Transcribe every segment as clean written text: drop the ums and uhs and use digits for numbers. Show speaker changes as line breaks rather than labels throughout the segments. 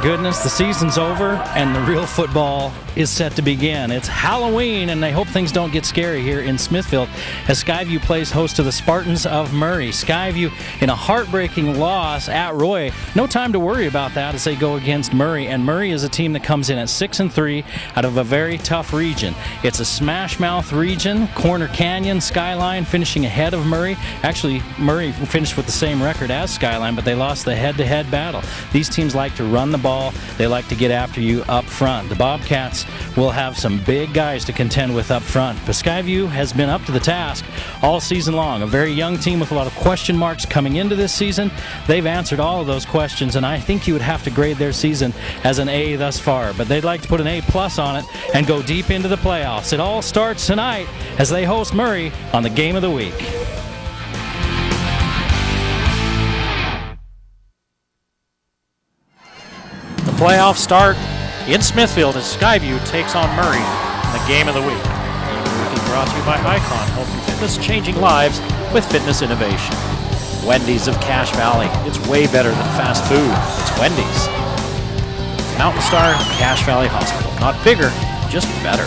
goodness, the season's over and the real football is set to begin. It's Halloween, and I hope things don't get scary here in Smithfield as Skyview plays host to the Spartans of Murray. Skyview in a heartbreaking loss at Roy. No time to worry about that as they go against Murray, and Murray is a team that comes in at 6-3 out of a very tough region. It's a smash mouth region. Corner Canyon, Skyline finishing ahead of Murray. Actually, Murray finished with the same record as Skyline, but they lost the head-to-head battle. These teams like to run the ball. They like to get after you up front. The Bobcats will have some big guys to contend with up front. But Skyview has been up to the task all season long. A very young team with a lot of question marks coming into this season. They've answered all of those questions, and I think you would have to grade their season as an A thus far. But they'd like to put an A+ on it and go deep into the playoffs. It all starts tonight as they host Murray on the Game of the Week.
The playoffs start in Smithfield as Skyview takes on Murray in the Game of the Week. The Game of the Week is brought to you by Icon, Health and Fitness, changing lives with fitness innovation. Wendy's of Cache Valley. It's way better than fast food. It's Wendy's. Mountain Star Cache Valley Hospital. Not bigger, just better.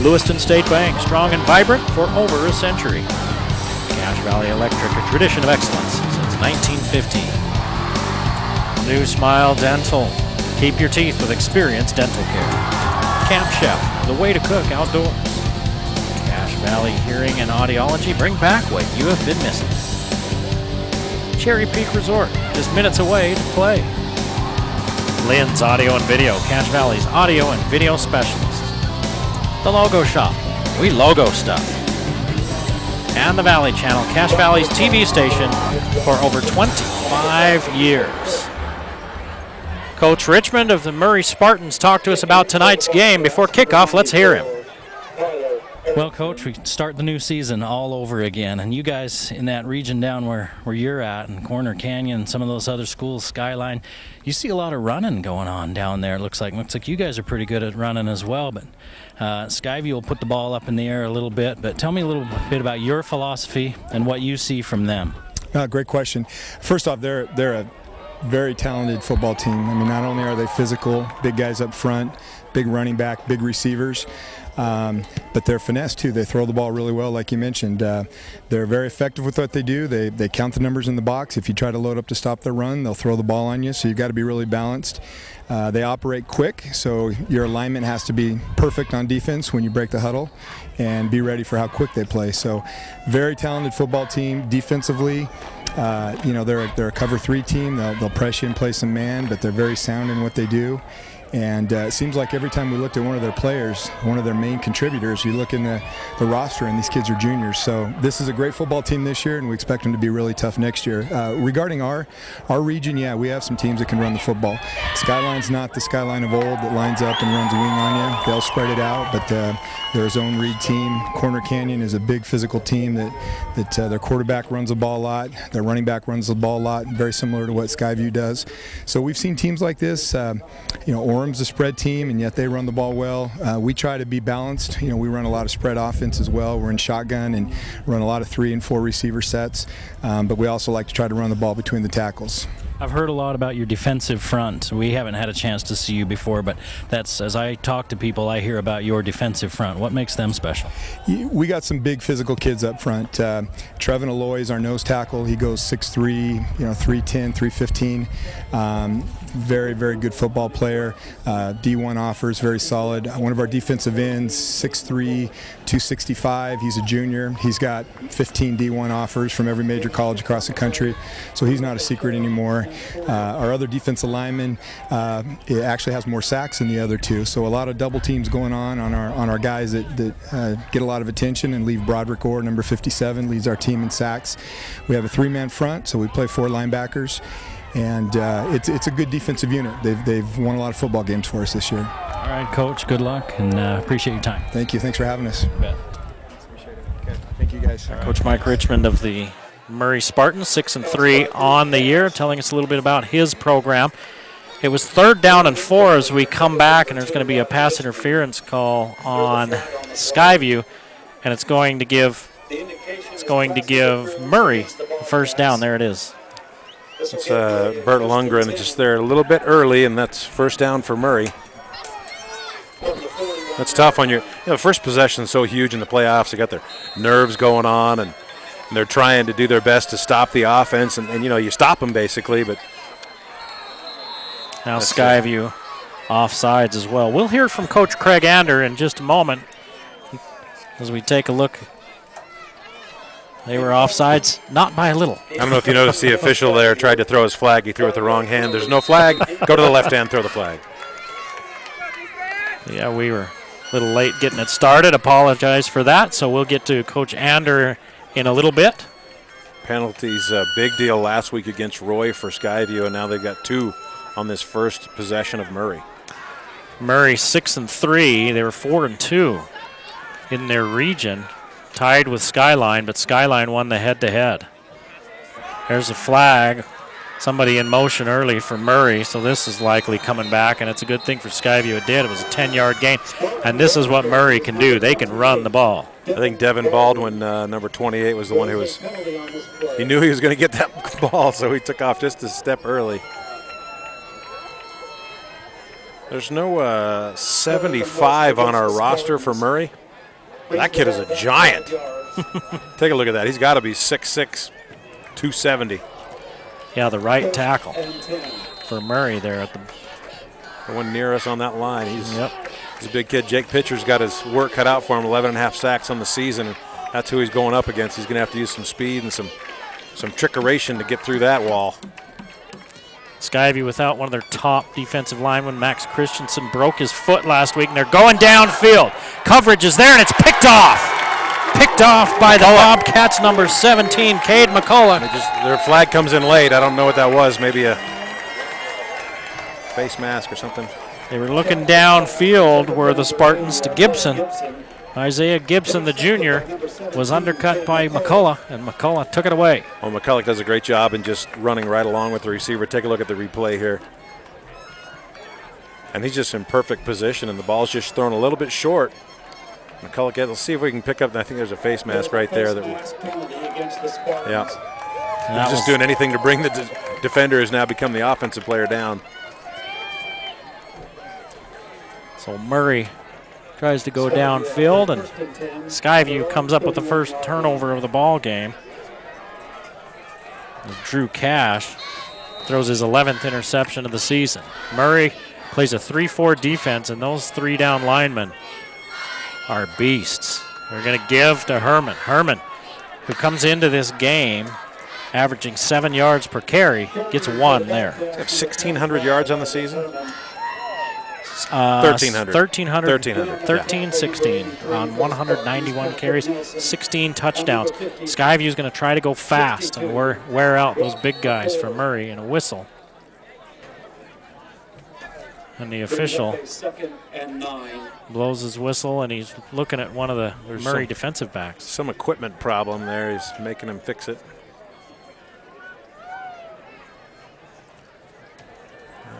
Lewiston State Bank, strong and vibrant for over a century. Cache Valley Electric, a tradition of excellence since 1915. New Smile Dental. Keep your teeth with experienced dental care. Camp Chef, the way to cook outdoors. Cache Valley Hearing and Audiology, bring back what you have been missing. Cherry Peak Resort, just minutes away to play. Lynn's Audio and Video, Cache Valley's audio and video specialist. The Logo Shop, we logo stuff. And the Valley Channel, Cache Valley's TV station for over 25 years. Coach Richmond of the Murray Spartans talked to us about tonight's game. Before kickoff, let's hear him.
Well, Coach, we start the new season all over again, and you guys in that region down where you're at, in Corner Canyon, some of those other schools, Skyline, you see a lot of running going on down there. Looks like you guys are pretty good at running as well, but Skyview will put the ball up in the air a little bit. But tell me a little bit about your philosophy and what you see from them.
Great question. First off, they're a very talented football team. I mean, not only are they physical, big guys up front, big running back, big receivers, but they're finesse too. They throw the ball really well, like you mentioned. They're very effective with what they do. They count the numbers in the box. If you try to load up to stop their run, they'll throw the ball on you, so you've got to be really balanced. They operate quick, so your alignment has to be perfect on defense when you break the huddle and be ready for how quick they play. So very talented football team defensively. They're a cover 3 team. They'll press you and play some man, but they're very sound in what they do. And it seems like every time we looked at one of their players, one of their main contributors, you look in the roster and these kids are juniors. So this is a great football team this year, and we expect them to be really tough next year. Regarding our region, yeah, we have some teams that can run the football. Skyline's not the Skyline of old that lines up and runs a wing on you. They'll spread it out, but their zone read team. Corner Canyon is a big physical team that their quarterback runs the ball a lot. Their running back runs the ball a lot, very similar to what Skyview does. So we've seen teams like this. Orem's a spread team, and yet they run the ball well. We try to be balanced. We run a lot of spread offense as well. We're in shotgun and run a lot of 3 and 4 receiver sets, but we also like to try to run the ball between the tackles.
I've heard a lot about your defensive front. We haven't had a chance to see you before, but that's, as I talk to people, I hear about your defensive front. What makes them special?
We got some big physical kids up front. Trevin Alloy is our nose tackle. He goes 6'3", 310, 315. Very, very good football player. D1 offers, very solid. One of our defensive ends, 6'3", 265. He's a junior. He's got 15 D1 offers from every major college across the country, so he's not a secret anymore. Our other defensive lineman it actually has more sacks than the other two, so a lot of double teams going on our guys that get a lot of attention, and leave Broderick Orr, number 57, leads our team in sacks. We have a 3-man front, so we play 4 linebackers, and it's a good defensive unit. They've won a lot of football games for us this year.
All right, Coach, good luck, and appreciate your time.
Thank you. Thanks for having us.
You bet.
Appreciate it. Okay. Thank you, guys.
Coach Mike Richmond of the Murray Spartans, 6-3 on the year, telling us a little bit about his program. It was 3rd down and 4 as we come back, and there's going to be a pass interference call on Skyview, and it's going to give Murray the first down. There it is.
It's Bert Lundgren just there a little bit early, and that's first down for Murray. That's tough on your first possession is so huge in the playoffs. They got their nerves going on, and they're trying to do their best to stop the offense, and you stop them basically. But
now Skyview offsides as well. We'll hear from Coach Craig Ander in just a moment as we take a look. They were offsides, not by a little.
I don't know if you noticed the official there tried to throw his flag. He threw it with the wrong hand. There's no flag. Go to the left hand, throw the flag.
Yeah, we were a little late getting it started. Apologize for that. So we'll get to Coach Ander in a little bit.
Penalties, a big deal last week against Roy for Skyview, and now they've got 2 on this first possession of Murray.
Murray 6-3. They were 4-2 in their region, tied with Skyline, but Skyline won the head-to-head. There's a flag. Somebody in motion early for Murray, so this is likely coming back, and it's a good thing for Skyview it did. It was a 10-yard gain, and this is what Murray can do. They can run the ball.
I think Devin Baldwin, number 28, was the one who he knew he was going to get that ball, so he took off just a step early. There's no 75 on our roster for Murray. That kid is a giant. Take a look at that. He's got to be 6'6", 270.
Yeah, the right tackle for Murray there at the
one near us on that line. He's a big kid. Jake Pitcher's got his work cut out for him, 11.5 sacks on the season, and that's who he's going up against. He's going to have to use some speed and some trickeration to get through that wall.
Skyview without one of their top defensive linemen. Max Christensen broke his foot last week, and they're going downfield. Coverage is there, and it's picked off. Picked off by the Bobcats, number 17, Cade McCullough.
Their flag comes in late. I don't know what that was. Maybe a face mask or something.
They were looking downfield where the Spartans to Gibson. Isaiah Gibson, the junior, was undercut by McCullough, and McCullough took it away.
Well, McCullough does a great job in just running right along with the receiver. Take a look at the replay here. And he's just in perfect position, and the ball's just thrown a little bit short. McCullough let's see if we can pick up. I think there's a face mask right there. He's just doing anything to bring the defender who's now become the offensive player down.
So Murray tries to go downfield, and Skyview comes up with the first turnover of the ball game. Drew Cash throws his 11th interception of the season. Murray plays a 3-4 defense, and those 3 down linemen are beasts. They're going to give to Herman. Herman, who comes into this game averaging 7 yards per carry, gets 1 there.
Does he have 1,600 yards on the season?
1,300.
16
on 191 carries, 16 touchdowns. Skyview's going to try to go fast and wear out those big guys for Murray, and a whistle. And the official blows his whistle, and he's looking at one of the Murray defensive backs.
Some equipment problem there. He's making him fix it.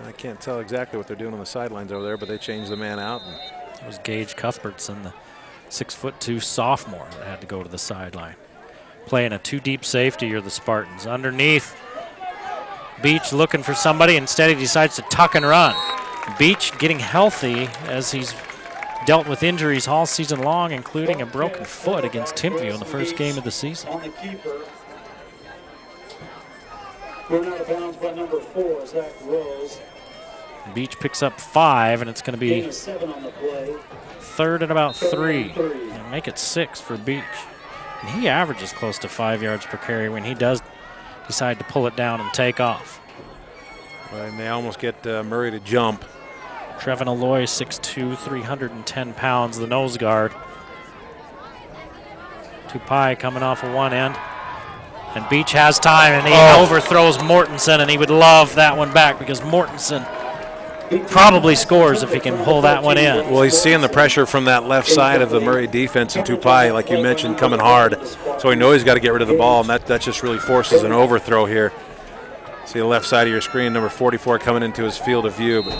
I can't tell exactly what they're doing on the sidelines over there, but they changed the man out.
It was Gage Cuthbertson, the 6'2" sophomore, that had to go to the sideline. Playing a 2-deep safety are the Spartans. Underneath, Beach looking for somebody. Instead, he decides to tuck and run. Beach getting healthy as he's dealt with injuries all season long, including a broken foot against Timpview in the first game of the season.
Thrown out of bounds by number 4, Zach Rose.
Beach picks up 5, and it's going to be 3rd and about 3. And make it 6 for Beach. And he averages close to 5 yards per carry when he does decide to pull it down and take off.
Well, and they almost get Murray to jump.
Trevin Alloy, 6'2", 310 pounds, the nose guard. Tupai coming off of one end. And Beach has time, and he overthrows Mortensen, and he would love that one back because Mortensen probably scores if he can pull that one in.
Well, he's seeing the pressure from that left side of the Murray defense, and Tupai, like you mentioned, coming hard. So he knows he's got to get rid of the ball, and that just really forces an overthrow here. See the left side of your screen, number 44 coming into his field of view. But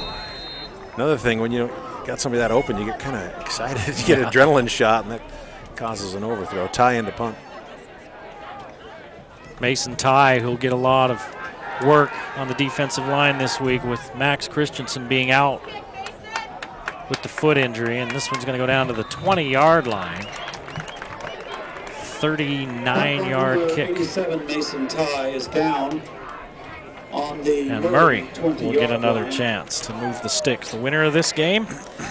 another thing, when you got somebody that open, you get kind of excited. You get an adrenaline shot, and that causes an overthrow. Tie into punt.
Mason Ty, who'll get a lot of work on the defensive line this week with Max Christensen being out with the foot injury, and this one's going to go down to the 20-yard line. 39-yard kick.
87, Mason Ty is down on the
And Murray will get another chance to move the sticks. The winner of this game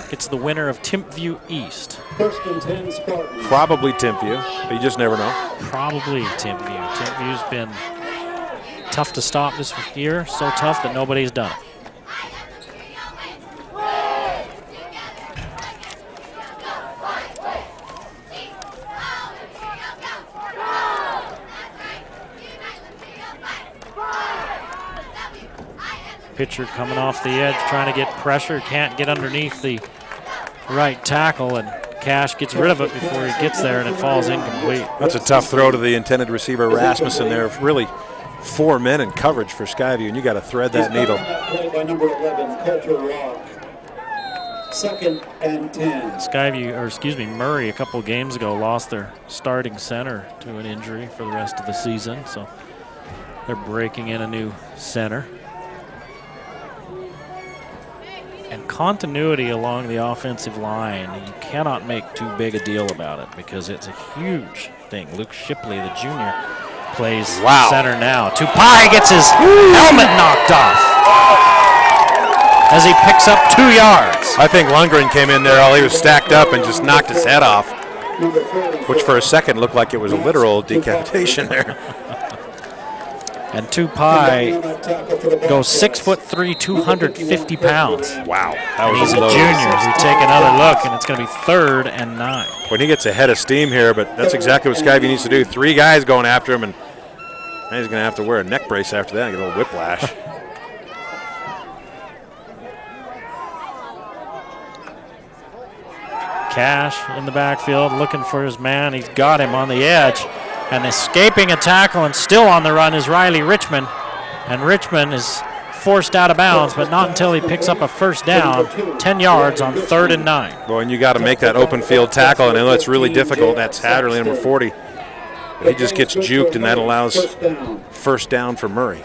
gets the winner of Timpview East.
First and 10 Spartans.
Probably Timpview, but you just never know.
Probably Timpview. Timpview's been tough to stop this year, so tough that nobody's done it. Pitcher coming off the edge, trying to get pressure, can't get underneath the right tackle, and Cash gets rid of it before he gets there, and it falls incomplete.
That's a tough throw to the intended receiver, Rasmussen there. Really 4 men in coverage for Skyview, and you got to thread that needle.
Play by number 11, Coulter Rock. Second and 10.
Murray a couple games ago lost their starting center to an injury for the rest of the season, so they're breaking in a new center. And continuity along the offensive line, you cannot make too big a deal about it because it's a huge thing. Luke Shipley, the junior, plays center now. Tupai gets his helmet knocked off as he picks up 2 yards.
I think Lundgren came in there while he was stacked up and just knocked his head off, which for a second looked like it was a literal decapitation there.
And Tupai goes 6'3", 250 pounds.
Wow.
And he's a junior. We take another look, and it's going to be 3rd and 9.
When he gets a head of steam here, but that's exactly what Skyview needs to do. 3 guys going after him, and now he's going to have to wear a neck brace after that and get a little whiplash.
Cash in the backfield looking for his man. He's got him on the edge. And escaping a tackle and still on the run is Riley Richmond. And Richmond is forced out of bounds, but not until he picks up a first down, 10 yards on 3rd and 9.
Boy, and you got to make that open field tackle, and I know it's really difficult. That's Hatterley, number 40. But he just gets juked, and that allows first down for Murray.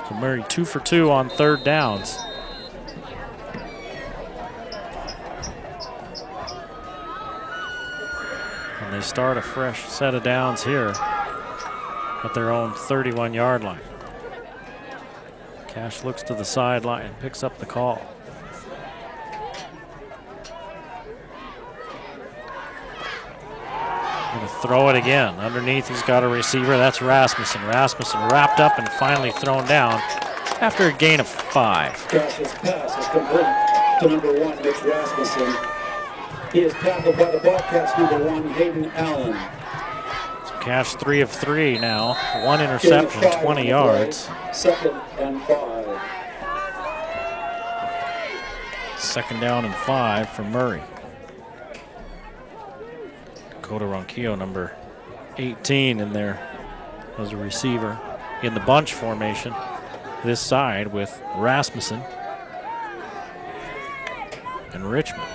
So Murray 2 for 2 on 3rd downs. And they start a fresh set of downs here at their own 31-yard line. Cash looks to the sideline and picks up the call. Going to throw it again. Underneath, he's got a receiver. That's Rasmussen. Rasmussen wrapped up and finally thrown down after a gain of 5.
Cash's pass is complete to number 1, Mitch Rasmussen. He is tackled by the Bobcats, number 1, Hayden Allen.
So Cash 3 of 3 now. 1 interception, 20 yards.
2nd and 5.
2nd down and 5 for Murray. Dakota Ronquillo, number 18 in there as a receiver in the bunch formation this side with Rasmussen and Richmond.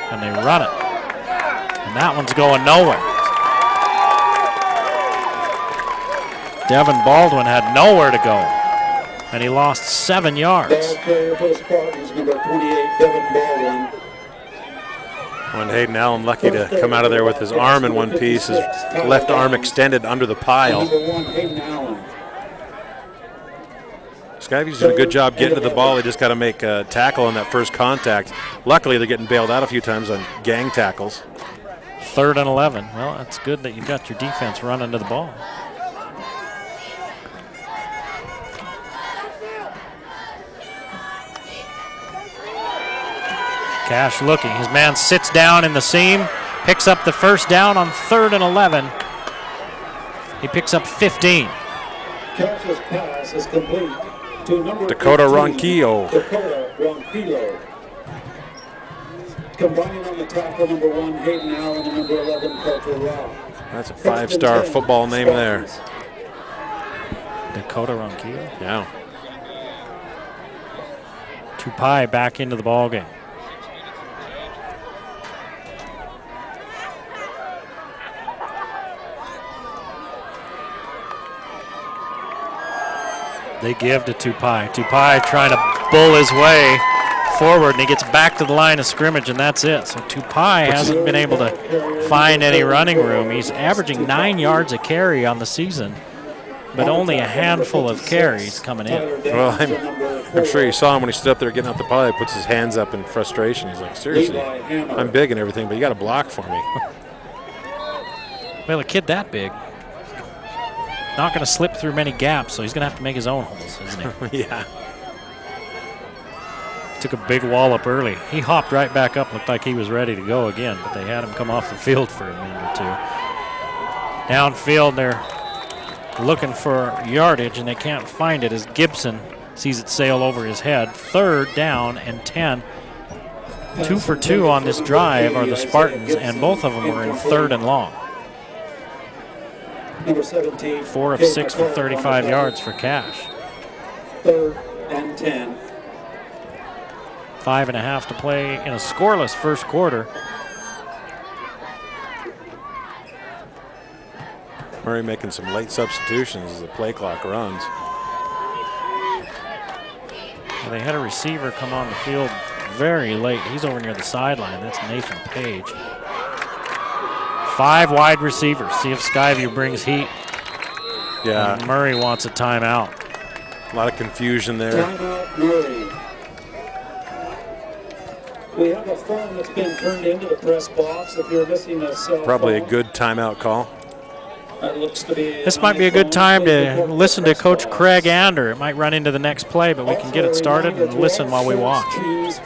And they run it. And that one's going nowhere. Devin Baldwin had nowhere to go. And he lost 7 yards.
Ball carrier for the Spartans, number 28, Devin Baldwin.
When Hayden Allen lucky to come out of there with his arm in one piece, his left arm extended under the pile.
Number 1, Hayden Allen.
Skyview's doing a good job getting to the ball. They just got to make a tackle on that first contact. Luckily, they're getting bailed out a few times on gang tackles.
3rd and 11. Well, that's good that you got your defense running to the ball. Cash looking. His man sits down in the seam, picks up the first down on 3rd and 11. He picks up 15.
Cash's pass is complete to number
Dakota
18,
Ronquillo.
Dakota Ronquillo. Combining on the tackle, number 1, Hayden Allen, and number 11, Coulter Rock.
That's a 5-star football name there.
Dakota Ronquillo.
Yeah.
Tupai back into the ball game. They give to Tupai. Tupai trying to bull his way forward, and he gets back to the line of scrimmage, and that's it. So Tupai hasn't been able to find any running room. He's averaging 9 yards a carry on the season, but only a handful of carries coming in.
Well, I'm sure you saw him when he stood up there getting out the pile. He puts his hands up in frustration. He's like, seriously, I'm big and everything, but you got to block for me.
Well, a kid that big, not going to slip through many gaps, so he's going to have to make his own holes, isn't he?
Yeah.
Took a big wallop early. He hopped right back up, looked like he was ready to go again, but they had him come off the field for a minute or two. Downfield, they're looking for yardage, and they can't find it as Gibson sees it sail over his head. 3rd down and 10. 2 for 2 on this drive are the Spartans, and both of them are in 3rd and long. 4 of 6 for 35 yards for Cash.
3rd and 10.
5.5 to play in a scoreless first quarter.
Murray making some late substitutions as the play clock runs.
Well, they had a receiver come on the field very late. He's over near the sideline. That's Nathan Page. 5 wide receivers. See if Skyview brings heat.
Yeah.
And Murray wants a timeout.
A lot of confusion there.
Timeout, Murray. We have a phone that's been turned into the press box. If you're missing a cell
Probably a
phone,
good timeout call.
that looks to be
This might be a good time to listen to Coach Craig Ander. It might run into the next play, but we can get it started and listen while we watch.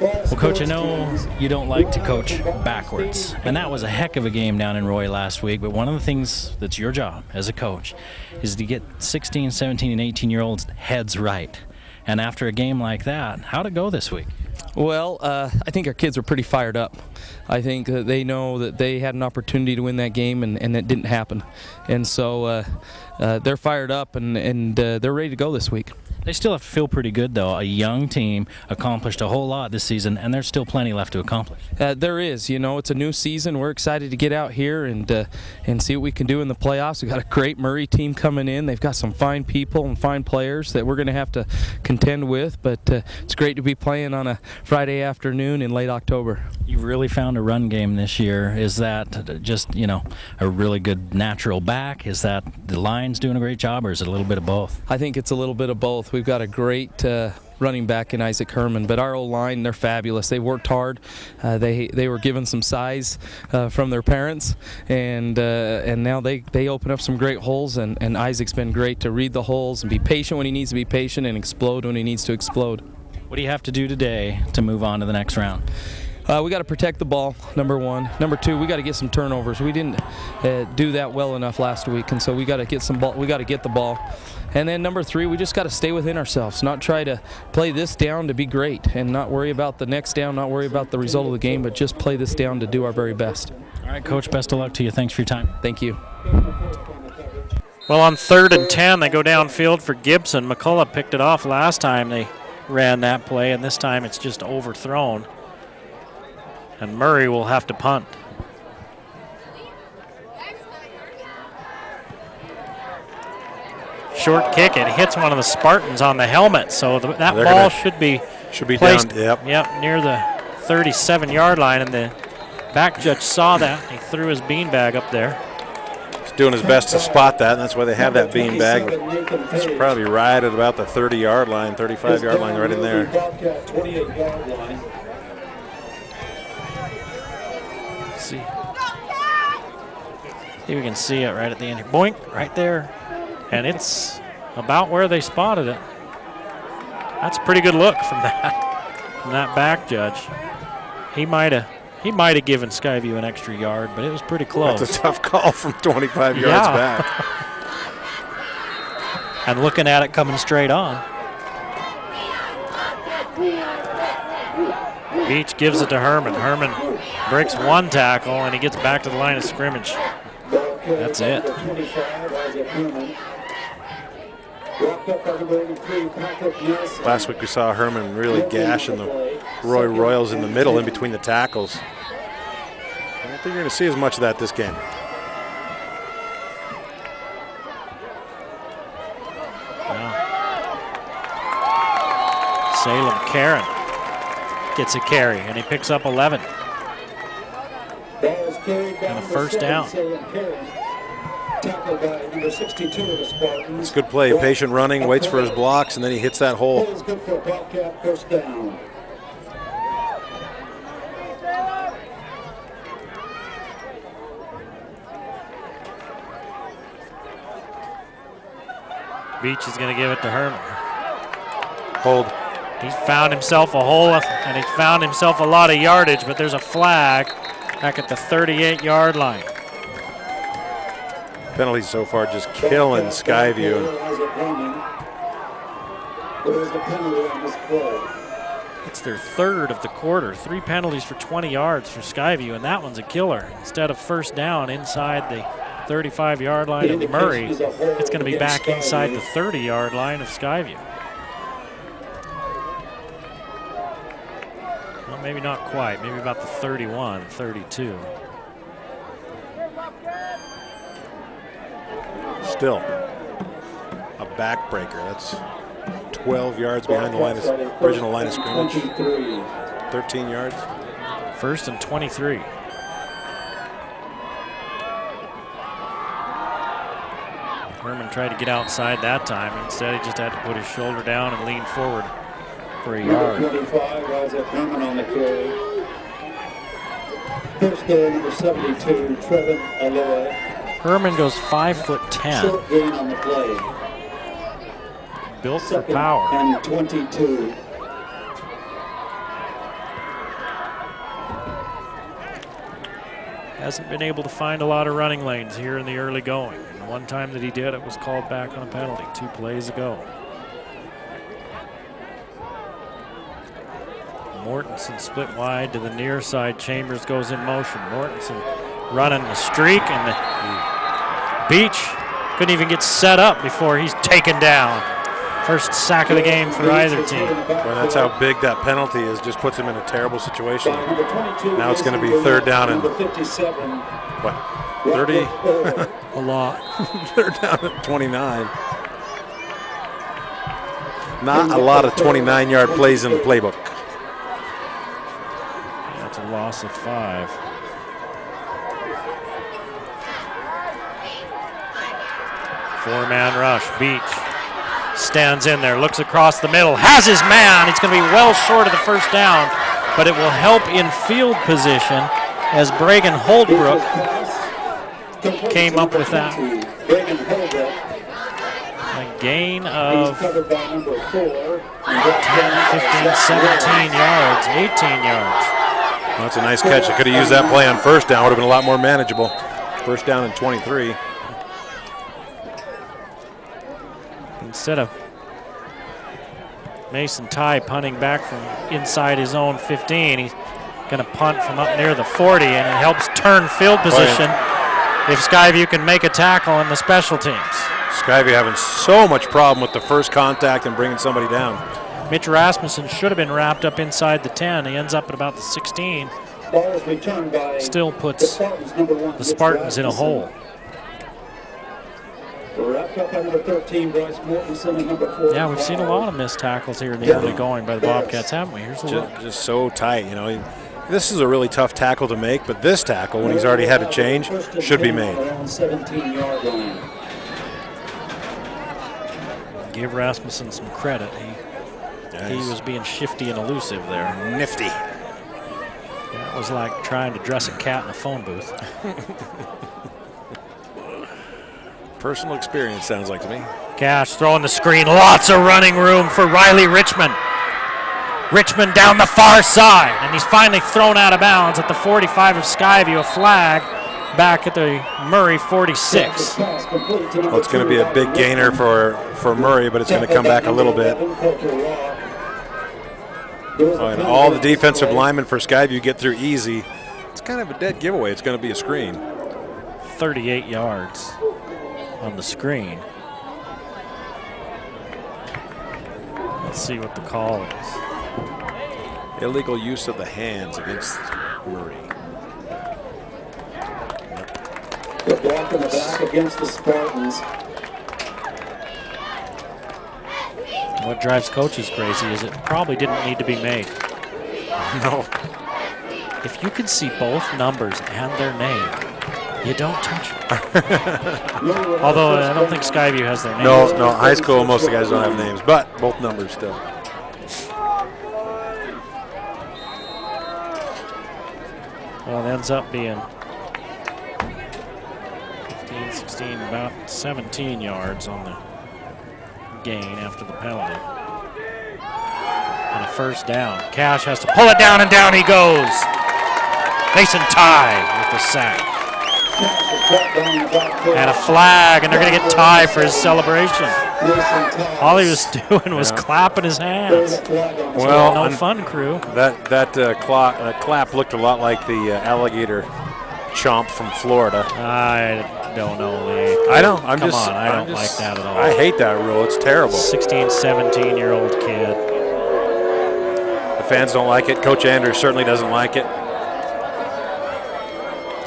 Well, Coach, I know you don't like to coach backwards, and that was a heck of a game down in Roy last week, but one of the things that's your job as a coach is to get 16, 17, and 18-year-olds' heads right. And after a game like that, how'd it go this week?
Well, I think our kids are pretty fired up. I think that they know that they had an opportunity to win that game, and it didn't happen. And so they're fired up, and they're ready to go this week.
They still have to feel pretty good, though. A young team accomplished a whole lot this season, and there's still plenty left to accomplish.
There is. You know, it's a new season. We're excited to get out here and see what we can do in the playoffs. We've got a great Murray team coming in. They've got some fine people and fine players that we're going to have to contend with, but it's great to be playing on a Friday afternoon in late October.
You really found a run game this year. Is that just, a really good natural back? Is that the line's doing a great job, or is it a little bit of both?
I think it's a little bit of both. We've got a great running back in Isaac Herman, but our O-line, they're fabulous. They worked hard. They were given some size from their parents, and now they open up some great holes, and Isaac's been great to read the holes and be patient when he needs to be patient and explode when he needs to explode.
What do you have to do today to move on to the next round?
We got to protect the ball, number one. Number two, we got to get some turnovers. We didn't do that well enough last week, and so we got to get some ball. We got to get the ball. And then number three, we just got to stay within ourselves, not try to play this down to be great, and not worry about the next down, not worry about the result of the game, but just play this down to do our very best.
All right, Coach, best of luck to you. Thanks for your time.
Thank you.
Well, on 3rd and 10, they go downfield for Gibson. McCullough picked it off last time they ran that play, and this time it's just overthrown. And Murray will have to punt. Short kick, it hits one of the Spartans on the helmet, so that ball should be placed
down,
yep, near the 37-yard line, and the back judge saw that. He threw his beanbag up there.
He's doing his best to spot that, and that's why they have that beanbag. It's probably right at about the 30-yard line, 35-yard line, right in there.
28-yard line.
See if we can see it right at the end. Boink, right there. And it's about where they spotted it. That's a pretty good look from that back judge. He might have given Skyview an extra yard, but it was pretty close.
That's a tough call from 25 yards back.
And looking at it coming straight on. Beach gives it to Herman. Herman breaks one tackle, and he gets back to the line of scrimmage. That's it.
Last week we saw Herman really gashing the Roy Royals in the middle in between the tackles. I don't think you're going to see as much of that this game.
Salem Karen gets a carry, and he picks up 11. And a first down.
It's good play. Patient running, waits for his blocks, and then he hits that hole.
Good for a Bobcat first down.
Beach is going to give it to Herman.
Hold.
He's found himself a hole, and he's found himself a lot of yardage, but there's a flag back at the 38-yard line.
Penalties so far just killing Skyview.
It's their third of the quarter. 3 penalties for 20 yards for Skyview, and that one's a killer. Instead of first down inside the 35-yard line of Murray, it's going to be back inside the 30-yard line of Skyview. Well, maybe not quite. Maybe about the 31, 32.
Still a backbreaker. That's 12 yards behind the original line of scrimmage. 13 yards.
First and 23. Herman tried to get outside that time. Instead, he just had to put his shoulder down and lean forward for a yard.
25, Isaac Herman on the carry. First down, number 72, Trevin Aloy.
Herman goes 5'10".
Short gain on the play.
Built for
Second
power.
and 22.
Hasn't been able to find a lot of running lanes here in the early going. And the one time that he did, it was called back on a penalty 2 plays ago. Mortensen split wide to the near side. Chambers goes in motion. Mortensen running the streak, and the Beach couldn't even get set up before he's taken down. First sack of the game for either team.
Well, that's how big that penalty is. Just puts him in a terrible situation. Now it's going to be third down and what? 30?
A lot.
Third down at 29. Not a lot of 29-yard plays in the playbook.
That's a loss of 5. Four-man rush. Beach stands in there, looks across the middle, has his man. He's going to be well short of the first down, but it will help in field position as Bragan Holdbrook came up with that. A gain of 10, 15, 17 yards, 18 yards.
Well, that's a nice catch. I could have used that play on first down. Would have been a lot more manageable. First down and 23.
Instead of Mason Ty punting back from inside his own 15, he's going to punt from up near the 40, and it helps turn field position if Skyview can make a tackle on the special teams.
Skyview having so much problem with the first contact and bringing somebody down.
Mitch Rasmussen should have been wrapped up inside the 10. He ends up at about the 16. Still puts the Spartans in a hole. Yeah, we've seen a lot of missed tackles here in the early going by the Bobcats, haven't we? Here's a look.
Just so tight, you know. This is a really tough tackle to make, but this tackle, when he's already had to change, should be made.
Give Rasmussen some credit. He was being shifty and elusive there.
Nifty.
That was like trying to dress a cat in a phone booth.
Personal experience, sounds like to me.
Cash throwing the screen. Lots of running room for Riley Richmond. Richmond down the far side, and he's finally thrown out of bounds at the 45 of Skyview. A flag back at the Murray 46.
Well, it's going to be a big gainer for Murray, but it's going to come back a little bit. And all the defensive linemen for Skyview get through easy. It's kind of a dead giveaway. It's going to be a screen.
38 yards on the screen. Let's see what the call is.
Illegal use of the hands against Murray.
Good block in the back against the Spartans.
what drives coaches crazy is it probably didn't need to be made.
No.
If you can see both numbers and their name, you don't touch it. Although I don't think Skyview has their names.
No, high school, most of the guys don't have names, but both numbers still.
Well, it ends up being 15, 16, about 17 yards on the gain after the penalty. And a first down. Cash has to pull it down, and down he goes. Mason Ty with the sack. And a flag, and they're going to get Ty for his celebration. All he was doing was clapping his hands.
Well,
no fun, crew.
That clap looked a lot like the alligator chomp from Florida.
I don't know, Lee.
I don't.
Come on, I don't like that at all.
I hate that rule. It's terrible.
16, 17-year-old kid.
The fans don't like it. Coach Andrews certainly doesn't like it.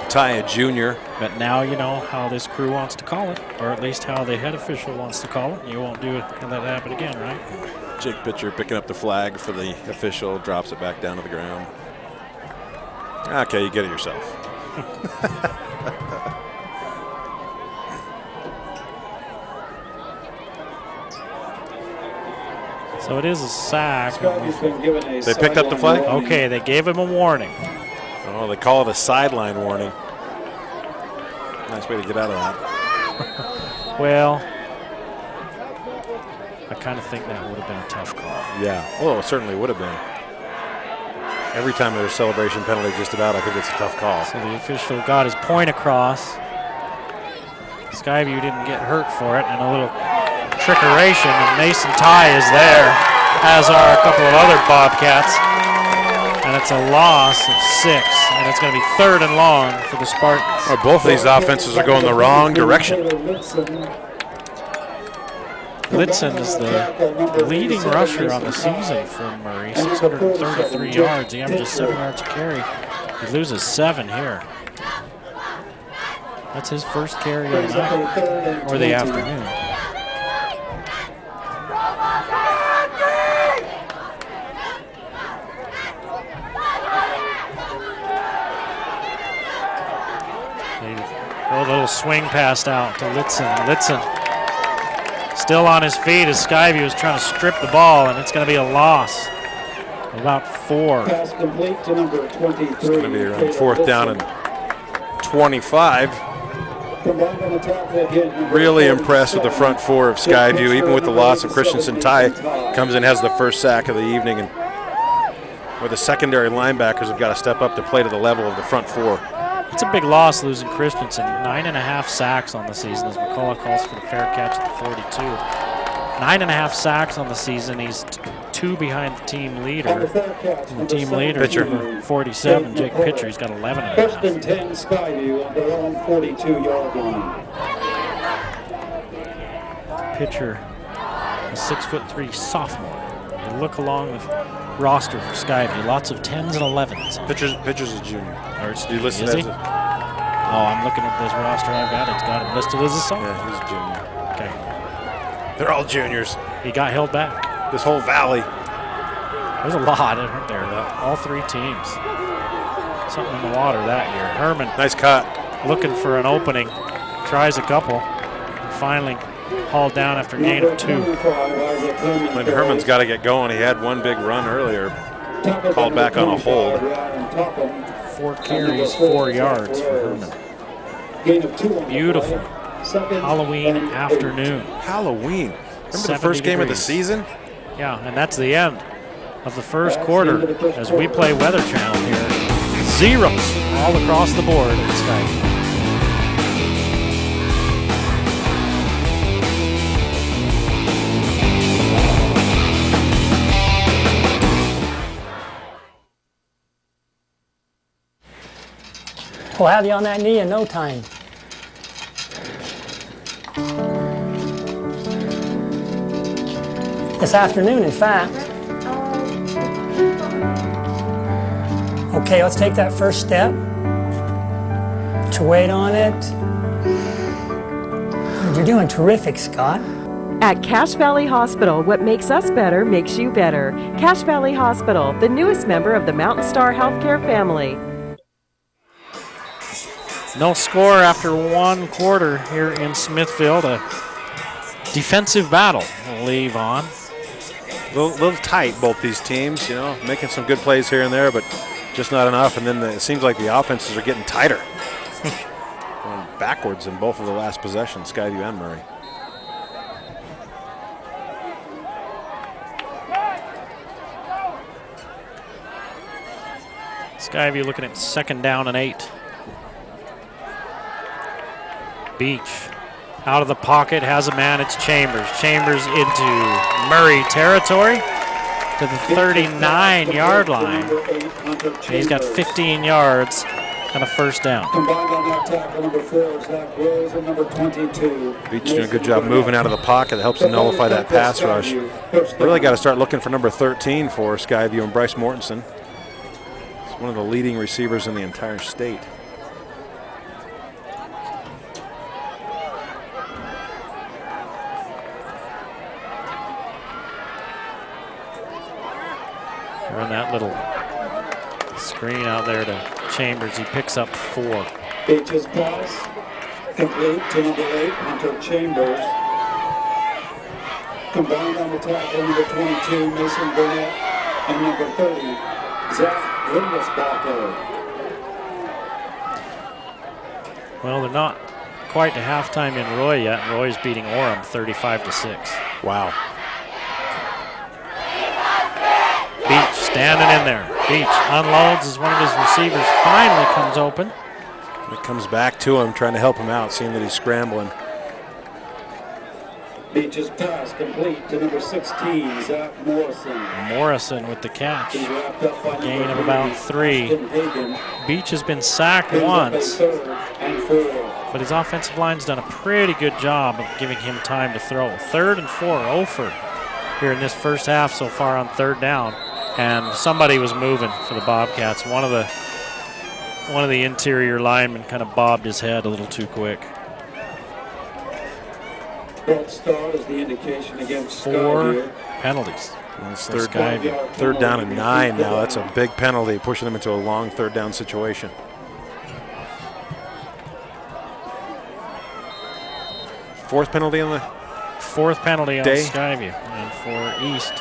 Ty, a junior.
But now you know how this crew wants to call it, or at least how the head official wants to call it. You won't do it and let it happen again, right?
Jake Pitcher picking up the flag for the official, drops it back down to the ground. Okay, you get it yourself.
So it is a sack.
They picked up the flag?
Okay, they gave him a warning.
Oh, they call it a sideline warning. Nice way to get out of that.
Well, I kind of think that would have been a tough call.
Yeah, well, it certainly would have been. Every time there's a celebration penalty, just about, I think it's a tough call.
So the official got his point across. Skyview didn't get hurt for it, and a little trickeration, and Mason Ty is there, as are a couple of other Bobcats. And it's a loss of 6, and it's going to be 3rd and long for the Spartans.
Well, both of these offenses are going the wrong direction.
Litzen is the leading rusher on the season for Murray, 633 yards. He averages 7 yards a carry. He loses 7 here. That's his first carry of the night, or the afternoon. A little swing passed out to Litzen. Litzen still on his feet as Skyview is trying to strip the ball, and it's going to be a loss. About 4.
Pass complete to number 23.
It's going to be around 4th down and 25. Really impressed with the front 4 of Skyview, even with the loss of Christensen. Ty comes in, has the first sack of the evening, and where the secondary linebackers have got to step up to play to the level of the front 4.
It's a big loss losing Christensen. 9.5 sacks on the season as McCullough calls for the fair catch at the 42. 9.5 sacks on the season. He's 2 behind the team leader. The team leader,
Pitcher.
47, Jake Pitcher. He's got 11.5.
First and 10, Skyview on their own 42-yard line.
Pitcher, a 6'3" sophomore. You look along the roster for Skyview. Lots of 10s and 11s.
Pitcher's a junior.
Or it's,
You listed
is he?
as a,
Oh, I'm looking at this roster I've got. It's got him listed as a sophomore.
yeah, he's a junior.
Okay.
They're all juniors.
He got held back.
This whole valley.
There's a lot, aren't there? All 3 teams. Something in the water that year. Herman
Nice cut.
looking for an opening. Tries a couple. And finally hauled down after a gain of 2.
When Herman's got to get going, he had one big run earlier. Called back on a hold.
4 carries, 4 yards for Herman. Beautiful Halloween afternoon.
Halloween. Remember the
70
first game of the
degrees.
season?
Yeah, and that's the end of the first quarter as we play Weather Channel here. Zeros all across the board at Skyview.
We'll have you on that knee in no time. This afternoon, in fact. Okay, let's take that first step. Put your weight on it. You're doing terrific, Scott.
At Cache Valley Hospital, what makes us better makes you better. Cache Valley Hospital, the newest member of the Mountain Star Healthcare family.
No score after 1 quarter here in Smithfield. A defensive battle will leave on.
A little tight, both these teams, you know, making some good plays here and there, but just not enough. And then it seems like the offenses are getting tighter. Going backwards in both of the last possessions, Skyview and Murray.
Skyview looking at 2nd down and 8. Beach out of the pocket, has a man, it's Chambers. Chambers into Murray territory to the 39-yard line. He's got 15 yards and a 1st down.
Combined on that tackle, number 4, Zach Rose, and number 22.
Beach doing a good job moving out of the pocket. That helps to nullify that pass rush. Really got to start looking for number 13 for Skyview and Bryce Mortensen. He's one of the leading receivers in the entire state.
Run that little screen out there to Chambers. He picks up 4.
Beach's pass complete to number 8, Hunter Chambers. Combined on the tackle, number 22, Mason Burnett, and number 30, Zach Lindesbacher.
Well, they're not quite to halftime in Roy yet. Roy's beating Orem 35-6.
Wow.
Beach standing in there. Beach unloads as one of his receivers finally comes open.
It comes back to him, trying to help him out, seeing that he's scrambling.
Beach's pass complete to number 16, Zach Morrison.
Morrison with the catch.
He's wrapped up by
Gain
number
of about 3.
Hagen.
Beach has been sacked
Brings up a
once,
3rd and 4.
but his offensive line's done a pretty good job of giving him time to throw. 3rd and 4, Ofer here in this first half so far on 3rd down. And somebody was moving for the Bobcats. One of the interior linemen kind of bobbed his head a little too quick.
Red star is the indication against
4
Skyview.
penalties.
It's
for Skyview.
3rd down and 9 now. That's a big penalty, pushing them into a long 3rd down situation. Fourth penalty on the
4th penalty on
day.
Skyview. And for East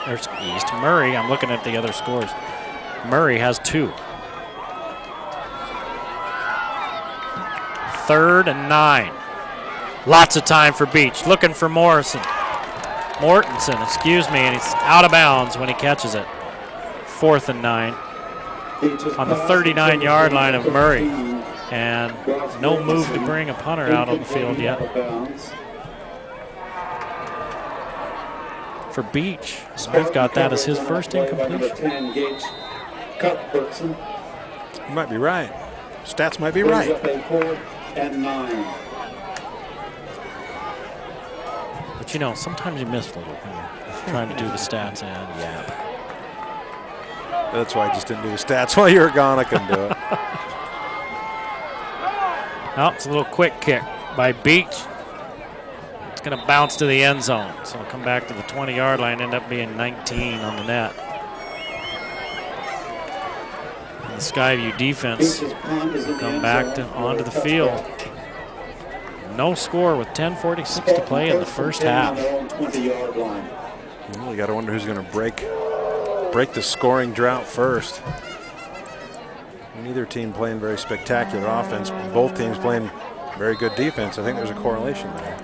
Murray, I'm looking at the other scores. Murray has 2. 3rd and 9. Lots of time for Beach. Looking for Mortensen, excuse me, and he's out of bounds when he catches it. 4th and 9 on the 39-yard line of Murray. And no move to bring a punter out on the field yet. For Beach, Smith got that as his first incompletion.
You might be right. Stats might be right.
But you know, sometimes you miss a little when you're trying to do the stats and yap.
That's why I just didn't do the stats while you were gone. I couldn't do it.
Oh, it's a little quick kick by Beach. It's going to bounce to the end zone. So it'll come back to the 20-yard line, end up being 19 on the net. And the Skyview defense come back onto the field. No score with 10:46 to play in the first half.
Well, you got to wonder who's going to break the scoring drought first. Neither team playing very spectacular offense. Both teams playing very good defense. I think there's a correlation there.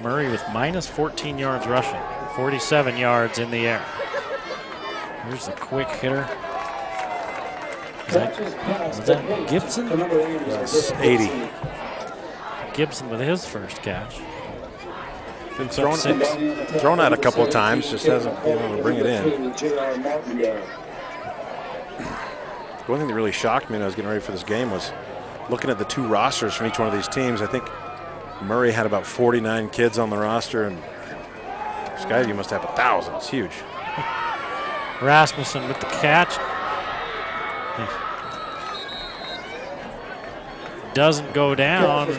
Murray with minus 14 yards rushing, 47 yards in the air. Here's the quick hitter. Was that Gibson?
Yes, 80.
Gibson with his first catch.
Been thrown at a couple of times, just hasn't been able to bring it in. The one thing that really shocked me when I was getting ready for this game was looking at the two rosters from each one of these teams, I think Murray had about 49 kids on the roster, and Skyview must have 1,000. It's huge.
Rasmussen with the catch. Doesn't go down.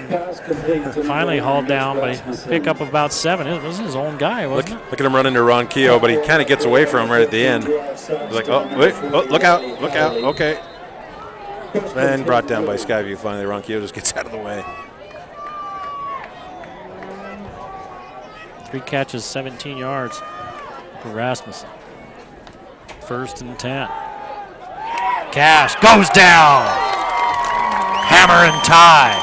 Finally hauled down by a pickup of about 7. It was his own guy, wasn't it?
Look at him run into Ron Keogh, but he kind of gets away from him right at the end. He's like, oh, wait, oh, look out, okay. And brought down by Skyview finally. Ron Keogh just gets out of the way.
3 catches, 17 yards for Rasmussen. 1st and 10. Cash goes down. Hammer and tie.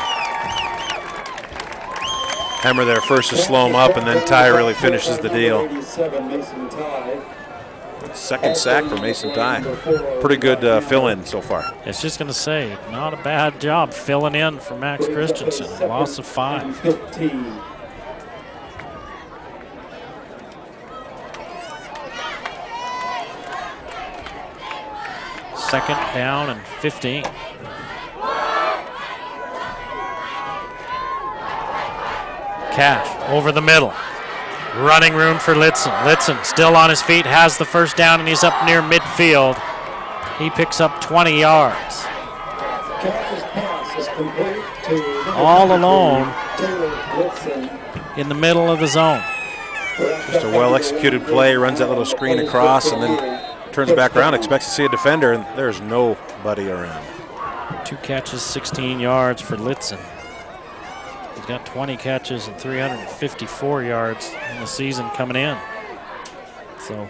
Hammer there first to slow him up, and then Ty really finishes the deal. Second sack for Mason Ty. Pretty good fill-in so far.
It's just going to say, not a bad job filling in for Max Christensen. Loss of 5. Second down and 15. Cash over the middle. Running room for Litzen. Litzen still on his feet, has the first down, and he's up near midfield. He picks up 20 yards. All alone in the middle of the zone.
Just a well-executed play, runs that little screen across, and then turns back around, expects to see a defender, and there's nobody around.
2 catches, 16 yards for Litzen. He's got 20 catches and 354 yards in the season coming in. So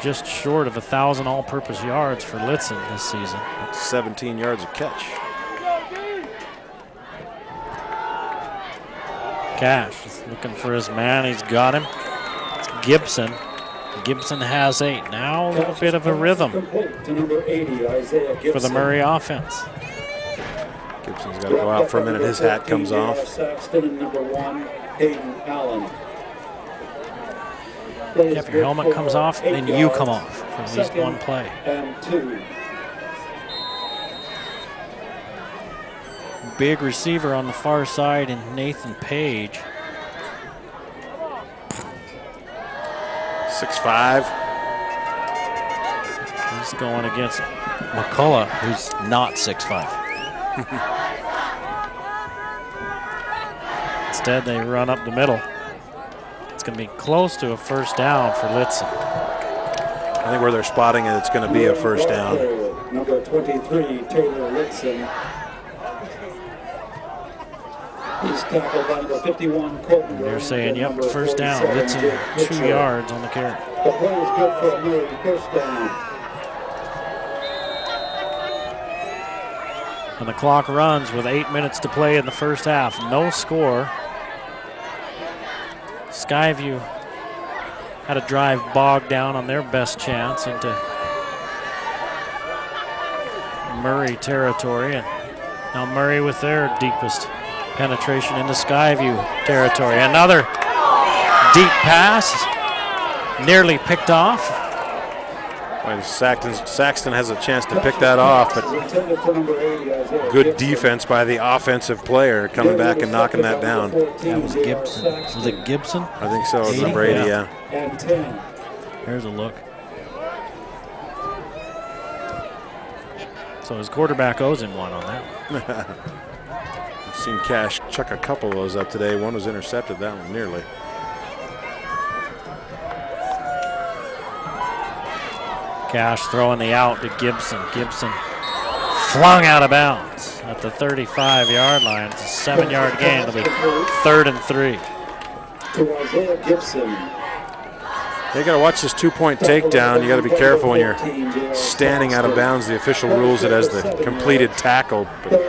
just short of 1,000 all-purpose yards for Litzen this season.
That's 17 yards a catch.
Cash is looking for his man. He's got him. It's Gibson. Gibson has 8. Now a little bit of a rhythm for the Murray offense.
Gibson's got to go out for a minute. His hat comes off.
Have your helmet comes off, then you come off for at least one play. Big receiver on the far side in Nathan Page.
6'5".
He's going against McCullough, who's not 6'5". Instead, they run up the middle. It's going to be close to a first down for Litzen.
I think where they're spotting it, it's going to be a first down.
Number 23, Taylor Litzen. He's tackled by number 51, Colton.
They're saying, yep, first down. Litzen 2 yards on the carry.
The play is good for a Murray first down.
And the clock runs with 8 minutes to play in the first half. No score. Skyview had a drive bogged down on their best chance into Murray territory. And now Murray with their deepest penetration into Skyview territory. Another deep pass, nearly picked off.
Well, Saxton has a chance to pick that off, but good defense by the offensive player coming back and knocking that down.
That was Gibson. Was it Gibson?
I think so. It was number 80, yeah.
There's a look. So his quarterback owes him one on that one.
I've seen Cash chuck a couple of those up today. One was intercepted, that one nearly.
Cash throwing the out to Gibson. Gibson flung out of bounds at the 35-yard line. It's a 7-yard gain. It'll be 3rd and 3.
To Isaiah Gibson.
You got to watch this 2-point takedown. You got to be careful when you're standing out of bounds. The official rules it as the completed tackle. But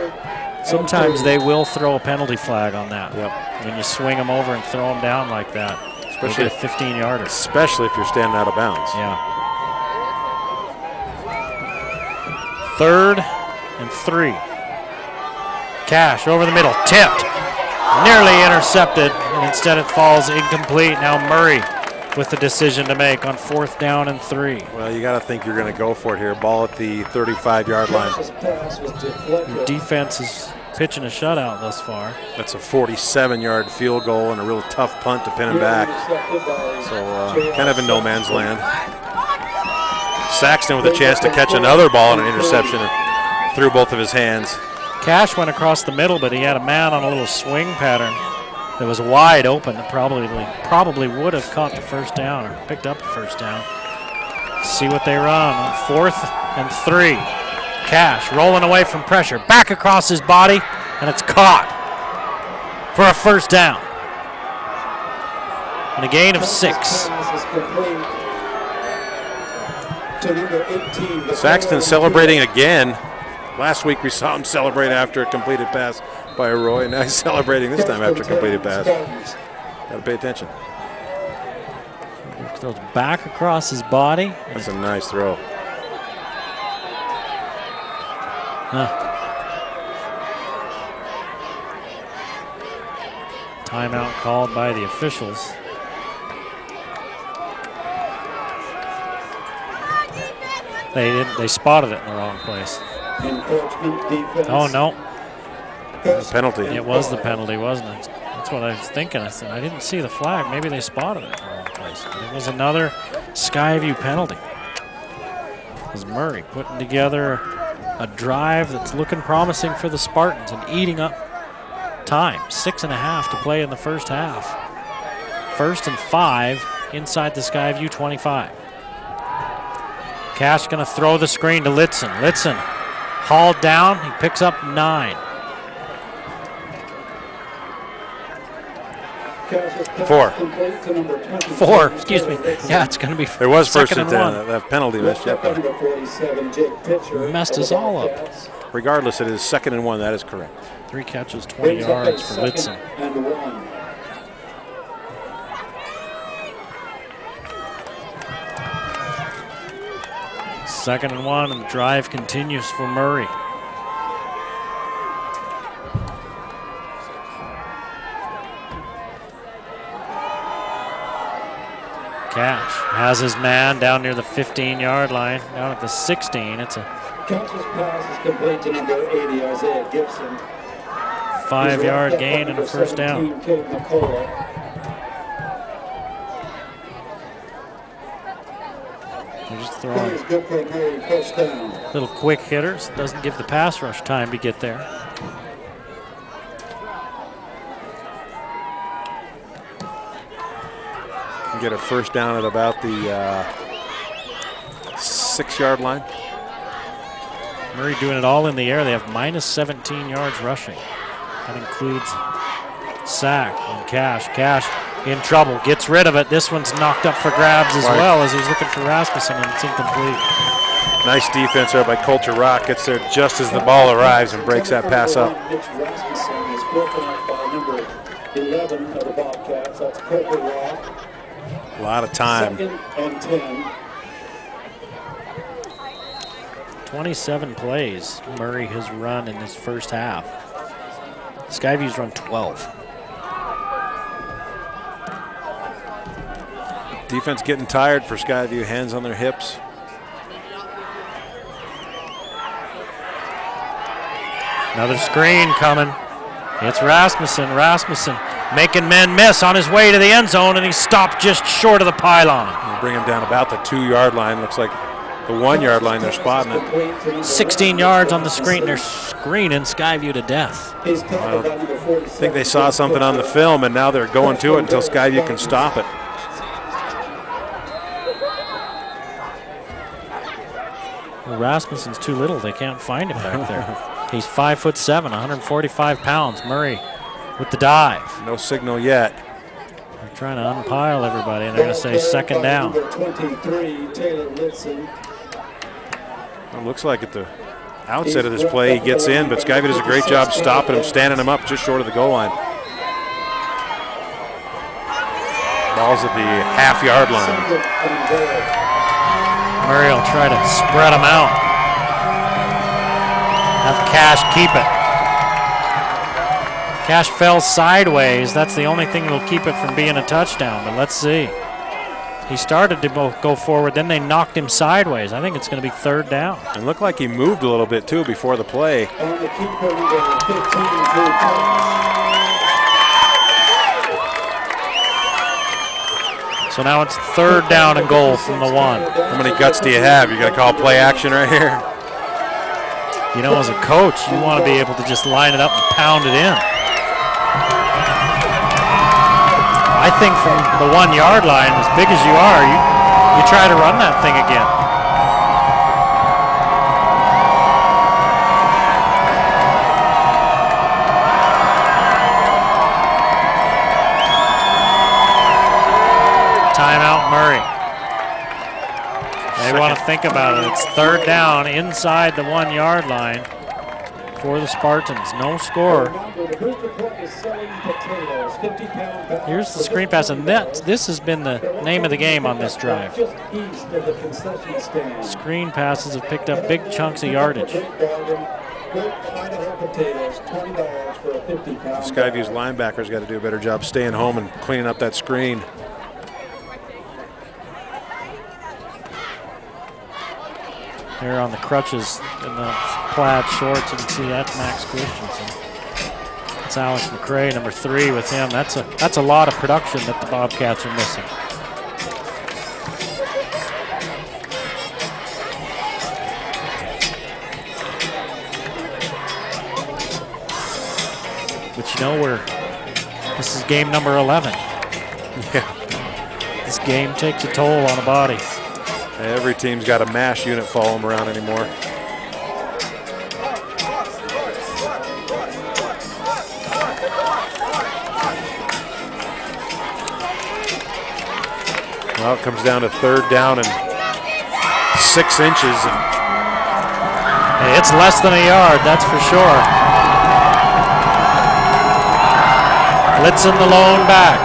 sometimes they will throw a penalty flag on that.
Yep.
When you swing them over and throw them down like that, especially a 15-yarder.
Especially if you're standing out of bounds.
Yeah. 3rd and 3. Cash over the middle, tipped, nearly intercepted, and instead it falls incomplete. Now Murray with the decision to make on 4th down and 3.
Well, you got to think you're going to go for it here. Ball at the 35-yard line.
Your defense is pitching a shutout thus far.
That's a 47-yard field goal and a real tough punt to pin him back. So kind of in no man's land. Saxton with a chance to catch another ball and an interception through both of his hands.
Cash went across the middle, but he had a man on a little swing pattern that was wide open. That probably would have caught the first down or picked up the first down. See what they run on 4th and 3. Cash rolling away from pressure, back across his body, and it's caught for a first down. And a gain of 6.
Saxton celebrating again. Last week we saw him celebrate after a completed pass by Roy. Now he's celebrating this time after a completed pass. Got to pay attention.
Throws back across his body.
That's a nice throw.
Timeout called by the officials. They spotted it in the wrong place. Oh no.
Penalty.
It was the penalty, wasn't it? That's what I was thinking. I said I didn't see the flag. Maybe they spotted it in the wrong place. But it was another Skyview penalty. It was Murray putting together a drive that's looking promising for the Spartans and eating up time. 6.5 to play in the first half. 1st and 5 inside the Skyview 25. Cash going to throw the screen to Litson. Litson hauled down. He picks up 9. 4, excuse me. Yeah, it's going to be
there was first
and
and
1.
That penalty missed. Yep.
Messed us all up.
Regardless, it is 2nd and 1. That is correct.
3 catches, 20 yards for Litson. Second and 1, and the drive continues for Murray. Cash has his man down near the 15-yard line, down at the 16. It's a
Cash's pass is complete to number 80, Isaiah Gibson.
5-yard gain and a first down. They're just throwing little quick hitters. Doesn't give the pass rush time to get there.
Get a first down at about the 6-yard line.
Murray doing it all in the air. They have minus 17 yards rushing. That includes sack and Cash. Cash in trouble, gets rid of it. This one's knocked up for grabs as well as he's looking for Rasmussen, and it's incomplete.
Nice defense there by Coulter Rock. Gets there just as the ball arrives and breaks that pass up.
Rasmussen is broken up by number 11 of the Bobcats. That's Coulter Rock.
A lot of time.
2nd and 10.
27 plays Murray has run in this first half. Skyview's run 12.
Defense getting tired for Skyview, hands on their hips.
Another screen coming. It's Rasmussen. Rasmussen making men miss on his way to the end zone, and he stopped just short of the pylon.
They bring him down about the 2-yard line. Looks like the 1-yard line, they're spotting it.
16 yards on the screen. They're screening Skyview to death.
I think they saw something on the film, and now they're going to it until Skyview can stop it.
Well, Rasmussen's too little. They can't find him back there. He's 5'7", 145 pounds. Murray with the dive.
No signal yet.
They're trying to unpile everybody, and they're going to say second down.
23, Taylor Litson.
It looks like at the outset of this play he gets in, but Skyview does a great job stopping him, standing him up just short of the goal line. Ball's at the half-yard line.
Murray will try to spread them out. Have Cash keep it. Cash fell sideways. That's the only thing that'll keep it from being a touchdown, but let's see. He started to go forward, then they knocked him sideways. I think it's going to be 3rd down.
And looked like he moved a little bit too before the play.
On the keeper, number 15,
So now it's 3rd down and goal from the 1.
How many guts do you have? You got to call play action right here.
You know, as a coach, you want to be able to just line it up and pound it in. I think from the 1 yard line, as big as you are, you try to run that thing again. Timeout, Murray. They want to think about it. It's 3rd down inside the 1 yard line for the Spartans. No score. Here's the screen pass, and this has been the name of the game on this drive. Screen passes have picked up big chunks of yardage.
Skyview's linebackers got to do a better job staying home and cleaning up that screen.
Here on the crutches in the plaid shorts, you can see that's Max Christensen. That's Alex McRae, number 3 with him. That's a lot of production that the Bobcats are missing. But you know, this is game number 11.
Yeah.
This game takes a toll on a body.
Every team's got a MASH unit follow them around anymore. Well, it comes down to 3rd down and 6 inches.
Hey, it's less than a yard, that's for sure. Blitzing the lone back.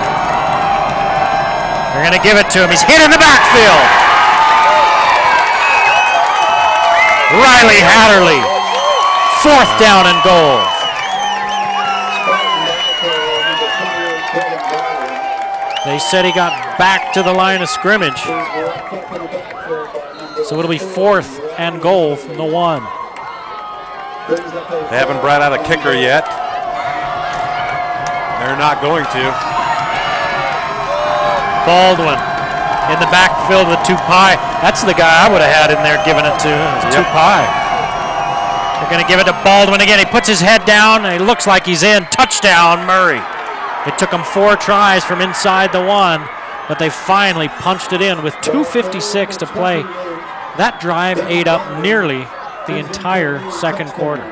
They're going to give it to him. He's hit in the backfield. Riley Hatterley, 4th down and goal. They said he got back to the line of scrimmage. So it'll be 4th and goal from the 1.
They haven't brought out a kicker yet. They're not going to.
Baldwin in the backfield with Tupai. That's the guy I would have had in there giving it to. Tupai. They're going to give it to Baldwin again. He puts his head down, and he looks like he's in. Touchdown, Murray. It took them 4 tries from inside the 1, but they finally punched it in with 2:56 to play. That drive ate up nearly the entire 2nd quarter.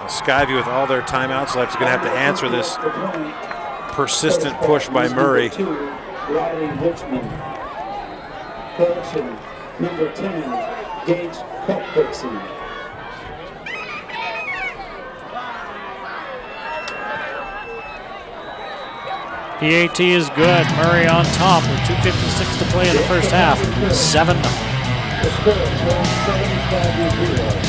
Skyview, with all their timeouts left, is going to have to answer this persistent push by Murray.
Riley Richmond. Correction, number 10, Gage Cuthbertson.
PAT is good. Murray on top with 2:56 to play in the first half. 7-0.
The score, 7-0.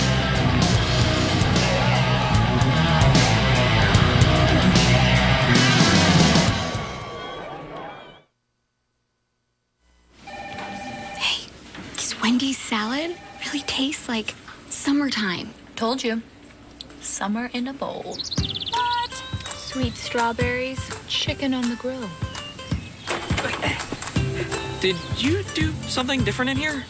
Wendy's salad really tastes like summertime.
Told you. Summer in a bowl.
What? Sweet strawberries, chicken on the grill.
Did you do something different in here?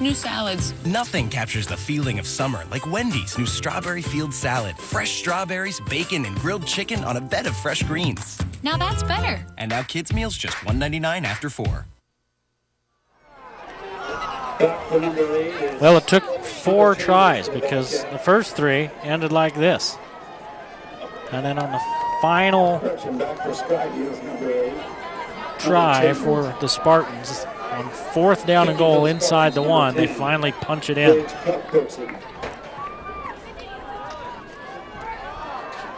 New salads.
Nothing captures the feeling of summer like Wendy's new Strawberry Field Salad. Fresh strawberries, bacon, and grilled chicken on a bed of fresh greens.
Now that's better.
And now kids' meals just $1.99 after 4.
Well, it took 4 tries because the first 3 ended like this. And then on the final try for the Spartans, on 4th down and goal inside the 1, they finally punch it in.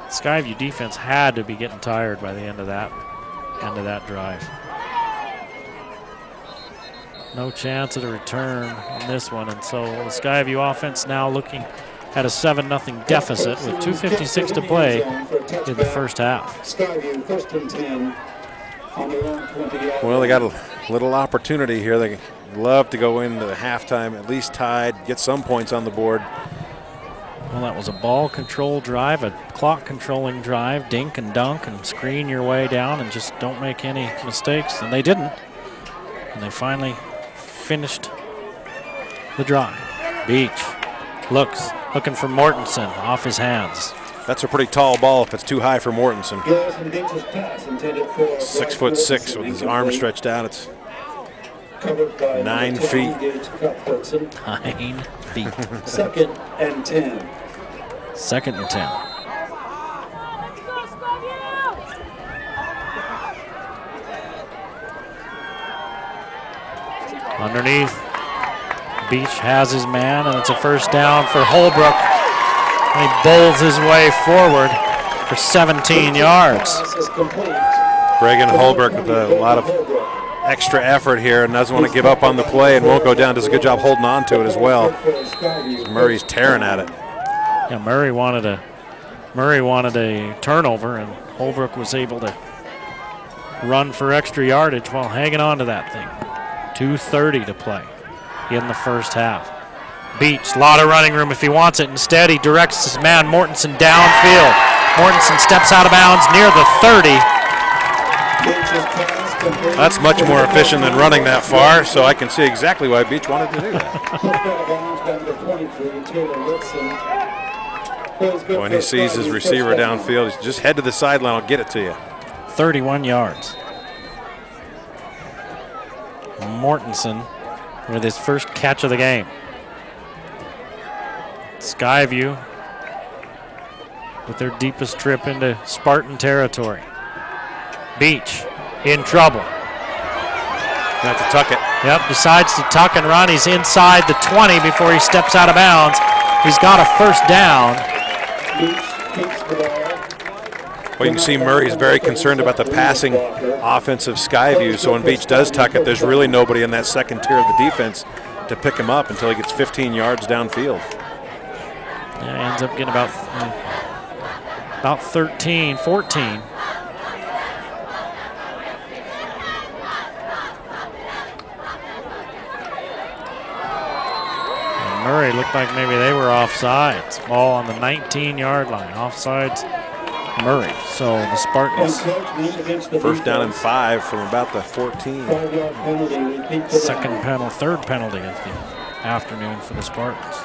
Skyview defense had to be getting tired by the end of that drive. No chance at a return on this one, and so the Skyview offense now looking at a 7-0 deficit with 2:56 to play in the first half.
Skyview, 1st and 10
Well, they got a little opportunity here. They love to go into the halftime at least tied, get some points on the board.
Well, that was a ball control drive, a clock controlling drive, dink and dunk and screen your way down and just don't make any mistakes. And they didn't. And they finally finished the drive. Beach looking for Mortensen off his hands.
That's a pretty tall ball if it's too high for Mortensen. 6'6" with his arms stretched out. It's 9 feet.
9 feet.
2nd and 10.
2nd and 10. Underneath, Beach has his man, and it's a first down for Holbrook. And he bowls his way forward for 17 yards.
Reagan Holbrook with a lot of extra effort here and doesn't want to give up on the play and won't go down. Does a good job holding on to it as well. Murray's tearing at it.
Yeah, Murray wanted a turnover, and Holbrook was able to run for extra yardage while hanging on to that thing. 2:30 to play in the first half. Beach, a lot of running room if he wants it. Instead, he directs his man Mortensen downfield. Mortensen steps out of bounds near the 30.
That's much more efficient than running that far, so I can see exactly why Beach wanted to do that. When he sees his receiver downfield, he's just head to the sideline, I'll get it to you.
31 yards. Mortensen with his first catch of the game. Skyview with their deepest trip into Spartan territory. Beach in trouble.
Have to tuck it.
Yep, decides to tuck and run. He's inside the 20 before he steps out of bounds. He's got a first down.
Well, you can see Murray's very concerned about the passing offense of Skyview, so when Beach does tuck it, there's really nobody in that second tier of the defense to pick him up until he gets 15 yards downfield.
Yeah, ends up getting about 13, 14. And Murray looked like maybe they were offsides. Ball on the 19-yard line. Offsides, Murray. So the Spartans.
First down and 5 from about the 14.
Third penalty of the afternoon for the Spartans.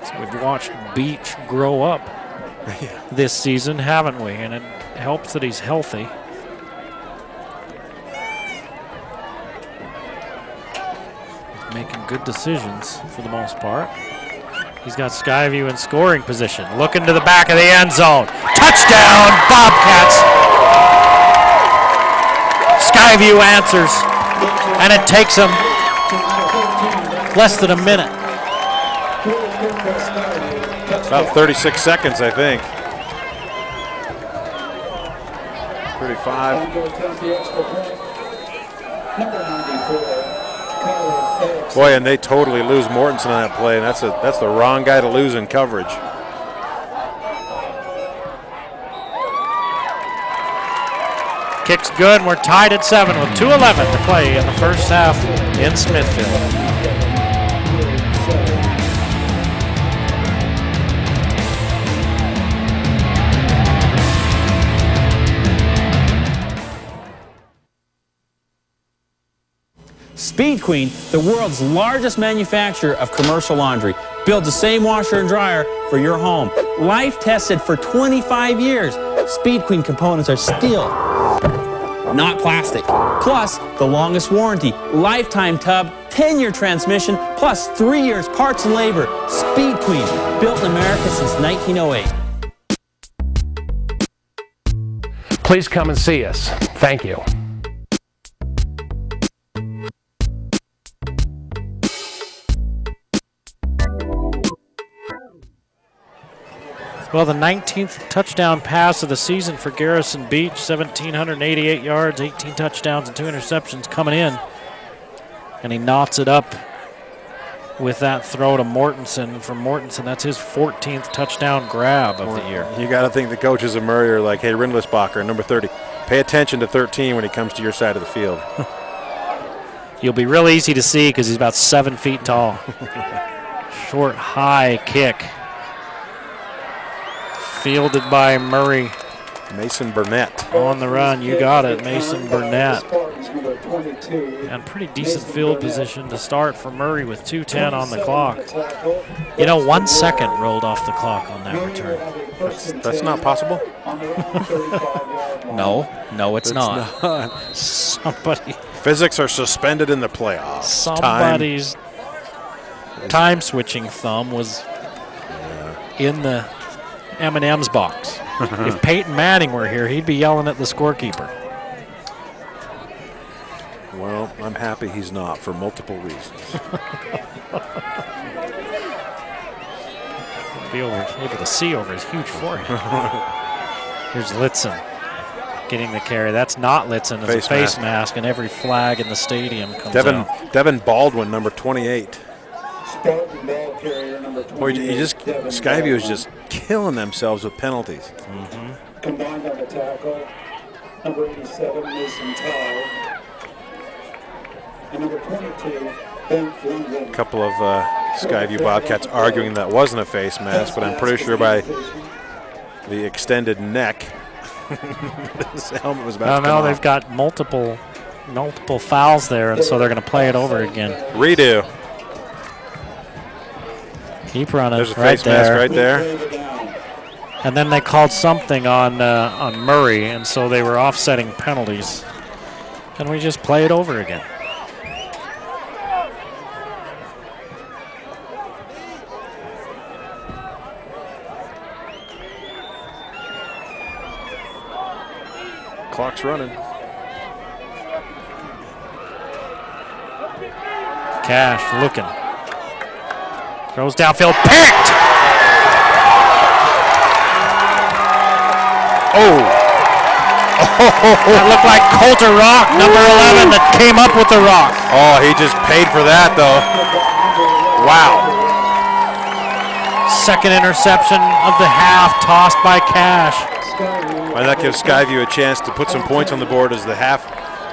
So we've watched Beach grow up this season, haven't we? And it helps that he's healthy. Making good decisions for the most part. He's got Skyview in scoring position. Looking to the back of the end zone. Touchdown, Bobcats! Skyview answers, and it takes him less than a minute.
About 36 seconds, I think. 35. Boy, and they totally lose Mortensen on that play, and that's the wrong guy to lose in coverage.
Kick's good, and we're tied at 7 with 2:11 to play in the first half in Smithfield.
Speed Queen, the world's largest manufacturer of commercial laundry, builds the same washer and dryer for your home. Life tested for 25 years. Speed Queen components are steel, not plastic. Plus, the longest warranty, lifetime tub, 10-year transmission, plus 3 years parts and labor. Speed Queen, built in America since 1908.
Please come and see us. Thank you.
Well, the 19th touchdown pass of the season for Garrison Beach, 1,788 yards, 18 touchdowns and 2 interceptions coming in. And he knots it up with that throw to Mortensen. From Mortensen, that's his 14th touchdown grab of the year.
You got to think the coaches of Murray are like, hey, Rindlisbacher, number 30, pay attention to 13 when he comes to your side of the field.
You'll be real easy to see because he's about 7 feet tall. Short, high kick. Fielded by Murray.
Mason Burnett.
On the run, you got it, Mason Burnett. And pretty decent field position to start for Murray with 2:10 on the clock. You know, 1 second rolled off the clock on that return.
That's not possible?
No, it's not.
Somebody.
Physics are suspended in the playoffs.
Somebody's time switching thumb was in the M&M's box. If Peyton Manning were here, he'd be yelling at the scorekeeper.
Well, I'm happy he's not for multiple reasons.
Be able to see over his huge forehead. Here's Litzen getting the carry. That's not Litzen. It's a face mask, and every flag in the stadium comes out.
Devin Baldwin, number 28. Boy, Skyview is just killing themselves with penalties.
Combined on the tackle, number 87, Mason Tye. And number 22, Ben Flundgren.
A couple of Skyview Bobcats arguing that wasn't a face mask, but I'm pretty sure by the extended neck, his helmet was about to come off.
They've got multiple fouls there, and so they're going to play it over again.
Redo.
Keep running.
There's a face mask right there.
And then they called something on Murray, and so they were offsetting penalties. Can we just play it over again?
Clock's running.
Cash looking. Throws downfield, picked! That looked like Coulter Rock, number 11, that came up with the rock.
Oh, he just paid for that, though. Wow.
Second interception of the half, tossed by Cash.
Well, that gives Skyview a chance to put some points on the board as the half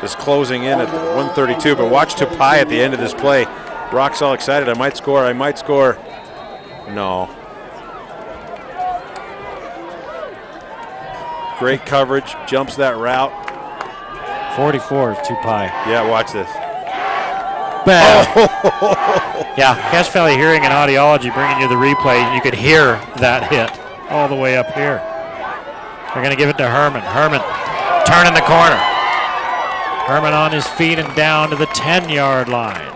is closing in at 132. But watch Tupai at the end of this play. Rock's all excited. I might score. No. Great coverage. Jumps that route.
44 is Tupai.
Yeah, watch this.
Yeah, Cache Valley Hearing and Audiology bringing you the replay. You could hear that hit all the way up here. They're going to give it to Herman. Herman turning the corner. Herman on his feet and down to the 10-yard line.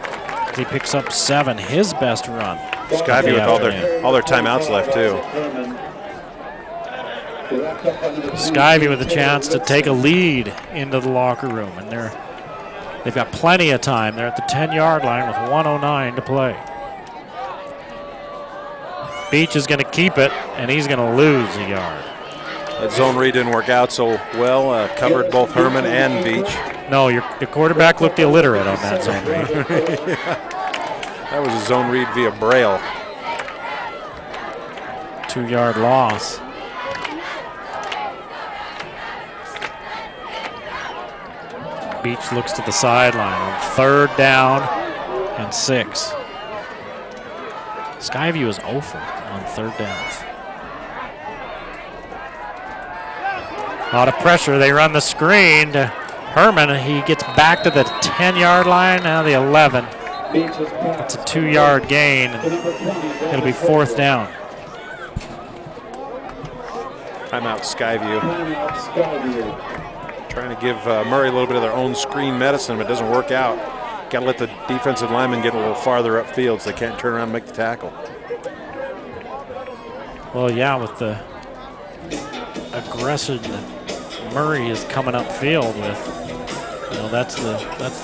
He picks up 7, his best run.
Skyview with all their timeouts left, too.
Skyview with a chance to take a lead into the locker room, and they've got plenty of time. They're at the 10-yard line with 1:09 to play. Beach is going to keep it, and he's going to lose a yard.
That zone read didn't work out so well. Covered both Herman and Beach.
No, your quarterback looked illiterate on that zone read.
That was a zone read via Braille.
2-yard loss. Beach looks to the sideline on 3rd down and 6. Skyview is 0 for on 3rd downs. A lot of pressure. They run the screen to Herman. He gets back to the 10-yard line, now the 11. That's a 2-yard gain. It'll be 4th down.
Timeout Skyview. Trying to give Murray a little bit of their own screen medicine, but it doesn't work out. Got to let the defensive linemen get a little farther upfield so they can't turn around and make the tackle.
Well, yeah, with the aggression that Murray is coming upfield with, that's the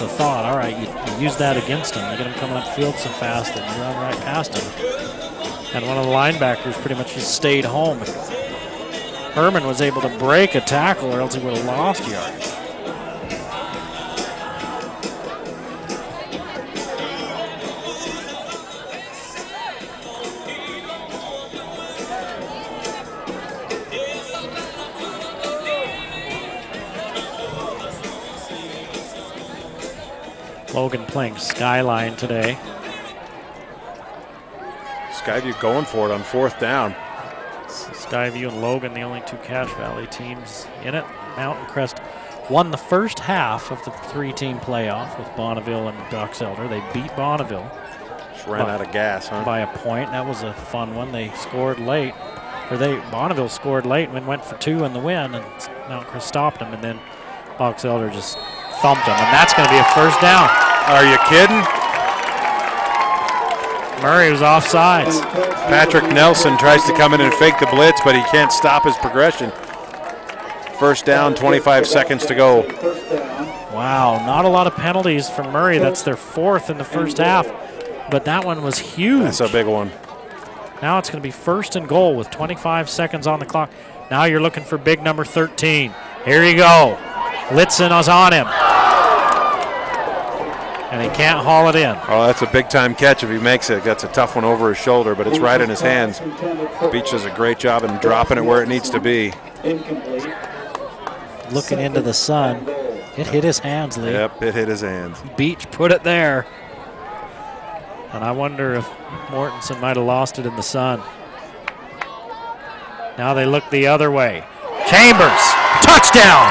thought. All right, you use that against him. You get him coming upfield so fast that you run right past him. And one of the linebackers pretty much just stayed home. Herman was able to break a tackle, or else he would have lost yards. Logan playing Skyline today.
Skyview going for it on 4th down.
Skyview and Logan, the only 2 Cache Valley teams in it. Mountain Crest won the first half of the 3-team playoff with Bonneville and Dox Elder. They beat Bonneville.
Just ran out of gas, huh?
By a point. That was a fun one. They scored late. Bonneville scored late and went for 2 in the win, and Mountain Crest stopped them, and then Dox Elder just thumped them, and that's going to be a first down.
Are you kidding?
Murray was offsides.
Patrick Nelson tries to come in and fake the blitz, but he can't stop his progression. First down, 25 seconds to go.
Wow, not a lot of penalties for Murray. That's their 4th in the first half, but that one was huge.
That's a big one.
Now it's going to be 1st and goal with 25 seconds on the clock. Now you're looking for big number 13. Here you go. Litzen is on him. And he can't haul it in.
Oh, that's a big-time catch if he makes it. That's a tough one over his shoulder, but it's right in his hands. Beach does a great job in dropping it where it needs to be.
Looking into the sun. It hit his hands, Lee.
Yep, it hit his hands.
Beach put it there. And I wonder if Mortensen might have lost it in the sun. Now they look the other way. Chambers, touchdown!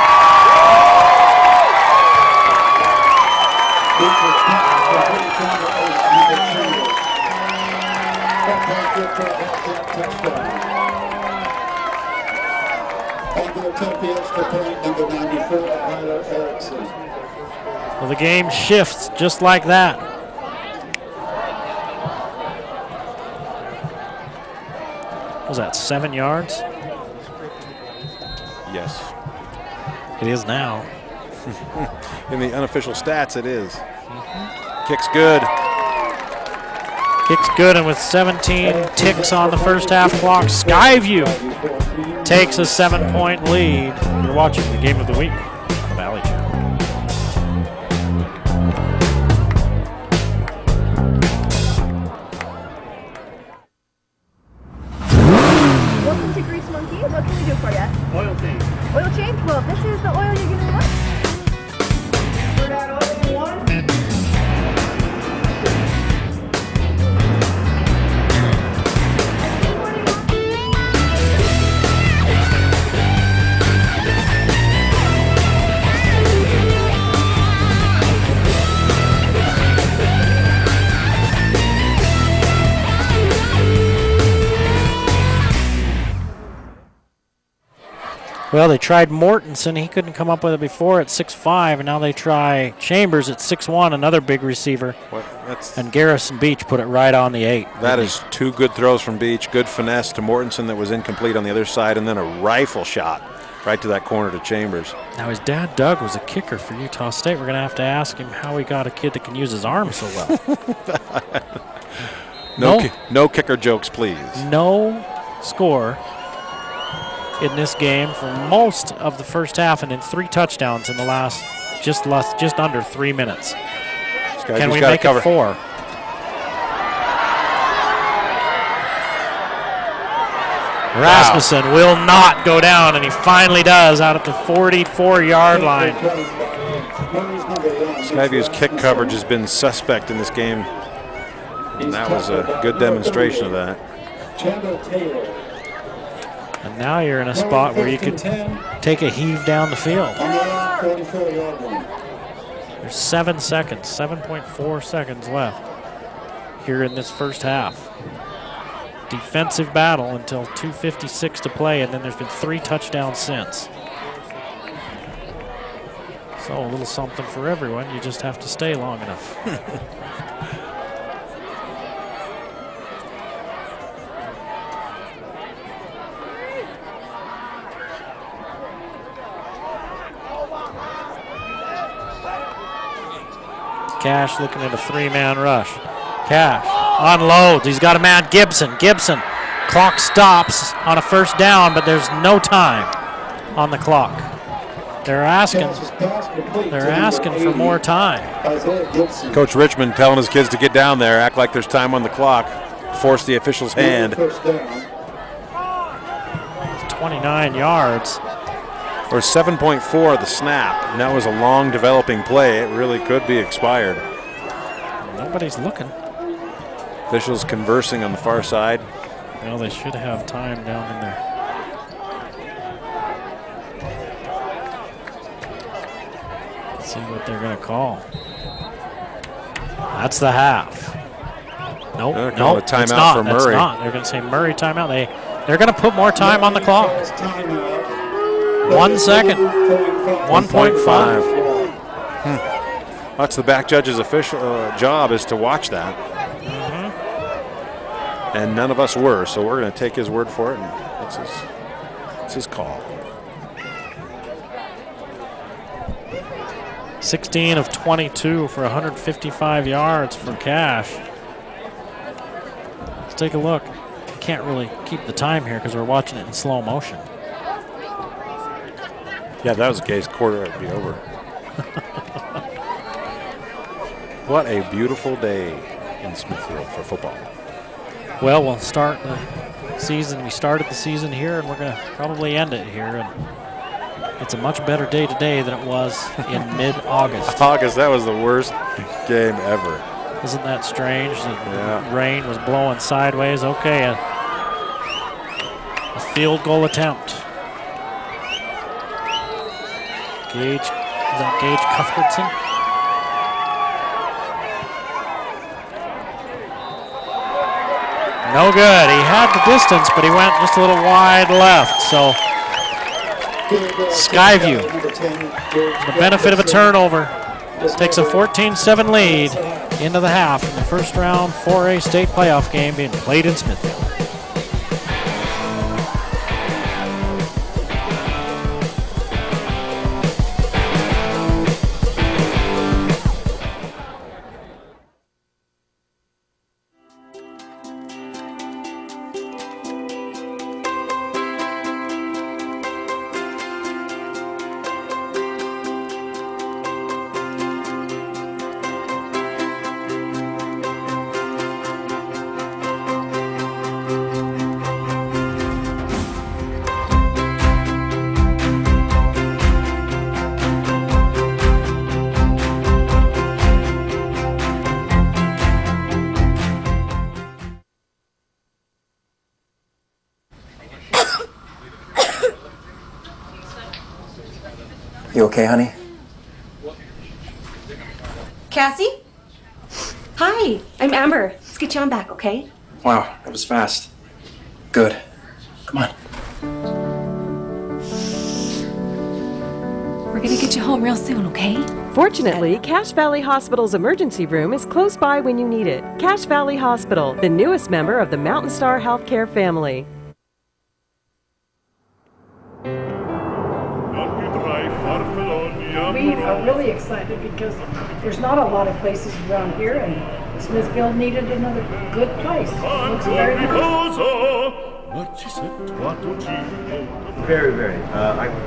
Well, the game shifts just like that. Was that 7 yards?
Yes.
It is now.
In the unofficial stats, it is. Kick's good.
Kick's good, and with 17 ticks on the first half clock, Skyview takes a 7-point lead. You're watching the Game of the Week on the Valley Channel.
Welcome to Grease Monkey. What can we do for you? Oil change. Oil change? Well, this is the oil you're gonna want. For that oil you want?
Well, they tried Mortensen. He couldn't come up with it before at 6'5", and now they try Chambers at 6'1", another big receiver. And Garrison Beach put it right on the 8.
That is 2 good throws from Beach. Good finesse to Mortensen that was incomplete on the other side, and then a rifle shot right to that corner to Chambers.
Now, his dad, Doug, was a kicker for Utah State. We're going to ask him how he got a kid that can use his arm so well.
No kicker jokes, please.
No score in this game for most of the first half, and in 3 touchdowns in the last just under 3 minutes. Can we make it 4? Rasmussen will not go down, and he finally does out at the 44-yard line.
Skyview's kick coverage has been suspect in this game, and that was a good demonstration of that.
And now you're in a spot where you could take a heave down the field. There's 7 seconds, 7.4 seconds left here in this first half. Defensive battle until 2:56 to play, and then there's been 3 touchdowns since. So a little something for everyone. You just have to stay long enough. Cash looking at a 3-man rush. Cash unloads. He's got a man, Gibson. Gibson. Clock stops on a first down, but there's no time on the clock. They're asking for more time.
Coach Richmond telling his kids to get down there, act like there's time on the clock, force the official's hand.
29 yards.
Or 7.4 the snap, and that was a long developing play. It really could be expired.
Nobody's looking.
Officials conversing on the far side.
Well, they should have time down in there. Let's see what they're going to call. That's the half. Nope,
nope,
it's
timeout
not.
for
That's
Murray.
not. They're going to say Murray timeout. They're going to put more time on the clock. 1 second. 1.5.
That's the back judge's official job, is to watch that. And none of us were, so we're going to take his word for it, and it's his call.
16 of 22 for 155 yards for Cash. Let's take a look. Can't really keep the time here because we're watching it in slow motion.
Yeah, if that was the case, quarter would be over. What a beautiful day in Smithfield for football.
Well, we'll start the season. We started the season here, and we're going to probably end it here. And it's a much better day today than it was in mid-August.
That was the worst game ever.
Isn't that strange? The rain was blowing sideways. Okay, a field goal attempt. Gage, is that Gage Cuthbertson? No good. He had the distance, but he went just a little wide left. So Skyview, the benefit of a turnover, takes a 14-7 lead into the half in the first round 4A state playoff game being played in Smithfield.
You okay, honey?
Cassie? Hi, I'm Amber. Let's get you on back, okay?
Wow, that was fast. Good. Come on.
We're gonna get you home real soon, okay?
Fortunately, Cache Valley Hospital's emergency room is close by when you need it. Cache Valley Hospital, the newest member of the Mountain Star Healthcare family.
We are really excited because there's not a lot of places around here, and Smithfield needed another good place. It looks very nice.
Very, very.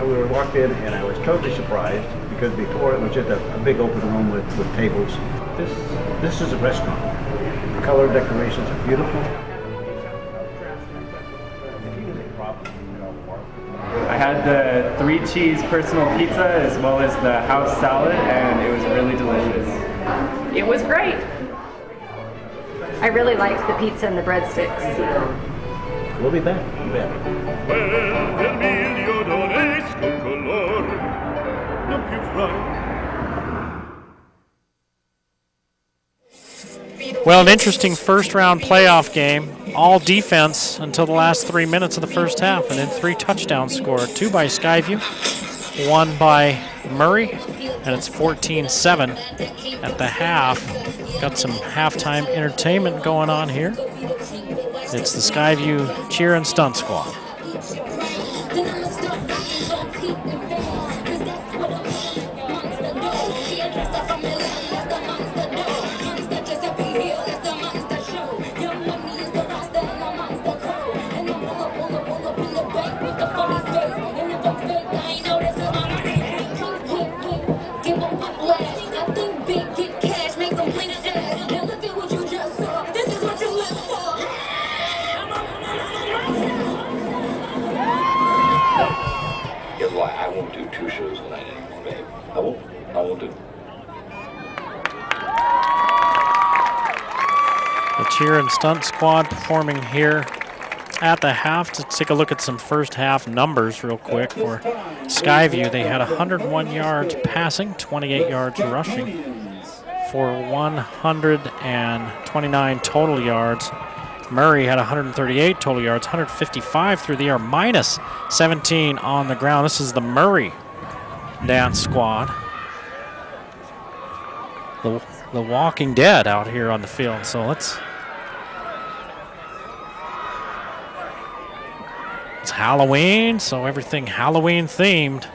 We were walked in and I was totally surprised because before it was just a big open room with tables. This is a restaurant. The color decorations are beautiful.
I had the 3-cheese personal pizza as well as the house salad, and it was really delicious.
It was great. I really liked the pizza and the breadsticks.
We'll be back. You bet.
Well, an interesting first-round playoff game. All defense until the last 3 minutes of the first half, and then 3 touchdowns scored. 2 by Skyview, 1 by Murray, and it's 14-7 at the half. Got some halftime entertainment going on here. It's the Skyview Cheer and Stunt Squad. cheer and stunt squad performing here at the half. To take a look at some first half numbers real quick for Skyview. They had 101 yards passing, 28 yards rushing for 129 total yards. Murray had 138 total yards, 155 through the air, minus 17 on the ground. This is the Murray dance squad. The Walking Dead out here on the field. So it's Halloween, so everything Halloween themed.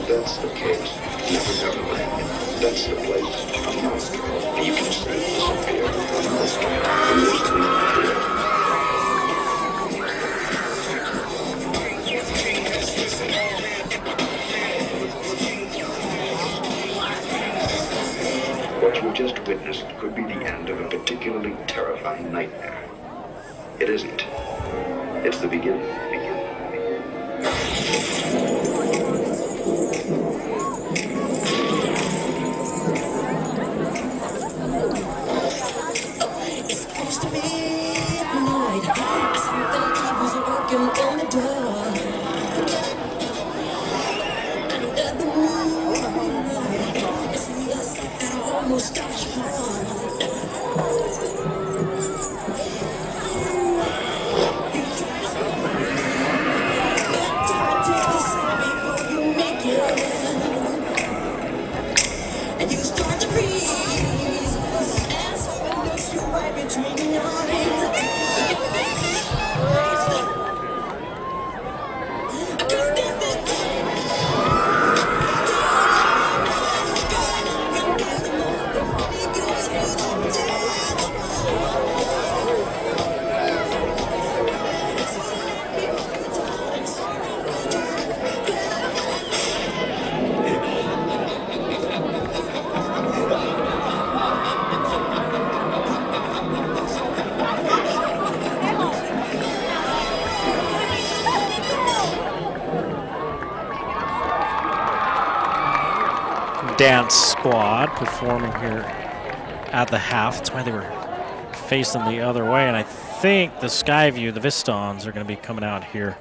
That's the case. Never mind. That's the place. A monster. You can see it disappear. A monster. And there's the here. What you just witnessed could be the end of a particularly terrifying nightmare. It isn't. It's the beginning.
Dance squad performing here at the half. That's why they were facing the other way, and I think the Skyview, the Vistons, are going to be coming out here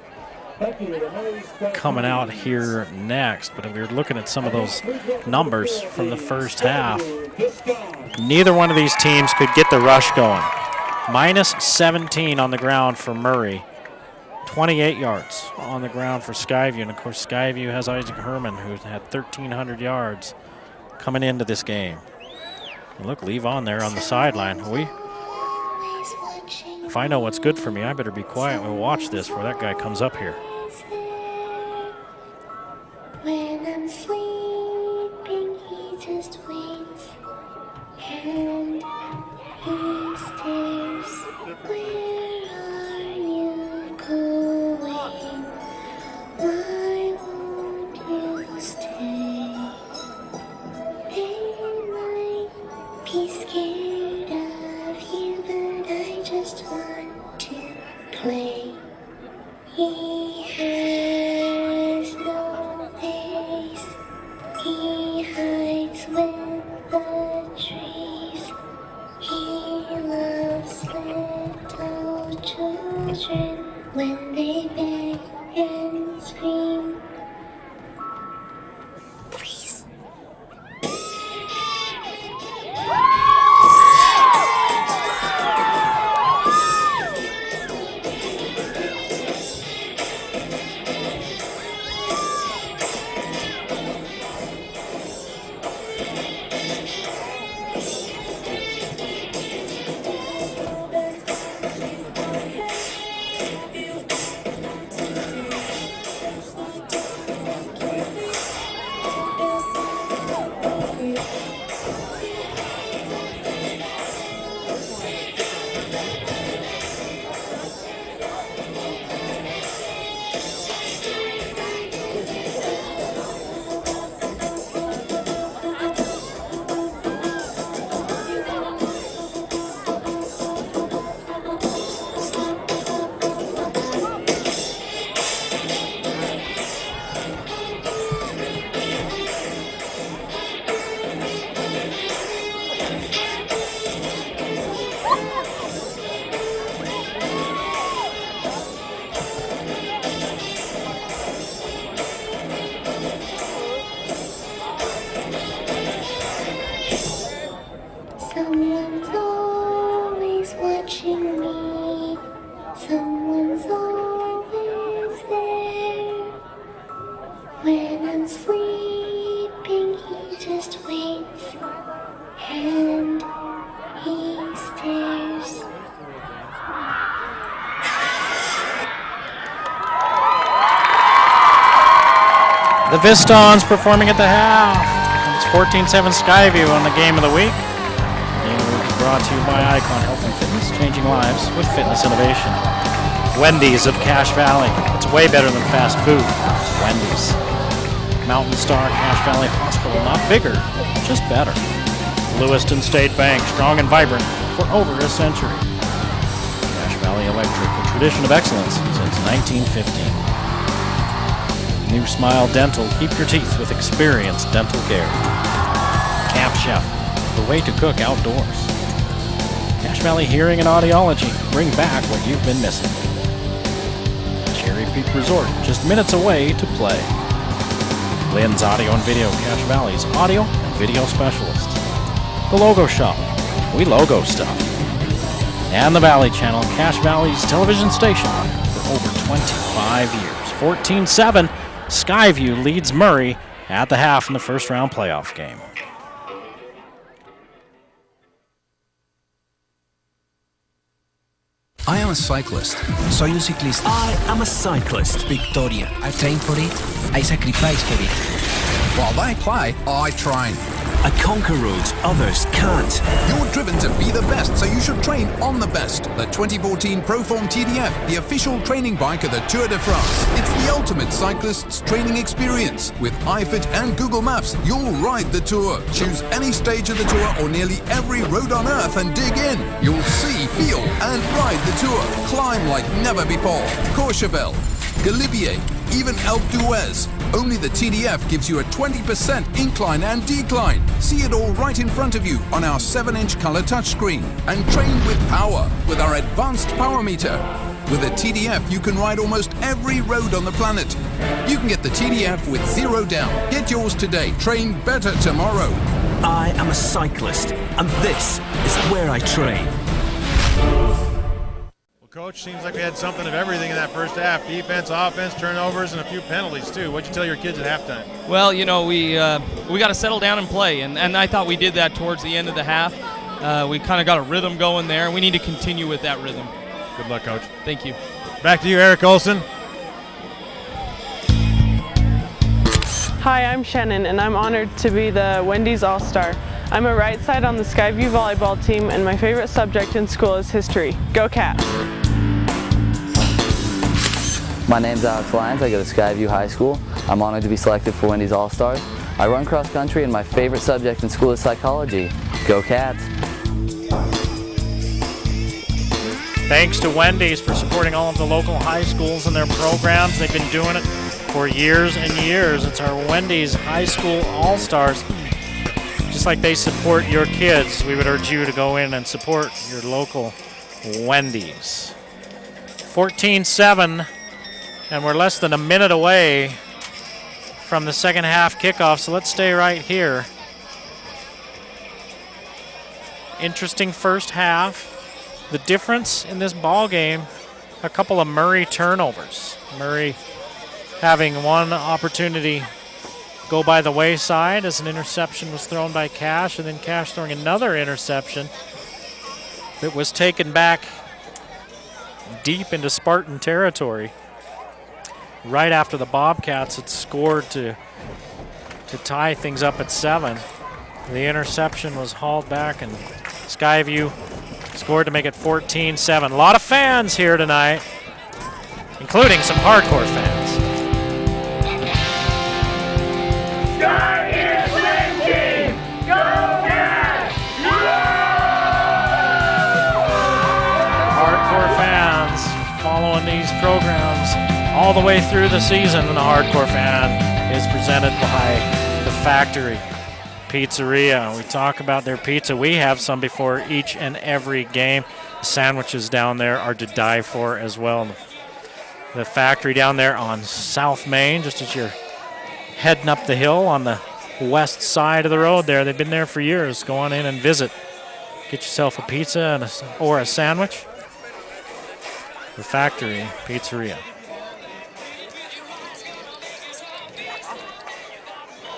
next. But we were looking at some of those numbers from the first half. Neither one of these teams could get the rush going. Minus 17 on the ground for Murray. 28 yards on the ground for Skyview. And, of course, Skyview has Isaac Herman, who had 1,300 yards coming into this game. And look, Levon there on the sideline. If I know what's good for me, I better be quiet and watch this before that guy comes up here.
When I'm sleeping, he just waits and he stares. Where are you going? Why won't you stay? They might be scared of you, but I just want to play. He has no face. He hides with the trees. He loves little When I'm sleeping, he just waits and he stares.
The Vistons performing at the half. It's 14-7 Skyview on the Game of the Week. The Game of the Week is brought to you by Icon Health and Fitness, changing lives with fitness innovation. Wendy's of Cache Valley. It's way better than fast food. It's Wendy's. Mountain Star Cache Valley Hospital, not bigger, just better. Lewiston State Bank, strong and vibrant for over a century. Cache Valley Electric, a tradition of excellence since 1915. New Smile Dental, keep your teeth with experienced dental care. Camp Chef, the way to cook outdoors. Cache Valley Hearing and Audiology, bring back what you've been missing. Cherry Peak Resort, just minutes away to play. Lynn's Audio and Video, Cache Valley's audio and video specialist. The Logo Shop, we logo stuff. And the Valley Channel, Cache Valley's television station for over 25 years. 14-7. Skyview leads Murray at the half in the first round playoff game.
I am a cyclist. Soy un ciclista.
I am a cyclist.
Victoria. I train for it. I sacrifice for it. While they play, I train.
I conquer roads others can't.
You're driven to be the best, so you should train on the best. The 2014 Proform TDF, the official training bike of the Tour de France. It's the ultimate cyclist's training experience. With iFit and Google Maps, you'll ride the Tour. Choose any stage of the Tour or nearly every road on Earth and dig in. You'll see, feel, and ride the Tour. Climb like never before. Courchevel, Galibier, even Alpe d'Huez. Only the TDF gives you a 20% incline and decline. See it all right in front of you on our 7-inch color touchscreen. And train with power with our advanced power meter. With a TDF, you can ride almost every road on the planet. You can get the TDF with 0 down. Get yours today. Train better tomorrow.
I am a cyclist, and this is where I train.
Coach, seems like we had something of everything in that first half. Defense, offense, turnovers, and a few penalties, too. What'd you tell your kids at halftime?
Well, you know, we got to settle down and play, and I thought we did that towards the end of the half. We kind of got a rhythm going there, and we need to continue with that rhythm.
Good luck, Coach.
Thank you.
Back to you, Eric Olson.
Hi, I'm Shannon, and I'm honored to be the Wendy's All-Star. I'm a right side on the Skyview volleyball team, and my favorite subject in school is history. Go Cats!
My name's Alex Lyons. I go to Skyview High School. I'm honored to be selected for Wendy's All-Stars. I run cross country, and my favorite subject in school is psychology. Go Cats!
Thanks to Wendy's for supporting all of the local high schools and their programs. They've been doing it for years and years. It's our Wendy's High School All-Stars. Just like they support your kids, we would urge you to go in and support your local Wendy's. 14-7, and we're less than a minute away from the second half kickoff, so let's stay right here. Interesting first half. The difference in this ball game, a couple of Murray turnovers. Murray having one opportunity go by the wayside as an interception was thrown by Cache, and then Cache throwing another interception that was taken back deep into Spartan territory right after the Bobcats had scored to tie things up at 7. The interception was hauled back, and Skyview scored to make it 14-7. A lot of fans here tonight, including some hardcore fans.
Sky is winning! Go Cats!
Hardcore fans following these programs all the way through the season, and the Hardcore Fan is presented by The Factory Pizzeria. We talk about their pizza. We have some before each and every game. The sandwiches down there are to die for as well. The Factory down there on South Main, just as you're heading up the hill on the west side of the road there. They've been there for years. Go on in and visit. Get yourself a pizza and or a sandwich. The Factory Pizzeria.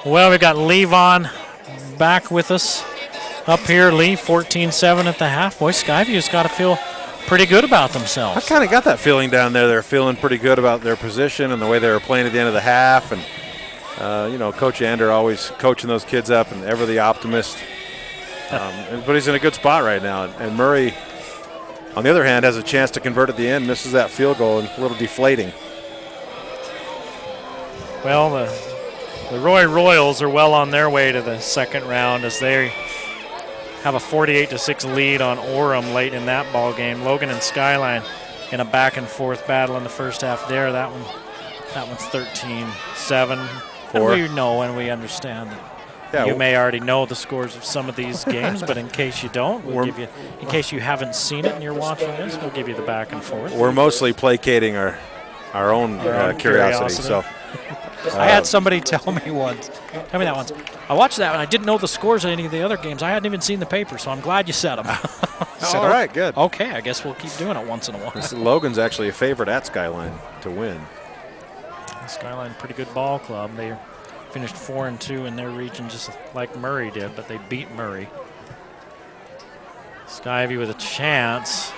Well, we've got Levon back with us up here. Lee, 14-7 at the half. Boy, Skyview's got to feel pretty good about themselves.
I kind of got that feeling down there. They're feeling pretty good about their position and the way they were playing at the end of the half. And, you know, Coach Ander always coaching those kids up and ever the optimist. But he's in a good spot right now. And Murray, on the other hand, has a chance to convert at the end, misses that field goal, and a little deflating.
Well, the Roy Royals are well on their way to the second round as they have a 48-6 lead on Orem late in that ball game. Logan and Skyline in a back-and-forth battle in the first half there. That one's 13-7. And we know and we understand that. Yeah, you may already know the scores of some of these games, but in case you don't, in case you haven't seen it and you're watching this, we'll give you the back and forth.
We're mostly placating our own curiosity. So
I had somebody tell me that once. I watched that and I didn't know the scores of any of the other games. I hadn't even seen the paper, so I'm glad you said them.
All right, good.
Okay, I guess we'll keep doing it once in a while.
Logan's actually a favorite at Skyline to win.
Skyline, pretty good ball club. They finished 4-2 in their region, just like Murray did, but they beat Murray. Skyview with a chance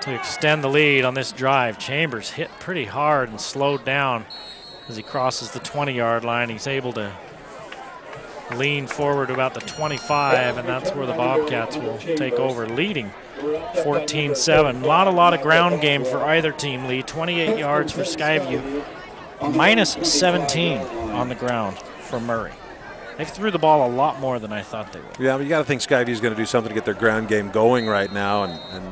to extend the lead on this drive. Chambers hit pretty hard and slowed down as he crosses the 20-yard line. He's able to lean forward to about the 25, and that's where the Bobcats will take over, leading 14-7. A lot of ground game for either team. Lee, 28 yards for Skyview, minus 17 on the ground for Murray. They threw the ball a lot more than I thought they would.
Yeah, but you got to think Skyview's going to do something to get their ground game going right now. And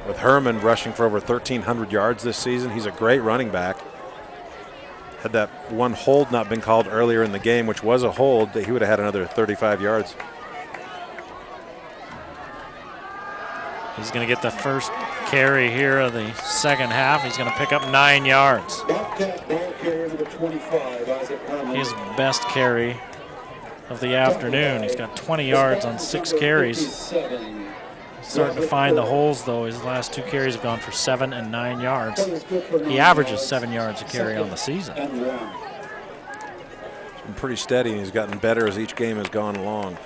with Herman rushing for over 1,300 yards this season, he's a great running back. Had that one hold not been called earlier in the game, which was a hold, that he would have had another 35 yards.
He's going to get the first carry here of the second half. He's going to pick up 9 yards. His best carry of the afternoon. He's got 20 yards on 6 carries. Starting to find the holes, though. His last 2 carries have gone for 7 and 9 yards. He averages 7 yards a carry on the season.
He's been pretty steady, and he's gotten better as each game has gone along.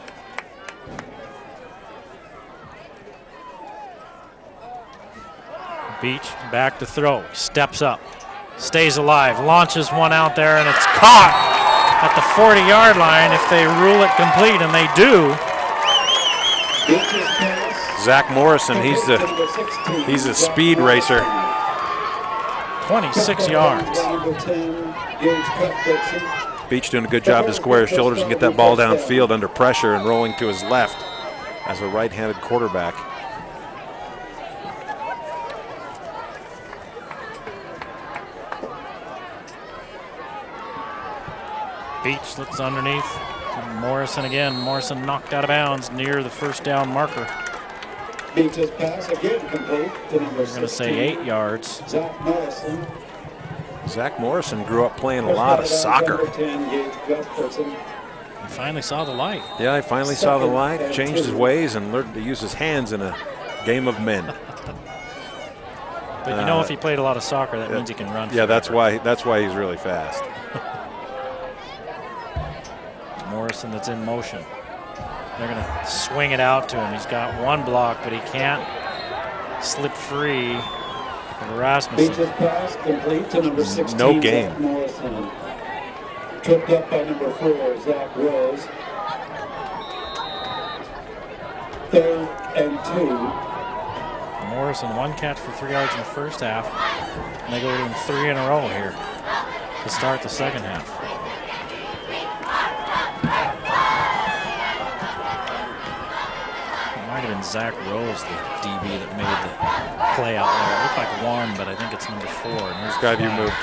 Beach back to throw. Steps up. Stays alive. Launches one out there, and it's caught at the 40-yard line if they rule it complete, and they do.
Zach Morrison, he's a speed racer.
26 yards.
Beach doing a good job to square his shoulders and get that ball downfield under pressure and rolling to his left as a right-handed quarterback.
Beach looks underneath. Morrison again. Morrison knocked out of bounds near the first down marker.
Beach's pass again complete to number 16.
We're going to say 8 yards.
Zach Morrison grew up playing a lot of soccer.
He finally saw the light.
Yeah, he finally saw the light, changed his ways, and learned to use his hands in a game of men.
But you know, if he played a lot of soccer, that means he can run.
Yeah, that's why he's really fast.
Morrison that's in motion. They're going to swing it out to him. He's got one block, but he can't slip free of Rasmussen.
Pass complete to number 16,
no gain.
Tripped up by number 4, Zach Rose. 3rd and 2.
Morrison, 1 catch for 3 yards in the first half, and they go to him 3 in a row here to start the second half. Might have been Zach Rose, the DB, that made the play out there. It looked like 1, but I think it's number 4. And here's
Skyview moved.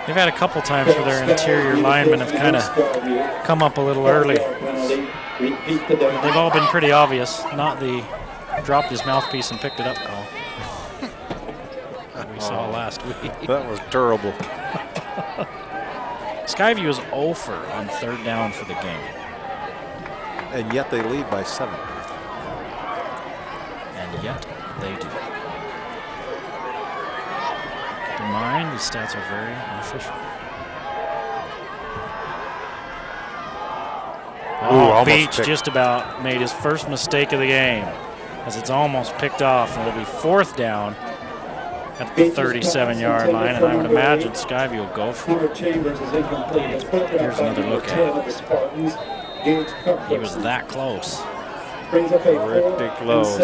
They've had a couple times where their interior linemen have kind of come up a little early. They've all been pretty obvious, not the dropped his mouthpiece and picked it up call that we saw last week.
That was terrible.
Skyview is 0-for on 3rd down for the game.
And yet they lead by 7.
And yet they do. mind, these stats are very unofficial. Oh, Beach just about made his first mistake of the game, as it's almost picked off, and it'll be 4th down at the 37-yard line, and I would imagine Skyview will go for it. Here's another look at it. He was that close.
Pretty close.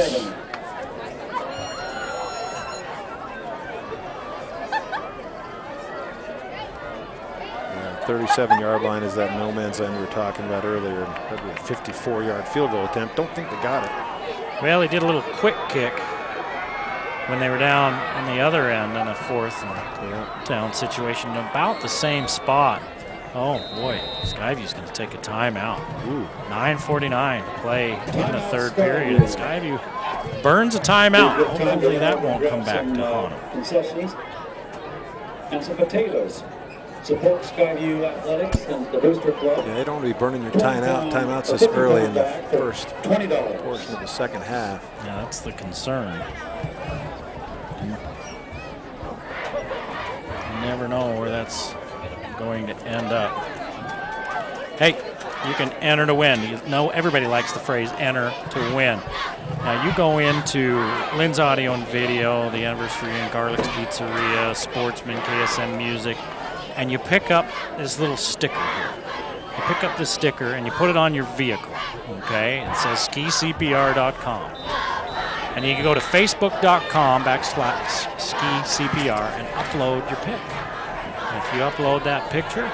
37-yard line is that no man's land we were talking about earlier. Probably a 54-yard field goal attempt. Don't think they got it.
Well, he did a little quick kick when they were down on the other end in a 4th and down situation, about the same spot. Oh boy, Skyview's going to take a timeout. 9:49 to play in the 3rd period, and Skyview burns a timeout. Hopefully that won't come back to haunt him.
Concessions and some potatoes. Support Skyview Athletics and the Booster Club.
Yeah, they don't want to be burning your timeouts this early in the first portion of the second half.
Yeah, that's the concern. You never know where that's going to end up. Hey, you can enter to win. You know, everybody likes the phrase enter to win. Now you go into Lynn's Audio and Video, the Anniversary Inn, Garlic's Pizzeria, Sportsman, KSM Music, and you pick up this little sticker here. You pick up this sticker and you put it on your vehicle, okay? It says skicpr.com. And you can go to facebook.com/skicpr and upload your pic. And if you upload that picture,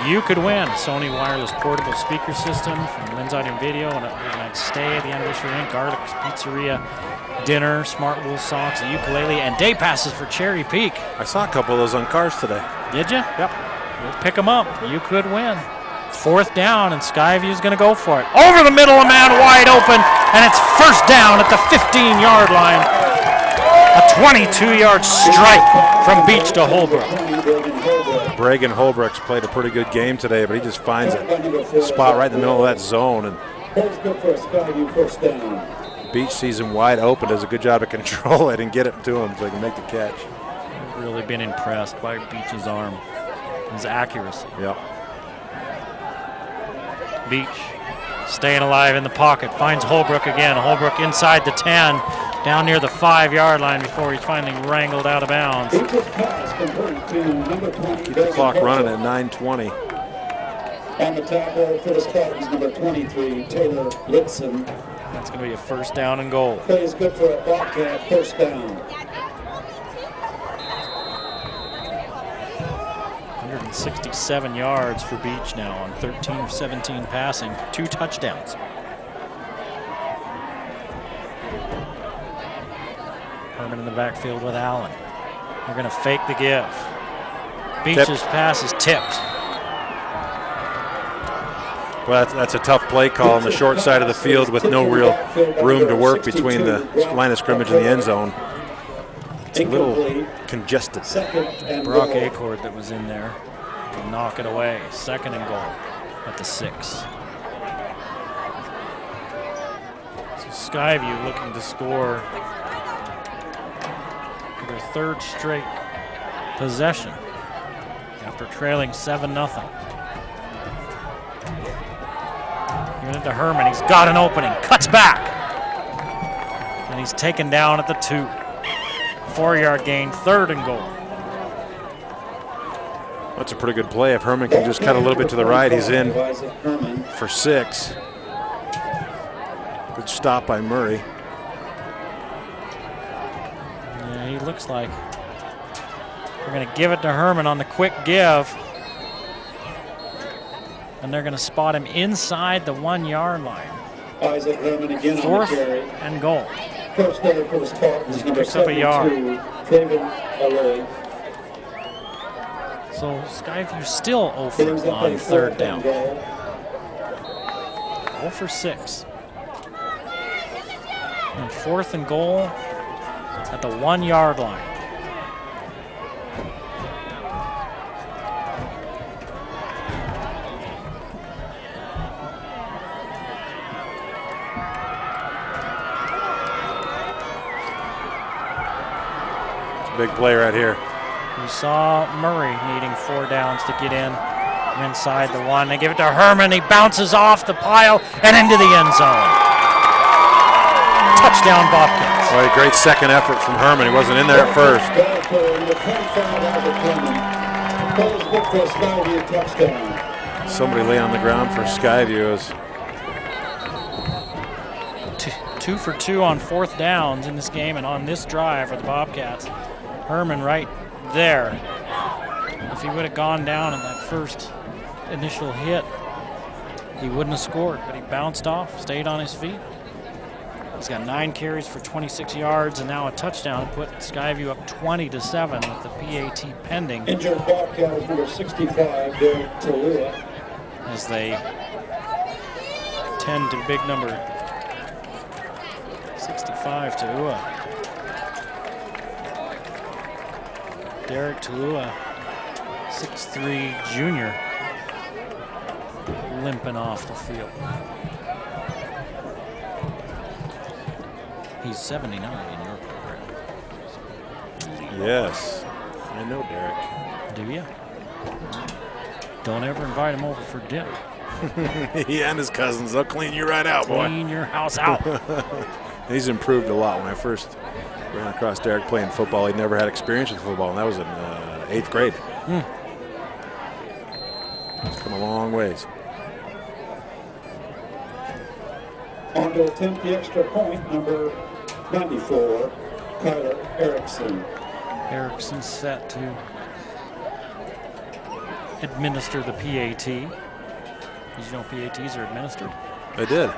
you could win a Sony wireless portable speaker system from Lynn's Audio and Video, and a night stay at the Anniversary Inn, Garlic's Pizzeria, dinner, smart wool socks, a ukulele, and day passes for Cherry Peak.
I saw a couple of those on cars today.
Did you?
Yep.
We'll pick them up. You could win. 4th down, and Skyview's going to go for it. Over the middle, a man wide open, and it's 1st down at the 15-yard line. A 22-yard strike from Beach to Holbrook.
Bragan Holbrook's played a pretty good game today, but he just finds a spot right in the middle of that zone, and Beach sees him wide open, does a good job to control it and get it to him so he can make the catch.
I've really been impressed by Beach's arm, his accuracy.
Yep.
Beach staying alive in the pocket, finds Holbrook again. Holbrook inside the 10, down near the 5-yard line before he's finally wrangled out of bounds.
Keep the clock running at 9:20.
On the tackle for the Spartans, number 23, Taylor Litson.
That's going to be a 1st down and goal.
Play is good for a Bobcat, 1st down.
167 yards for Beach now on 13 of 17 passing, 2 touchdowns. Herman in the backfield with Allen. They're going to fake the give. Beach's pass is tipped.
Well, that's a tough play call on the short side of the field with no real room to work between the line of scrimmage and the end zone. It's a little congested.
Brock Acord that was in there will knock it away. 2nd and goal at the 6. So Skyview looking to score for their 3rd straight possession after trailing 7-0. Giving it to Herman. He's got an opening. Cuts back. And he's taken down at the 2. 4-yard gain, 3rd and goal.
That's a pretty good play. If Herman can just cut a little bit to the right, he's in for 6. Good stop by Murray.
Yeah, he looks like they're going to give it to Herman on the quick give. And they're going to spot him inside the 1-yard line.
Isaac Herman again
4th
on the carry.
and goal.
1st down for the Spartans,
He
number
picks up a yard.
72, David Alley.
So Skyview still 0 for on 3rd down. 0 for 6. And 4th and goal at the 1-yard line.
Big play right here.
You saw Murray needing 4 downs to get in. Inside the 1. They give it to Herman. He bounces off the pile and into the end zone. Touchdown, Bobcats.
Well, a great second effort from Herman. He wasn't in there at first. Somebody lay on the ground for Skyview.
2 for 2 on 4th downs in this game and on this drive for the Bobcats. Herman right there. If he would have gone down in that first initial hit, he wouldn't have scored, but he bounced off, stayed on his feet. He's got 9 carries for 26 yards and now a touchdown, put Skyview up 20-7 with the PAT pending.
Injured Bobcat is number 65, Derek Talua.
As they tend to big number 65, Talua. Derek Talua, 6'3" junior, limping off the field. He's 79 in your program.
Yes, I know Derek.
Do you? Don't ever invite him over for dinner.
He and his cousins, they'll clean you right out, boy.
Clean your house out.
He's improved a lot. When I first ran across Derek playing football, he'd never had experience with football, and that was in 8th grade. He's come a long ways.
On to attempt the extra point, number 94, Kyler Erickson.
Erickson set to administer the PAT. Did you know PATs are administered?
I did.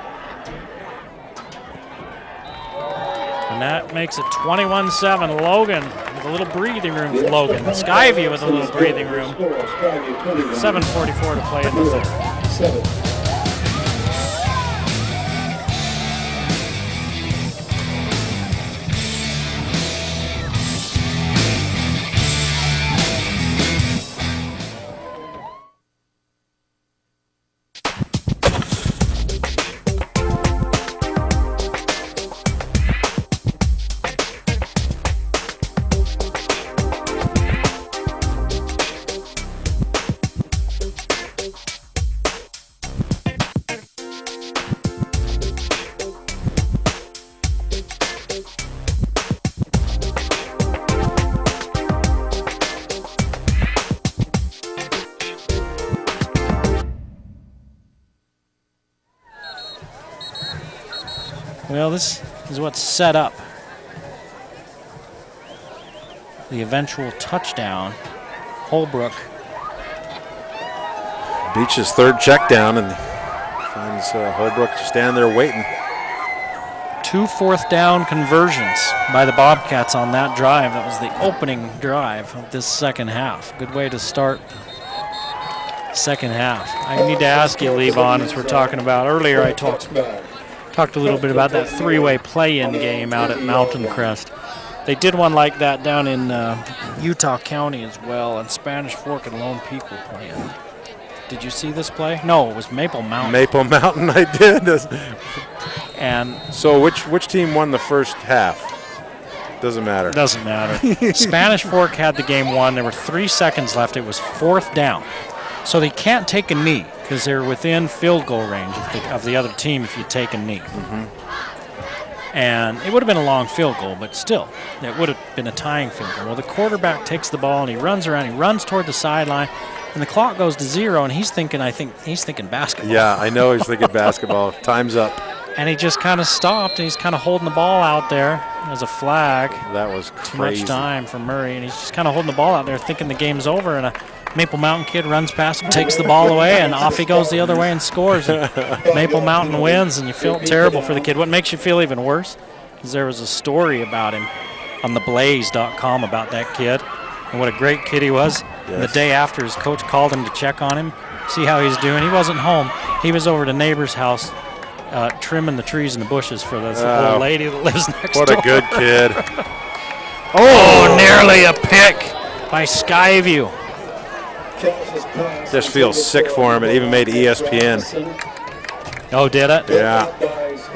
And that makes it 21-7. Logan with a little breathing room for Logan. Skyview with a little breathing room. 7:44 to play in the third. Well, this is what's set up the eventual touchdown. Holbrook
Beach's third check down and finds Holbrook standing there waiting.
2 4th down conversions by the Bobcats on that drive. That was the opening drive of this second half. Good way to start second half. I need to ask you, Levon, as we're talking about earlier, I talked a little bit about that 3-way play-in game out at Mountain Crest. They did one like that down in Utah County as well, and Spanish Fork and Lone Peak were playing. Did you see this play? No, it was Maple Mountain.
Maple Mountain, I did.
And
so which team won the first half? Doesn't matter.
Doesn't matter. Spanish Fork had the game won. There were 3 seconds left. It was 4th down. So they can't take a knee because they're within field goal range of the other team if you take a knee. And it would have been a long field goal, but still, it would have been a tying field goal. Well, the quarterback takes the ball and he runs around. He runs toward the sideline, and the clock goes to 0. And he's thinking, he's thinking basketball.
Yeah, I know he's thinking basketball. Time's up.
And he just kind of stopped, and he's kind of holding the ball out there as a flag.
That was crazy.
Too much time for Murray, and he's just kind of holding the ball out there, thinking the game's over. And a Maple Mountain kid runs past him, takes the ball away, and off he goes the other way and scores. And Maple Mountain wins, and you feel terrible for the kid. What makes you feel even worse is there was a story about him on theblaze.com about that kid and what a great kid he was. Yes. And the day after, his coach called him to check on him, see how he's doing. He wasn't home. He was over at a neighbor's house trimming the trees and the bushes for this old lady that lives next door.
What a good kid.
Nearly a pick by Skyview.
Just feels sick for him. It even made ESPN.
Oh, did it?
Yeah.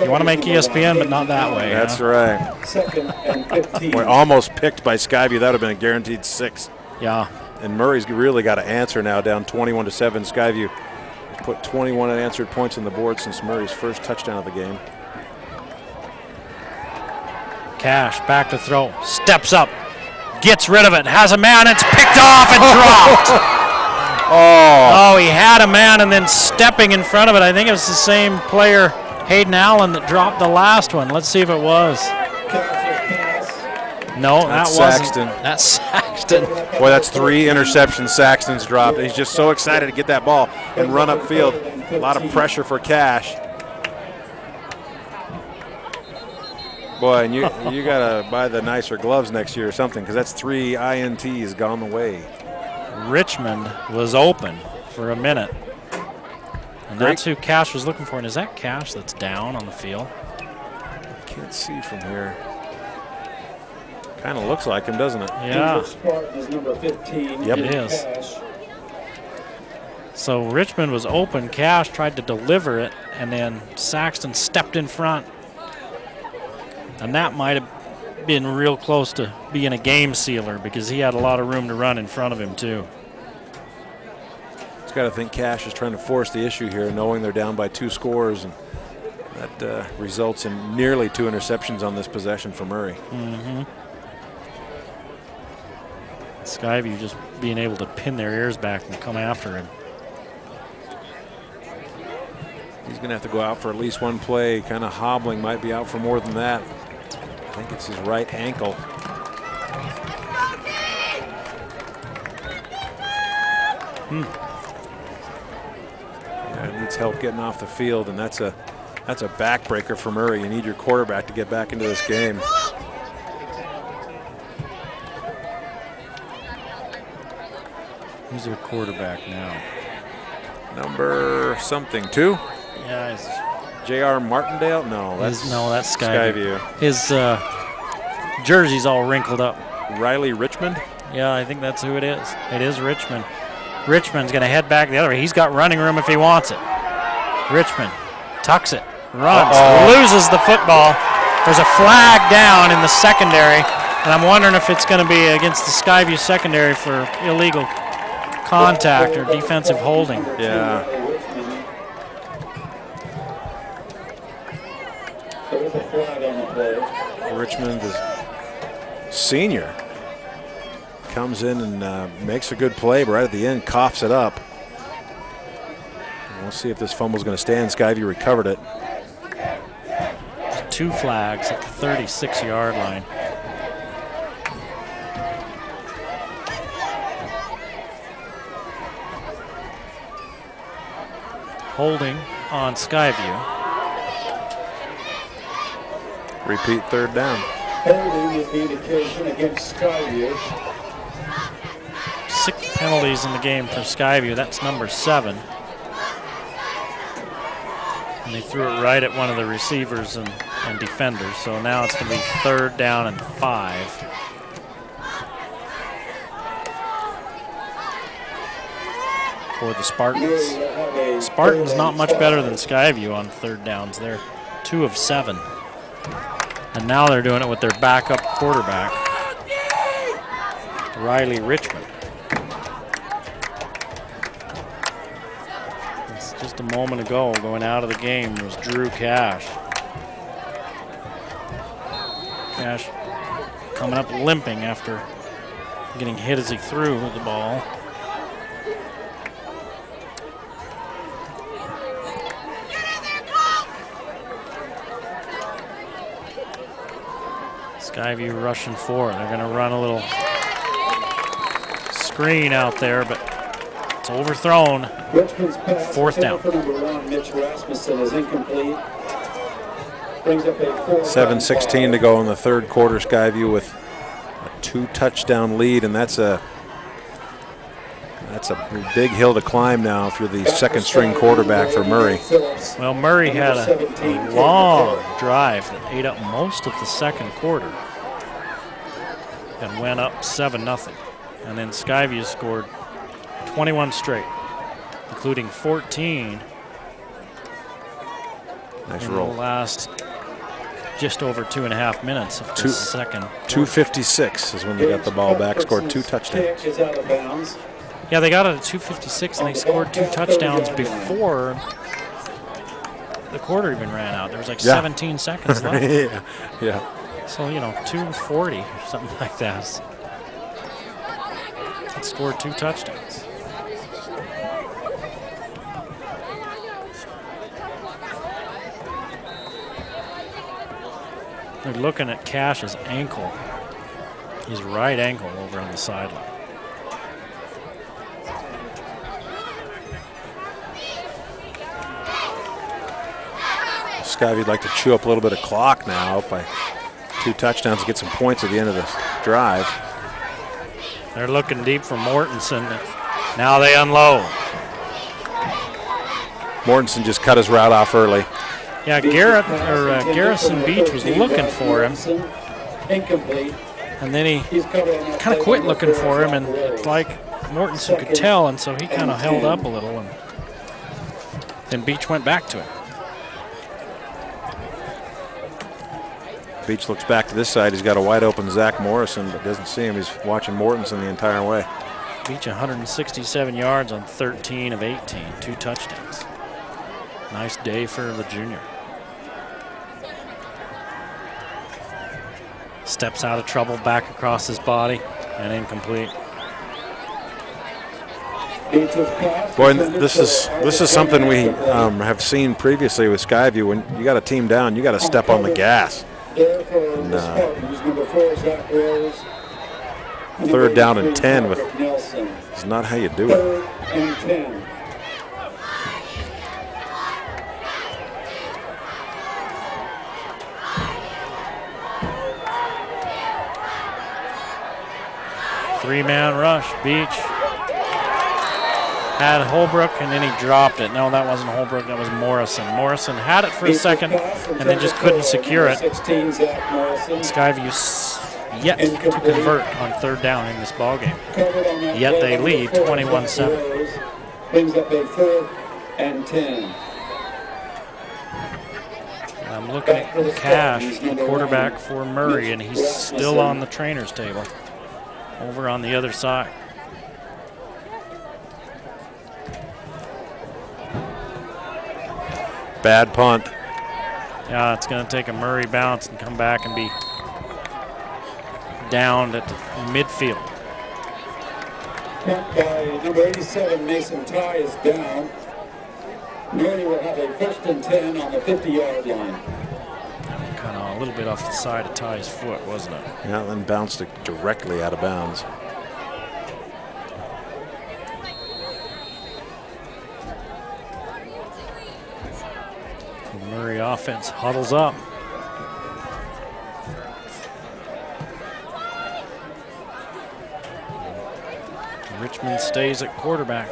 You want to make ESPN, but not that way.
That's
huh?
right. Boy, almost picked by Skyview. That would have been a guaranteed 6.
Yeah.
And Murray's really got to answer now, down 21-7. Skyview has put 21 unanswered points on the board since Murray's first touchdown of the game.
Cash back to throw, steps up, gets rid of it, has a man, it's picked off and dropped. Oh, he had a man and then stepping in front of it. I think it was the same player, Hayden Allen, that dropped the last one. Let's see if it was. No, that wasn't.
Saxton.
That's Saxton.
Boy, that's 3 interceptions Saxton's dropped. He's just so excited to get that ball and run upfield. A lot of pressure for Cash. Boy, and you got to buy the nicer gloves next year or something, because that's 3 INTs gone the way.
Richmond was open for a minute. And that's who Cash was looking for. And is that Cash that's down on the field?
Can't see from here. Kind of looks like him, doesn't it?
Yeah.
Number 15.
Yep.
It is. So Richmond was open. Cash tried to deliver it, and then Saxton stepped in front. And that might have been real close to being a game sealer, because he had a lot of room to run in front of him too.
He's got to think Cash is trying to force the issue here, knowing they're down by 2 scores, and that results in nearly 2 interceptions on this possession for Murray.
Mm-hmm. Skyview just being able to pin their ears back and come after him.
He's going to have to go out for at least one play. Kind of hobbling, might be out for more than that. I think it's his right ankle. Yeah, needs help getting off the field, and that's a backbreaker for Murray. You need your quarterback to get back into this game.
Who's their quarterback now?
Number something, 2?
Yeah, it's
J.R. Martindale? No, that's
Skyview. His jersey's all wrinkled up.
Riley Richmond?
Yeah, I think that's who it is. It is Richmond. Richmond's going to head back the other way. He's got running room if he wants it. Richmond tucks it, runs, loses the football. There's a flag down in the secondary, and I'm wondering if it's going to be against the Skyview secondary for illegal contact or defensive holding.
Yeah. Richmond, the senior, comes in and makes a good play, but right at the end coughs it up. And we'll see if this fumble's going to stand. Skyview recovered it.
2 flags at the 36-yard line. Holding on Skyview.
Repeat 3rd down.
Holding is the indication against Skyview.
6 penalties in the game for Skyview. That's number 7. And they threw it right at one of the receivers and defenders. So now it's going to be 3rd down and 5. For the Spartans. Spartans not much better than Skyview on 3rd downs. They're 2 of 7. And now they're doing it with their backup quarterback, Riley Richmond. It's just a moment ago, going out of the game, was Drew Cash. Cash coming up limping after getting hit as he threw with the ball. Skyview rushing 4. They're going to run a little screen out there, but it's overthrown. 4th down.
7:16 to go in the 3rd quarter. Skyview with a 2-touchdown lead, and that's a big hill to climb now if you're the 2nd-string quarterback for Murray.
Well, Murray had a long drive that ate up most of the 2nd quarter and went up 7-0. And then Skyview scored 21 straight, including 14
nice
in
roll.
the last just over 2.5 minutes of the second.
2:56 is when they got the ball back, scored 2 touchdowns.
Is out of bounds.
Yeah, they got it at 2:56, and they scored 2 touchdowns before the quarter even ran out. There was like 17 seconds left.
Yeah.
So, you know, 2:40 or something like that. It scored 2 touchdowns. They're looking at Cash's ankle, his right ankle over on the sideline.
Skyview'd like to chew up a little bit of clock now by 2 touchdowns to get some points at the end of this drive.
They're looking deep for Mortensen. Now they unload.
Mortensen just cut his route off early.
Yeah, Garrison Beach was looking for him. And then he kind of quit looking for him, and it's like Mortensen could tell, and so he kind of held up a little, and then Beach went back to him.
Beach looks back to this side. He's got a wide open Zach Morrison, but doesn't see him. He's watching Mortensen the entire way.
Beach 167 yards on 13 of 18, 2 touchdowns. Nice day for the junior. Steps out of trouble, back across his body, and incomplete.
Boy, this is something we have seen previously with Skyview. When you got a team down, you got to step on the gas. And, 3rd down and 10 is not how you do it.
Three-man rush. Beach had Holbrook, and then he dropped it. No, that wasn't Holbrook. That was Morrison. Morrison had it for a second, and then just couldn't secure it. Skyview yet to convert on 3rd down in this ballgame. Yet they lead 21-7.
Brings up a 3rd and 10.
I'm looking at Cash, the quarterback for Murray, and he's still on the trainer's table over on the other side.
Bad punt.
Yeah, it's going to take a Murray bounce and come back and be downed at the midfield.
Punt by number 87, Mason Ty, is down. Murray will have a 1st and 10 on the 50-yard line.
Kind of a little bit off the side of Ty's foot, wasn't it?
Yeah, then bounced it directly out of bounds.
The Murray offense huddles up. Richmond stays at quarterback.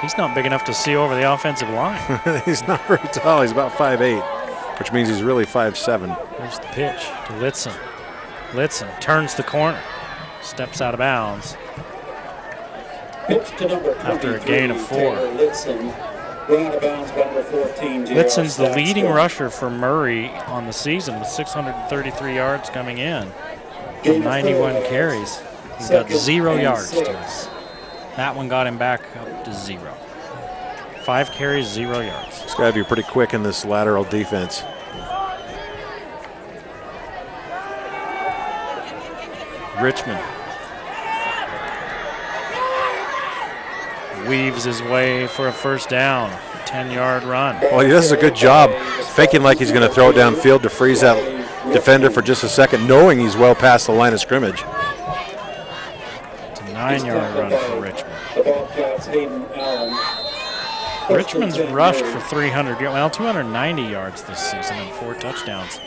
He's not big enough to see over the offensive line.
He's not very tall. He's about 5'8", which means he's really 5'7".
There's the pitch to Litzen. Litzen turns the corner, steps out of bounds. After a gain of 4. Litzen's the leading rusher for Murray on the season with 633 yards coming in. 91 carries. He's got 0 yards to him. That one got him back up to 0. 5 carries, 0 yards.
Skyview pretty quick in this lateral defense.
Richmond weaves his way for a 1st down, 10-yard run.
Well, he does a good job faking like he's going to throw it downfield to freeze that defender for just a second, knowing he's well past the line of scrimmage.
It's a 9-yard run for Richmond. Richmond's rushed for 290 yards this season and 4 touchdowns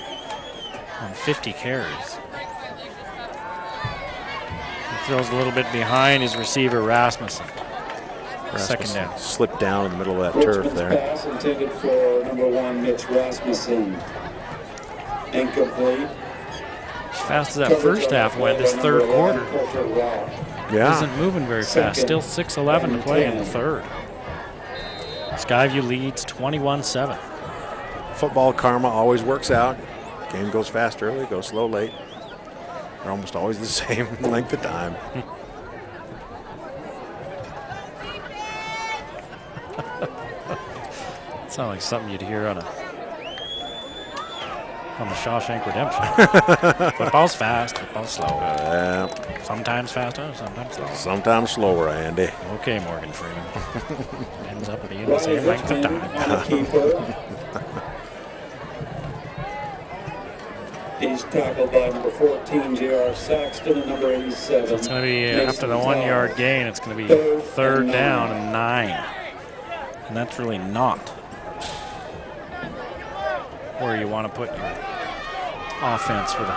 on 50 carries. He throws a little bit behind his receiver, Rasmussen. 2nd down.
Slipped down in the middle of that turf there.
Pass intended for number 1, Mitch Rasmussen. Incomplete.
As fast as that first half went, this 3rd quarter
isn't
moving very fast. Still 6:11 to play in the 3rd. Skyview leads 21-7.
Football karma always works out. Game goes fast early, goes slow late. They're almost always the same length of time.
Sounds like something you'd hear on the Shawshank Redemption. Football's fast, football's slow.
Sometimes
faster, sometimes slower.
Sometimes slower, Andy.
Okay, Morgan Freeman. Ends up being the same length of time.
He's tackled by number 14, J.R. Saxton, and number 87.
So it's going to be, after the 1 yard gain, it's going to be 3rd down and 9. And that's really not where you want to put your offense with a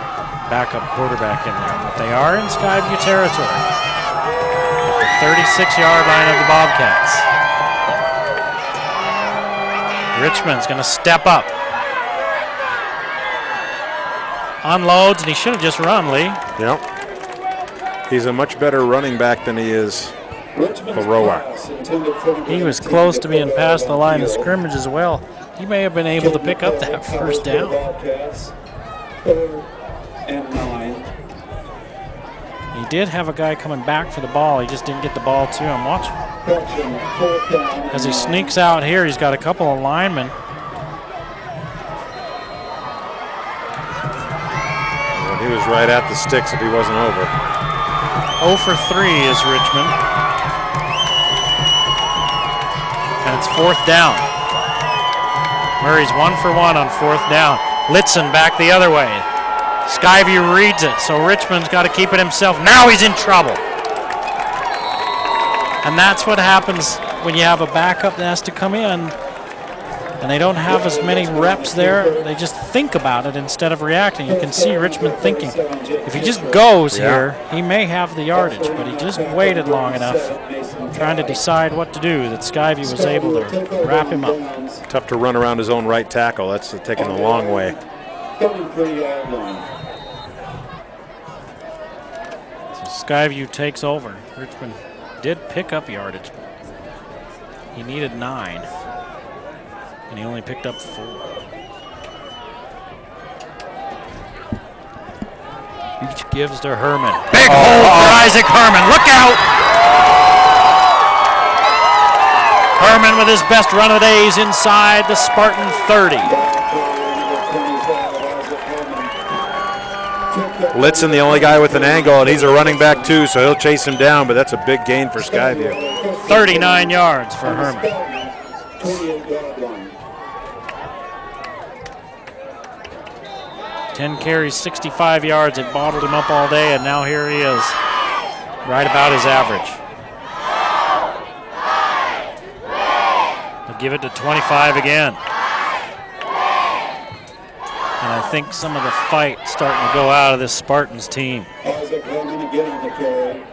backup quarterback in there. But they are in Skyview territory at the 36-yard line of the Bobcats. Richmond's going to step up. Unloads, and he should have just run, Lee.
Yep. He's a much better running back than he is a rower.
He was close to being past the line of scrimmage as well. He may have been able to pick up that first down.
3rd and 9.
He did have a guy coming back for the ball. He just didn't get the ball to him. Watch. As he sneaks out here, he's got a couple of linemen.
He was right at the sticks if he wasn't over.
0 for 3 is Richmond. And it's 4th down. Murray's 1 for 1 on 4th down. Litzen back the other way. Skyview reads it, so Richmond's got to keep it himself. Now he's in trouble. And that's what happens when you have a backup that has to come in and they don't have as many reps there. They just think about it instead of reacting. You can see Richmond thinking, if he just goes here, he may have the yardage, but he just waited long enough trying to decide what to do that Skyview was able to wrap him up.
Tough to run around his own right tackle. That's taking the long way.
33-yard line.
So Skyview takes over. Richmond did pick up yardage. He needed 9. And he only picked up 4. Each gives to Herman. Big hole for Isaac Herman. Look out! Herman with his best run of the day. He's inside the Spartan 30.
Litzen, the only guy with an angle, and he's a running back too, so he'll chase him down, but that's a big gain for Skyview.
39 yards for Herman.
28-yard line.
10 carries, 65 yards. It bottled him up all day, and now here he is, right about his average. They'll give it to 25 again. And I think some of the fight starting to go out of this Spartans team.
Isaac Herman again on the carry.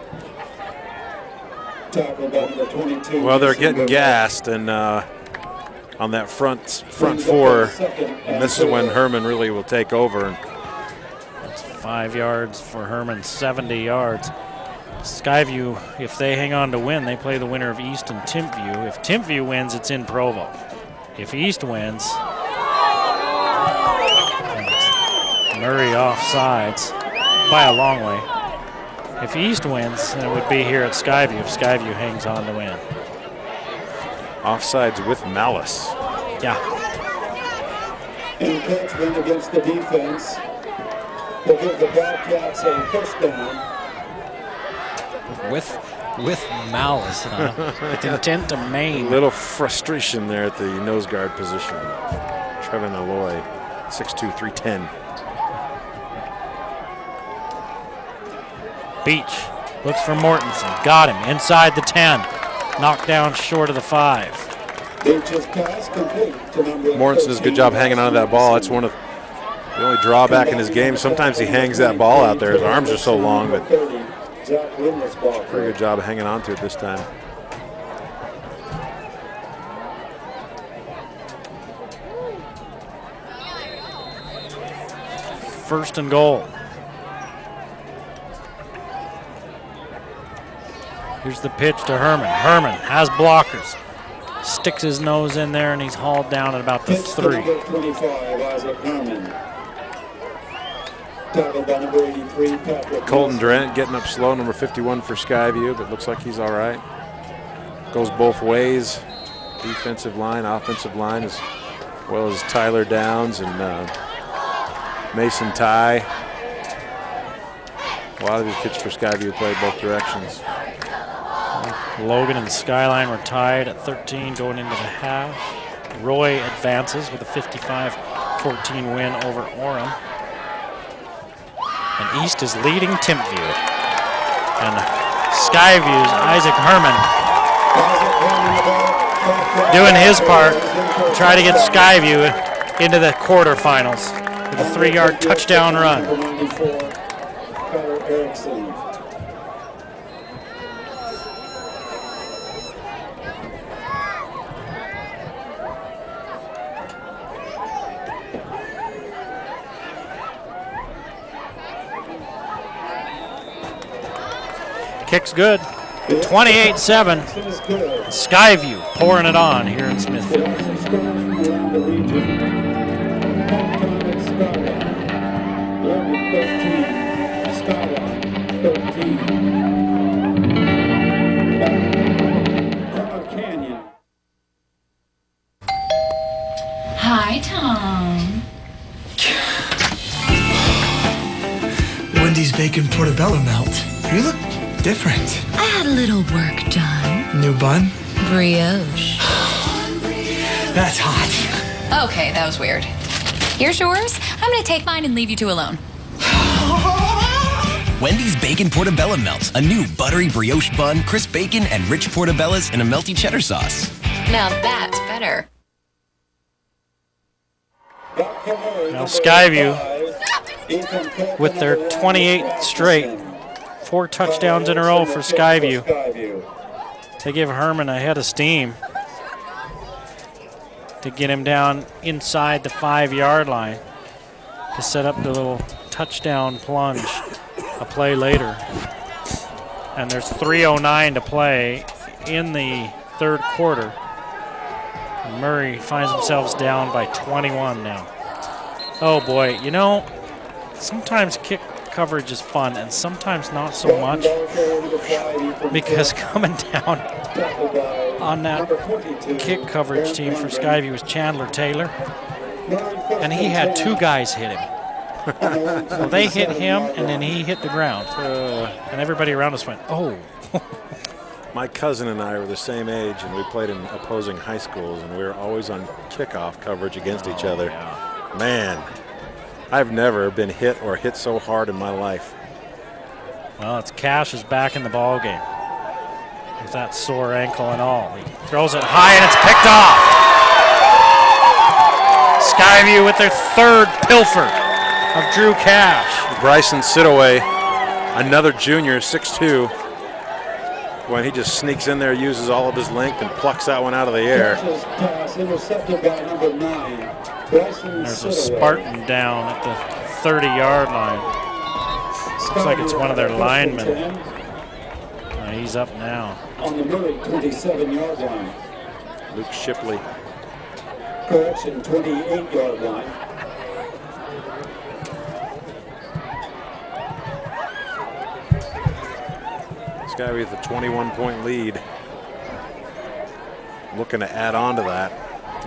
Tackled by number 22.
Well, they're getting gassed, and on that front four, and this is when Herman really will take over.
That's 5 yards for Herman, 70 yards. Skyview, if they hang on to win, they play the winner of East and Timpview. If Timpview wins, it's in Provo. If East wins, Murray offsides by a long way. If East wins, then it would be here at Skyview if Skyview hangs on to win.
Offsides with malice.
Yeah.
Encroachment against the defense. They'll give the Bobcats a first down.
With malice, huh? With intent to maim.
A little frustration there at the nose guard position. Trevin Alloy, 6'2", 310.
Beach looks for Mortensen. Got him inside the 10. Knocked down short of the 5.
Mortensen does a good job hanging on to that ball. That's one of the only drawback in his game. Sometimes he hangs that ball out there. His arms are so long, but pretty good job of hanging on to it this time.
First and goal. Here's the pitch to Herman. Herman has blockers. sticks his nose in there, and he's hauled down at about the 3.
Number 25, Isaac Herman. Tackled by number 83, Patrick.
Colton Durant getting up slow, number 51 for Skyview, but looks like he's all right. Goes both ways, defensive line, offensive line, as well as Tyler Downs and Mason Ty. A lot of these kids for Skyview play both directions.
Logan and Skyline were tied at 13 going into the half. Roy advances with a 55-14 win over Orem. And East is leading Timpview. And Skyview's Isaac Herman doing his part to try to get Skyview into the quarterfinals with a 3-yard touchdown run. Kick's good. 28-7. Skyview pouring it on here in Smithfield.
Hi, Tom.
Wendy's bacon portobello melt. You look different.
I had a little work done.
New bun?
Brioche.
That's hot.
Okay, that was weird. Here's yours. I'm gonna take mine and leave you two alone.
Wendy's Bacon Portobello Melt. A new buttery brioche bun, crisp bacon, and rich portobellas in a melty cheddar sauce.
Now that's better.
Now Skyview with their 28th straight. 4 touchdowns in a row for Skyview. They give Herman a head of steam to get him down inside the 5-yard line to set up the little touchdown plunge a play later. And there's 3:09 to play in the 3rd quarter. Murray finds themselves down by 21 now. Oh boy, you know, sometimes kick coverage is fun and sometimes not so much, because coming down on that kick coverage team for Skyview was Chandler Taylor, and he had 2 guys hit him. So they hit him and then he hit the ground, and everybody around us went, oh.
My cousin and I were the same age, and we played in opposing high schools, and we were always on kickoff coverage against each other.
Yeah.
Man, I've never been hit or hit so hard in my life.
Well, it's Cash is back in the ball game with that sore ankle and all. He throws it high and it's picked off. Skyview with their 3rd pilfer of Drew Cash.
Bryson Sitaway, another junior, 6'2", when he just sneaks in there, uses all of his length and plucks that one out of the air.
Intercepted by number 9.
There's a Spartan down at the 30-yard line. Looks like it's one of their linemen. He's up now.
On the Murray 27-yard line.
Luke Shipley.
Correction, 28-yard line.
Skyview with a 21-point lead. Looking to add on to that.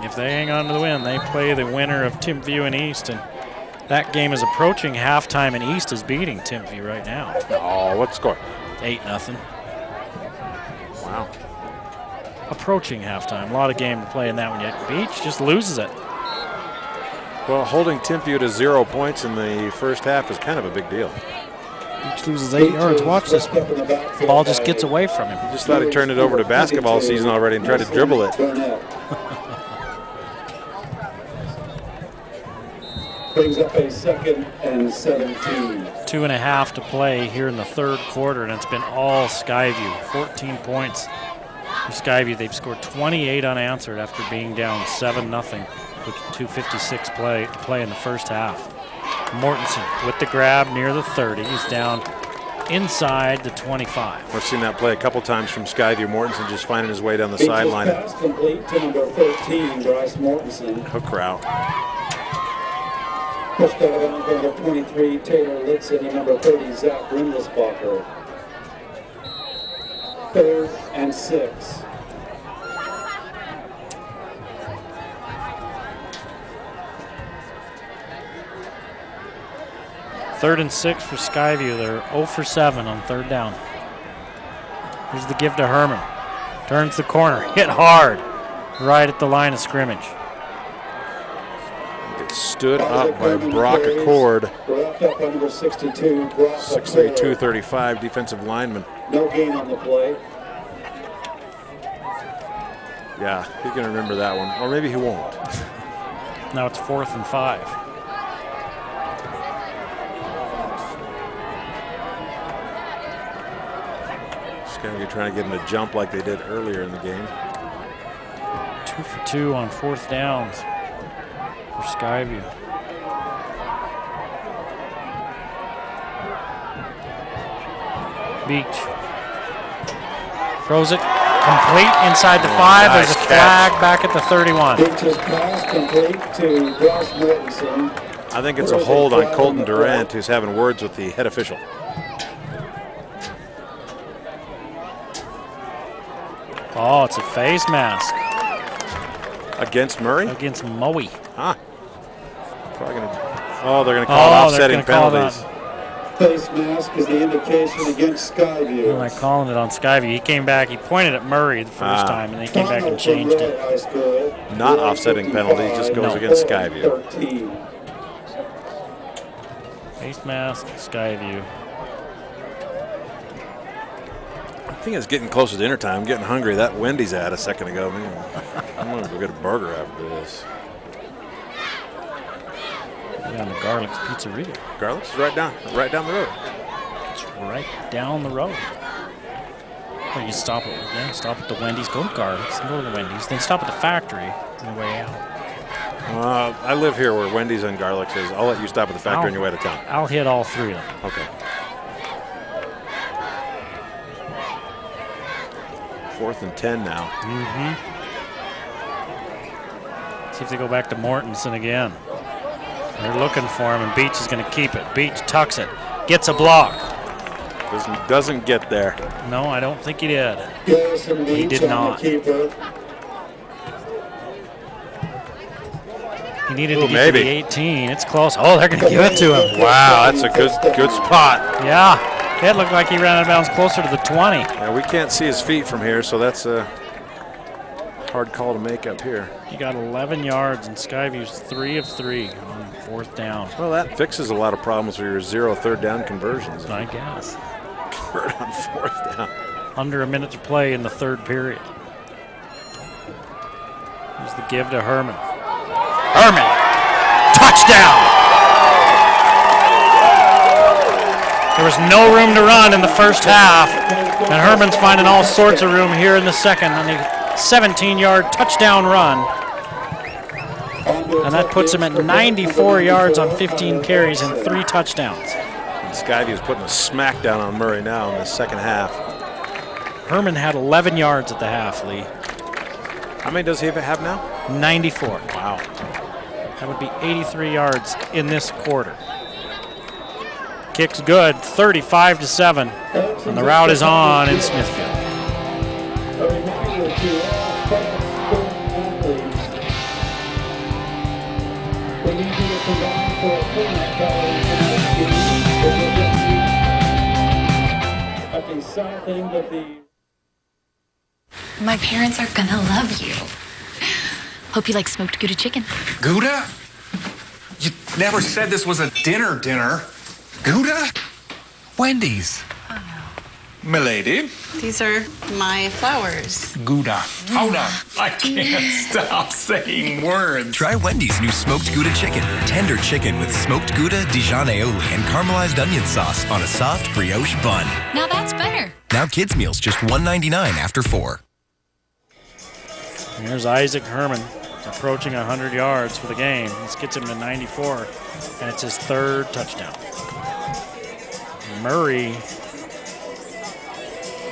If they hang on to the win, they play the winner of Timpview and East, and that game is approaching halftime, and East is beating Timpview right now.
Oh, what score?
8-0.
Wow.
Approaching halftime. A lot of game to play in that one yet. Beach just loses it.
Well, holding Timpview to 0 points in the first half is kind of a big deal.
Beach loses 8 yards. Watch this. The ball just gets away from him.
He just thought he turned it over to basketball season already and tried to dribble it.
Brings up a 2nd and 17.
2.5 to play here in the 3rd quarter, and it's been all Skyview. 14 points for Skyview. They've scored 28 unanswered after being down 7-0 with 2:56 to play in the first half. Mortensen with the grab near the 30. He's down inside the 25.
We've seen that play a couple times from Skyview. Mortensen just finding his way down the
Beach's
sideline.
pass complete to number 13, Bryce Mortensen.
Hook route.
Pushed out of bounds by number 23, Taylor Litson, and number 30, Zach Rindlisbacher. 3rd and 6.
Third and 6 for Skyview. They're 0 for 7 on 3rd down. Here's the give to Herman. Turns the corner, hit hard, right at the line of scrimmage.
Gets stood up by Brock Accord. 6'3", 235 defensive lineman.
No gain on the play.
Yeah, he's going to remember that one. Or maybe he won't.
Now it's 4th and 5.
Skyview trying to get him to jump like they did earlier in the game.
2 for 2 on 4th downs for Skyview. Beach throws it complete inside the 5.
Nice
There's a flag back at the 31.
Beach's pass complete to Bryce Mortensen.
I think it's a hold on Colton Durant, who's having words with the head official.
Oh, it's a face mask.
Against Murray?
Against Moe.
Huh. Probably gonna, they're going to call it offsetting penalties.
Face mask is the indication against Skyview.
They're like calling it on Skyview. He came back, he pointed at Murray the first time, and they came back and changed it.
Not offsetting penalty, just goes against Skyview.
Face mask, Skyview.
I think it's getting closer to dinner time. I'm getting hungry. That Wendy's ad a second ago. Man, I'm going to go get a burger after this.
Down to Garlic's Pizzeria.
Garlic's is right down the road.
It's right down the road. Well, you stop at the Wendy's, go to Garlic's, and go to the Wendy's, then stop at the factory on the way out.
I live here where Wendy's and Garlic's is. I'll let you stop at the factory on your way to town.
I'll hit all 3 of them.
Okay. 4th and 10 now.
See if they go back to Mortensen again. They're looking for him, and Beach is going to keep it. Beach tucks it, gets a block.
Doesn't get there.
No, I don't think he did. He did not. He needed to get to the 18. It's close. Oh, they're going to give it to him.
Wow, that's a good spot.
Yeah, it looked like he ran out of bounds closer to the 20.
Yeah, we can't see his feet from here, so that's a hard call to make up here.
He got 11 yards, and Skyview's 3 of 3 on 4th down.
Well, that fixes a lot of problems for your 0 3rd down conversions.
I guess.
Convert on 4th down.
Under a minute to play in the 3rd period. Here's the give to Herman. Herman, touchdown! There was no room to run in the first half, and Herman's finding all sorts of room here in the second on the 17-yard touchdown run. And that puts him at 94 yards on 15 carries and 3 touchdowns.
Skyview's putting a smackdown on Murray now in the second half.
Herman had 11 yards at the half, Lee.
How many does he have now?
94.
Wow.
That would be 83 yards in this quarter. Kick's good, 35-7, and the route is on in Smithfield.
My parents are gonna love you. Hope you like smoked Gouda chicken.
Gouda? You never said this was a dinner. Gouda? Wendy's.
Oh, no.
Milady.
These are my flowers.
Gouda. Hold on. I can't stop saying words.
Try Wendy's new smoked Gouda chicken. Tender chicken with smoked Gouda, Dijon aioli, and caramelized onion sauce on a soft brioche bun.
Now that's better.
Now kids' meals just $1.99 after 4.
Here's Isaac Herman approaching 100 yards for the game. This gets him to 94, and it's his 3rd touchdown. Murray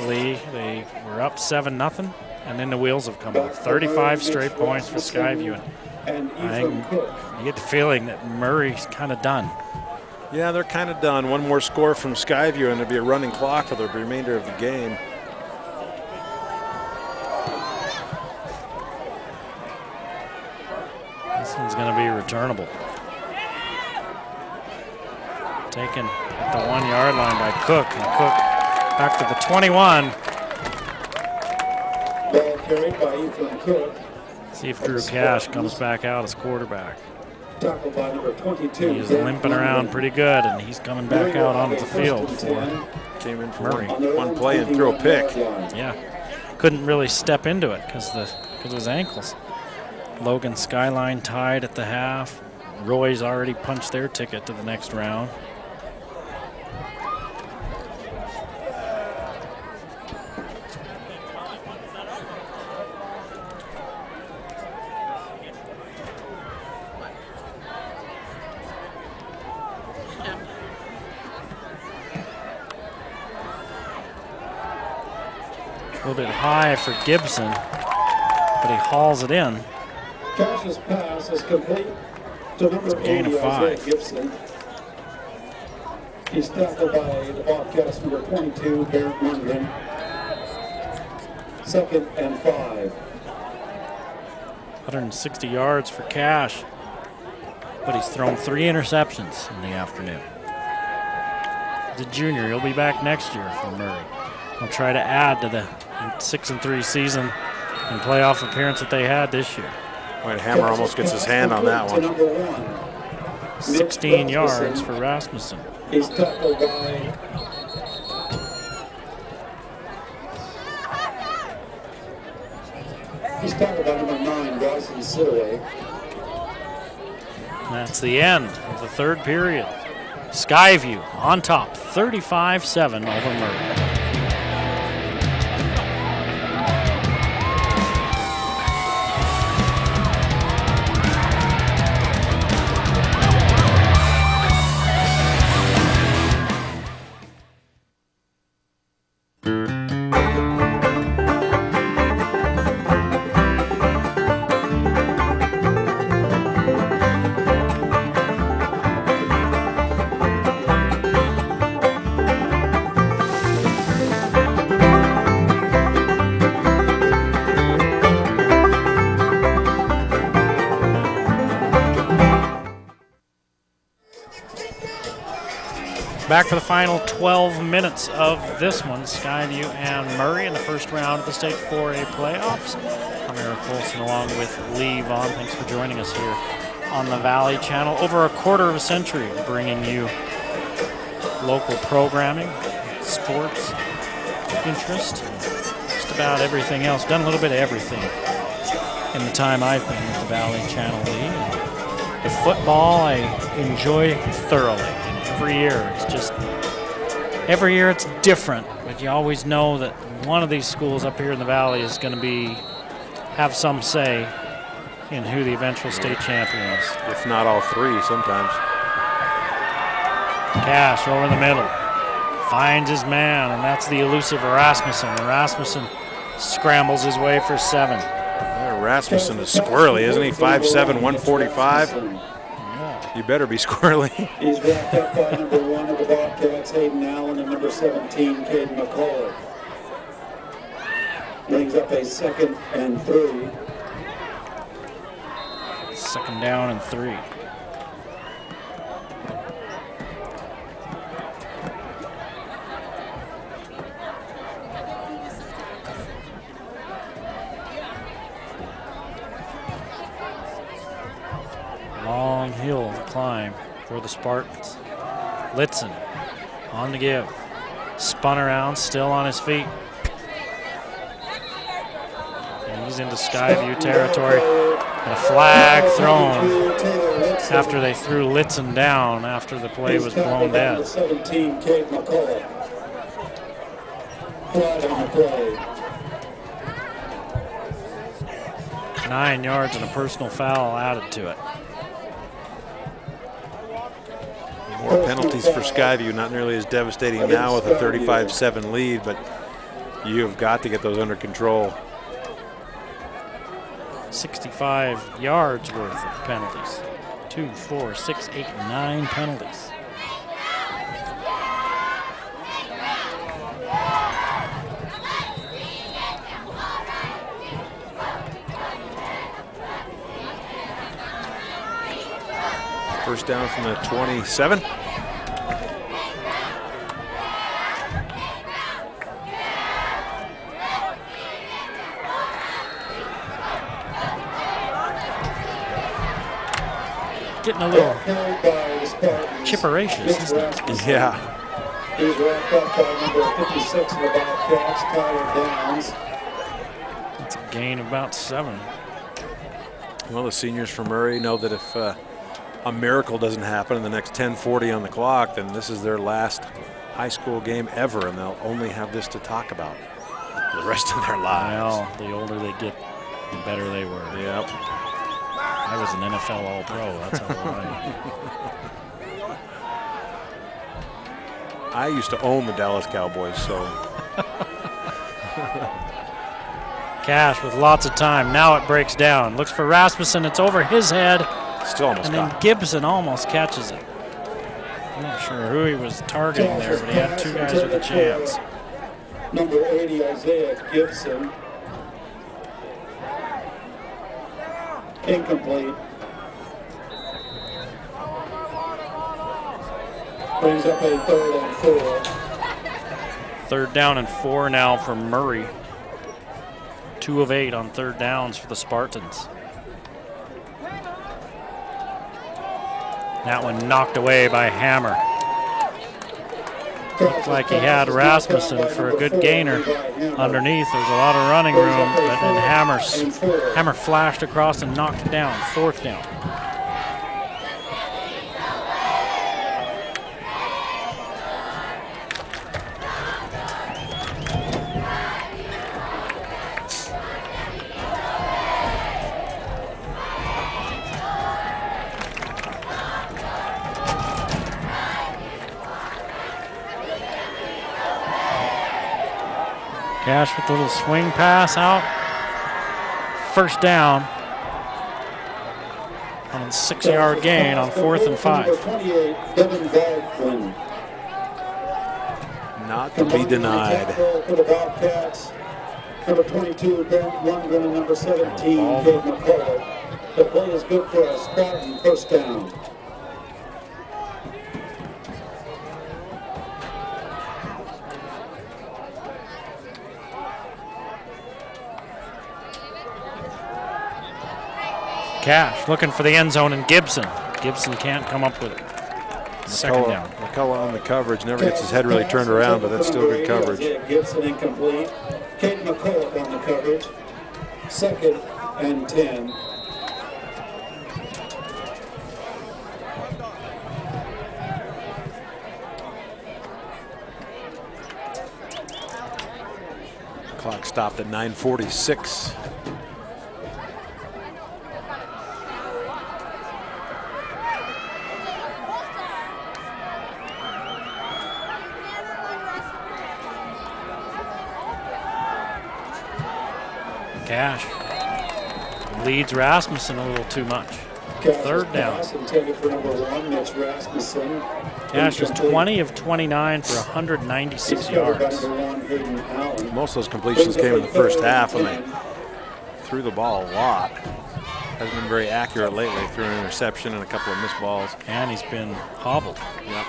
Lee, they were up 7-0, and then the wheels have come off. 35 straight points for Skyview. And I think you get the feeling that Murray's kind of done.
Yeah, they're kind of done. One more score from Skyview, and there'll be a running clock for the remainder of the game.
This one's going to be returnable. Taken at the 1-yard line by Cook, and Cook back to the 21.
Ball carried by Ethan Cook.
See if Drew Cash comes back out as quarterback.
Tackled by number 22.
He's limping around pretty good, and he's coming back out onto the field for
Came in for
Murray.
one play and threw a pick.
Yeah, couldn't really step into it because of his ankles. Logan Skyline tied at the half. Roy's already punched their ticket to the next round. A little bit high for Gibson, but he hauls it in.
Cash's pass is complete to number 80, Isaiah Gibson. He's tackled by the Bobcats, number 22, Barrett Lundgren. 2nd and 5.
160 yards for Cash, but he's thrown 3 interceptions in the afternoon. He's a junior. He'll be back next year for Murray. He'll try to add to the 6-3 season and playoff appearance that they had this year.
Boy, Hammer almost gets his hand on that one.
16 yards for Rasmussen.
He's tackled by number 9, Bryson Sidaway.
That's the end of the third period. Skyview on top, 35-7 over Murray. Back for the final 12 minutes of this one. Skyview and Murray in the first round of the State 4A playoffs. I'm Eric Olson along with Lee Vaughn. Thanks for joining us here on the Valley Channel. Over a quarter of a century bringing you local programming, sports, interest, just about everything else. Done a little bit of everything in the time I've been at the Valley Channel, Lee. The football I enjoy thoroughly. Every year it's different, but you always know that one of these schools up here in the Valley is going to have some say in who the eventual state champion is.
If not all three, sometimes.
Cash over the middle, finds his man, and that's the elusive Rasmussen. And Rasmussen scrambles his way for 7.
Yeah, Rasmussen is squirrely, isn't he? 5'7", 145. You better be squirrely.
He's wrapped up by number 1 of the Bobcats, Hayden Allen, and number 17, Caden McCullough. Brings up a 2nd and 3.
2nd down and 3. Long hill to climb for the Spartans. Litzen on the give. Spun around, still on his feet. And he's into Skyview territory. And a flag thrown after they threw Litzen down after the play was blown dead.
17, Cade McCullough. Flag on the play.
9 yards and a personal foul added to it.
More penalties for Skyview, not nearly as devastating now with a 35-7 lead, but You've got to get those under control.
65 yards worth of penalties. 2, 4, 6, 8, 9 penalties.
First down from the 27.
Getting a little chipperacious, isn't it?
Yeah.
He's wrapped up by number 56 of the Bobcats, Tyler Downs.
It's a gain of about 7.
Well, the seniors from Murray know that if a miracle doesn't happen in the next 10:40 on the clock, then this is their last high school game ever, and they'll only have this to talk about the rest of their lives.
Well, the older they get, the better they were.
Yep.
I was an NFL All-Pro, that's all right.
I used to own the Dallas Cowboys, so.
Cash with lots of time. Now it breaks down. Looks for Rasmussen. It's over his head.
Still almost
and
got
then
it.
Gibson almost catches it. I'm not sure who he was targeting there, but he had 2 guys with a chance.
Number 80, Isaiah Gibson. Incomplete. Brings up a 3rd and 4.
3rd down and 4 now for Murray. 2 of 8 on 3rd downs for the Spartans. That one knocked away by Hammer. Looked like he had Rasmussen for a good gainer underneath. There's a lot of running room, but then Hammer flashed across and knocked it down. 4th down. Cash with a little swing pass out. 1st down on a 6-yard gain on 4th and 5.
Not to be denied.
For the Bobcats, number 22, Brent Lundgren, and number 17, Cade McCullough. The play is good for a Spartan 1st down.
Cash looking for the end zone, and Gibson. Gibson can't come up with it. 2nd down.
McCullough on the coverage, never gets his head really turned around, but that's still good coverage.
Gibson incomplete. Cade McCullough on the coverage. 2nd and 10.
Clock stopped at 9:46.
Cash leads Rasmussen a little too much. 3rd down.
Intended for number 1, Mitch Rasmussen.
Cash is 20 of 29 for 196 yards.
Most of those completions came in the 1st half when they threw the ball a lot. Hasn't been very accurate lately. Threw an interception and a couple of missed balls.
And he's been hobbled.
Yep.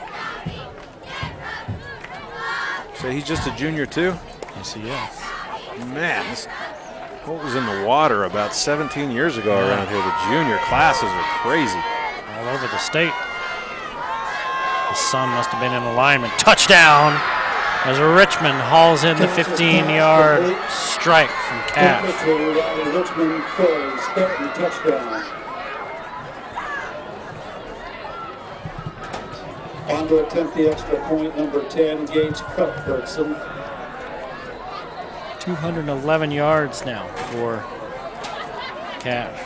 So he's just a junior too?
Yes, he is.
Man, this boat was in the water about 17 years ago around here. The junior classes are crazy.
All over the state. The sun must have been in alignment. Touchdown as Richmond hauls in the 15-yard strike from Cash.
Richmond for a Spartan touchdown. On to attempt the extra point, number 10, Gage Cuthbertson.
211 yards now for Cash.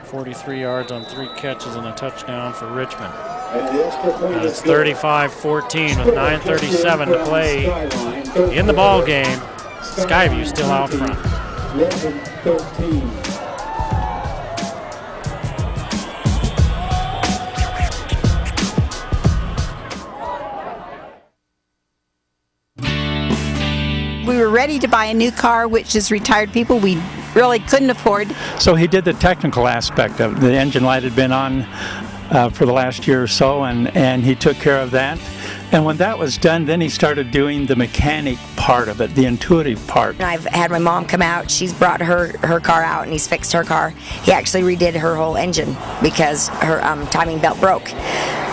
.43 yards on 3 catches and a touchdown for Richmond. It's 35-14 with 9:37 to play in the ball game. Skyview still out front.
11-13.
We were ready to buy a new car, which as retired people we really couldn't afford.
So he did the technical aspect of it. The engine light had been on for the last year or so, and he took care of that. And when that was done, then he started doing the mechanic part of it, the intuitive part.
I've had my mom come out. She's brought her car out, and he's fixed her car. He actually redid her whole engine because her timing belt broke.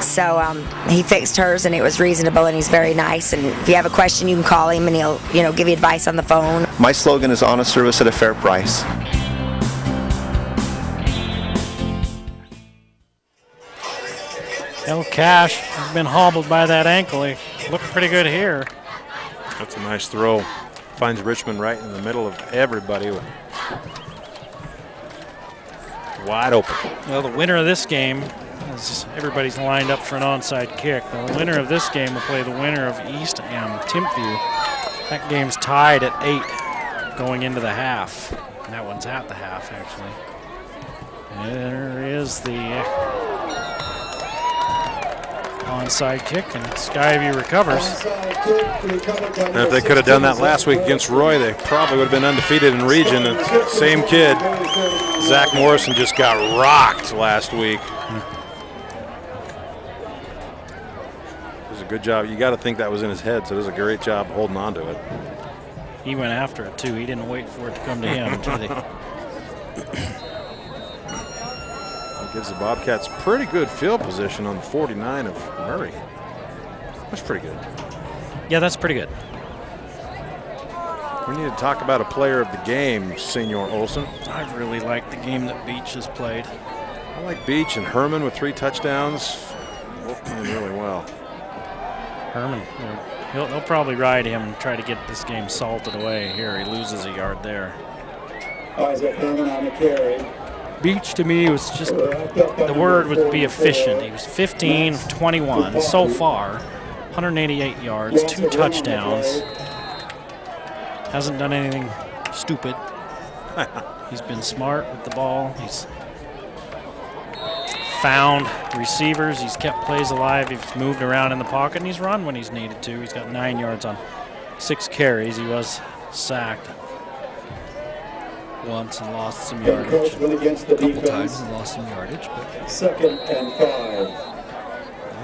So he fixed hers, and it was reasonable, and he's very nice. And if you have a question, you can call him, and he'll give you advice on the phone.
My slogan is honest service at a fair price.
El Cash has been hobbled by that ankle. He looked pretty good here.
That's a nice throw. Finds Richmond right in the middle of everybody. Wide open.
Well, the winner of this game, as everybody's lined up for an onside kick, the winner of this game will play the winner of East and Timpview. That game's tied at 8 going into the half. And that one's at the half, actually. There is the onside kick, and Skyview recovers.
And if they could have done that last week against Roy, they probably would have been undefeated in region. And same kid, Zach Morrison, just got rocked last week. It was a good job. You got to think that was in his head, so it was a great job holding on to it.
He went after it, too. He didn't wait for it to come to him, did he?
Gives the Bobcats pretty good field position on the 49 of Murray. That's pretty good.
Yeah, that's pretty good.
We need to talk about a player of the game, Senor Olson.
I really like the game that Beach has played.
I like Beach and Herman with 3 touchdowns. Both playing really well.
Herman, he'll probably ride him and try to get this game salted away. Here, he loses a yard there.
Isaac Herman on the carry.
Beach to me was just, the word would be efficient. He was 15 of 21 so far, 188 yards, 2 touchdowns. Hasn't done anything stupid. He's been smart with the ball. He's found receivers. He's kept plays alive. He's moved around in the pocket, and he's run when he's needed to. He's got 9 yards on 6 carries. He was sacked once and lost some yardage. A couple times and lost some yardage. But
2nd and 5.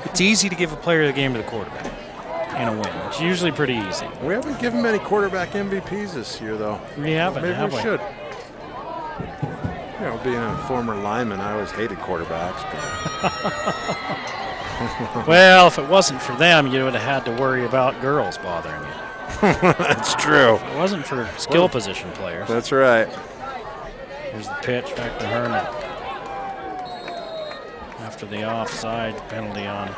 It's easy to give a player of the game to the quarterback in a win. It's usually pretty easy.
We haven't given many quarterback MVPs this year, though.
We haven't.
Maybe
have
we should. You know, being a former lineman, I always hated quarterbacks. But
well, if it wasn't for them, you would have had to worry about girls bothering you.
That's true.
If it wasn't for skill position players.
That's right.
Here's the pitch back to Herman. After the offside penalty on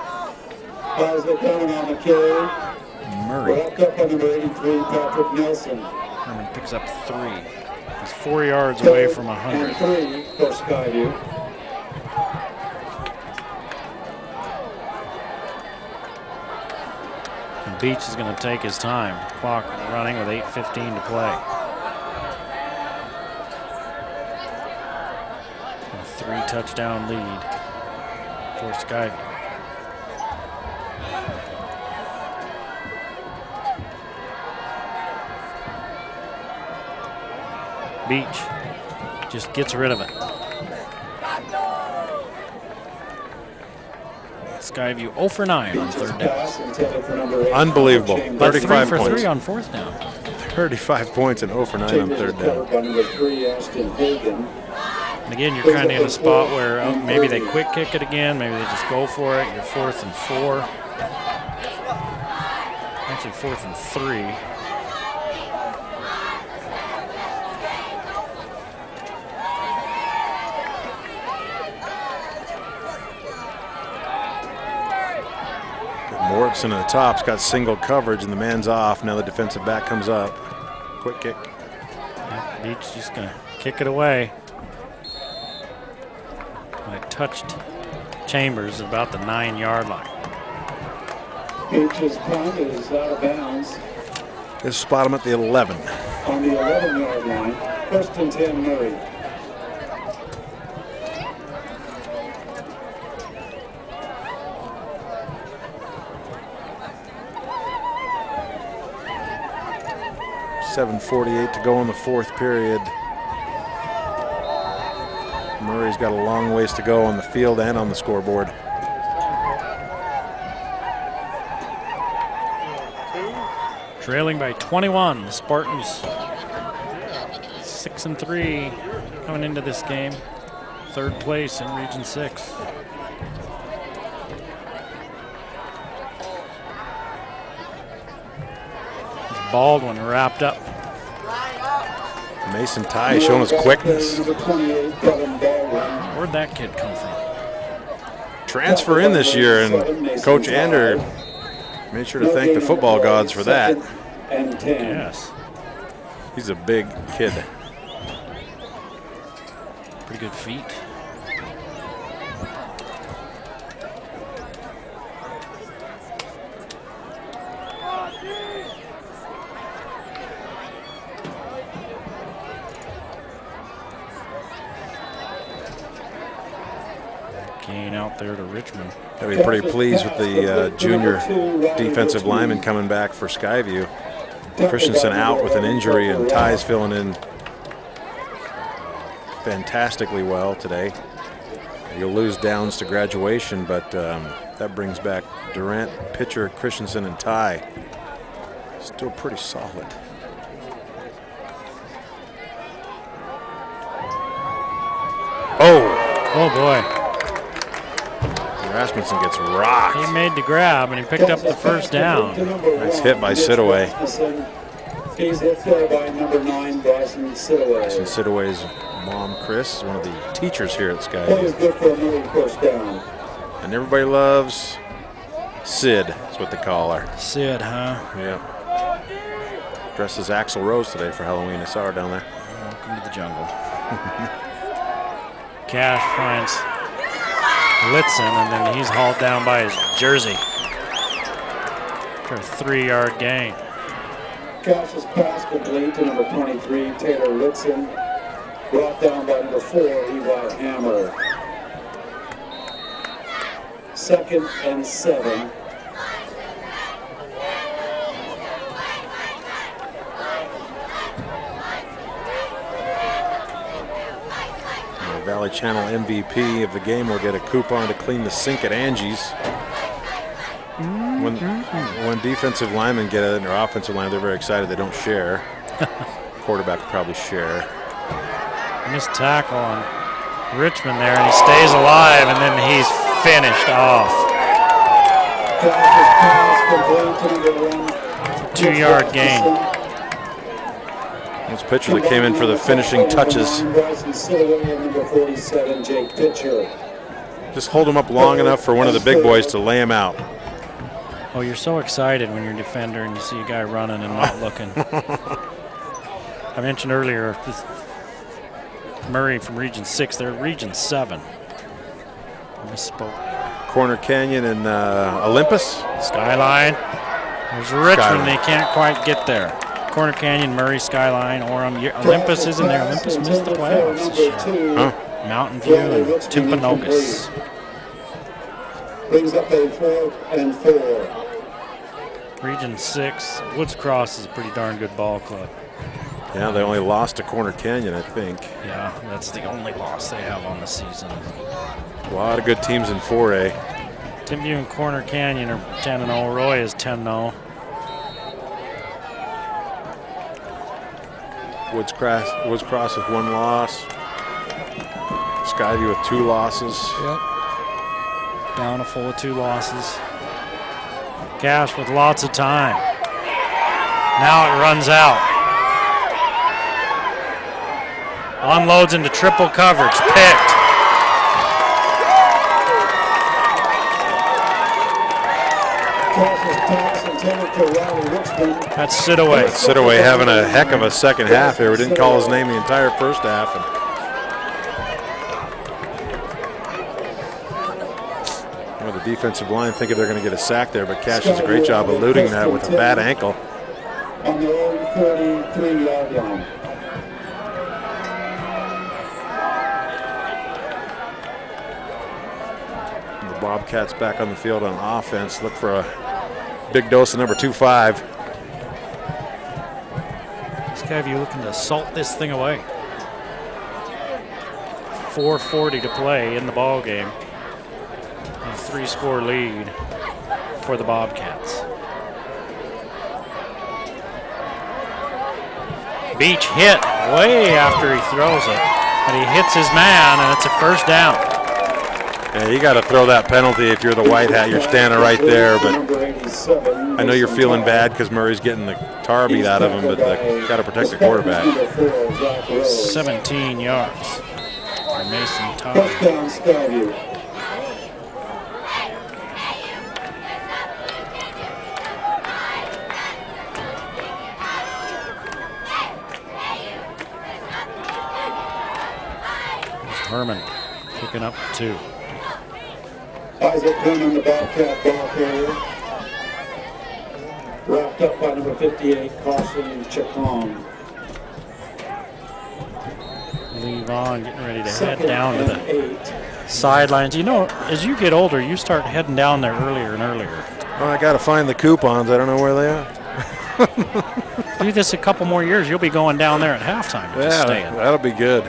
Isaac Herman on the carry.
Murray.
Back up on number 83, Patrick Nelson.
Herman picks up 3. He's 4 yards away from 100.
And 3 for Skyview.
And Beach is going to take his time. Clock running with 8:15 to play. A 3-touchdown lead for Skyview. Beach just gets rid of it. Skyview 0 for 9 on 3rd down.
Unbelievable. 35
3 for
points.
3 on 4th down.
35 points and 0 for 9 on 3rd down.
And again, you're kind of in a spot where maybe they quick kick it again, maybe they just go for it. You're 4th and 4. Actually 4th and 3.
Morrison at the top's got single coverage and the man's off. Now the defensive back comes up. Quick kick.
Yeah, Beach just going to kick it away. And it touched Chambers about the 9-yard line.
H's punt is out of bounds.
Just spot him at the 11.
On the 11-yard line, 1st and 10 Murray.
.748 to go in the 4th period. Murray's got a long ways to go on the field and on the scoreboard.
Trailing by 21, the Spartans 6-3 coming into this game. 3rd place in Region 6. Baldwin wrapped up.
Mason Ty showing his quickness.
Where'd that kid come from?
Transfer in this year, and Coach Ander made sure to thank the football gods for that.
Yes.
He's a big kid.
Pretty good feet. Gain out there to Richmond.
I'll be pretty pleased with the junior defensive lineman coming back for Skyview. Christensen out with an injury, and Ty's filling in fantastically well today. You'll lose Downs to graduation, but that brings back Durant, Pitcher, Christensen, and Ty. Still pretty solid.
Oh boy.
Rasmussen gets rocked.
He made the grab and he picked up the 1st down.
Nice hit by Sidaway.
He's hit there by number 9, Bryson Sidaway.
Bryson Sidaway's mom, Chris, one of the teachers here at
That was
Skyview.
good for a Murray 1st down.
And everybody loves Sid, that's what they call her.
Sid, huh?
Yeah. Dressed as Axl Rose today for Halloween. I saw her down there.
Welcome to the jungle. Cash finds Litzen, and then he's hauled down by his jersey for a 3-yard gain.
Cash's pass complete to number 23, Taylor Litzen. Brought down by number 4, Levi Hammer. 2nd and 7.
Valley Channel MVP of the game will get a coupon to clean the sink at Angie's. When defensive linemen get it, and their offensive line, they're very excited they don't share. Quarterback will probably share.
Missed tackle on Richmond there, and he stays alive, and then he's finished off. 2-yard gain.
This pitcher that came in for the finishing touches. Just hold him up long enough for one of the big boys to lay him out.
Oh, you're so excited when you're a defender and you see a guy running and not looking. I mentioned earlier, Murray from Region 6, they're Region 7. I misspoke.
Corner Canyon and Olympus.
Skyline. There's Richmond,
Skyline.
they can't quite get there. Corner Canyon, Murray, Skyline, Orem. Olympus isn't there. Olympus missed the playoffs this year.
Huh?
Mountain View and Timpanogos.
Brings up a 4th and 4.
Region 6, Woods Cross is a pretty darn good ball club.
Yeah, they only lost to Corner Canyon, I think.
Yeah, that's the only loss they have on the season.
A lot of good teams in 4A.
Timview and Corner Canyon are 10-0. Roy is 10-0.
Woods Cross with 1 loss. Skyview with 2 losses.
Yep. Bountiful with 2 losses. Cash with lots of time. Now it runs out. Unloads into triple coverage. Picked. That's Sidaway.
Sidaway having a heck of a second half here. We didn't call his name the entire first half. And Well, the defensive line thinking they're going to get a sack there, but Cash does a great job eluding that with a bad ankle.
On their own 33-yard line.
The Bobcats back on the field on offense. Look for a big dose of number 2-5.
Skyview looking to salt this thing away. 4:40 to play in the ball game. A 3-score lead for the Bobcats. Beach hit way after he throws it, but he hits his man, and it's a first down.
Yeah, you got to throw that penalty if you're the white hat. You're standing right there, but I know you're feeling bad because Murray's getting the tar beat out of him, but got to protect the quarterback.
17 yards for Mason Todd.
Touchdown, Skyview.
Herman picking up 2.
Isaac Herman, the Bobcat ball carrier. Wrapped up by number 58, Carson Chacon.
Levon getting ready to head down to the sidelines. You know, as you get older, you start heading down there earlier and earlier.
Well, I got to find the coupons. I don't know where they are.
Do this a couple more years, you'll be going down there at halftime.
Yeah, that'll be good.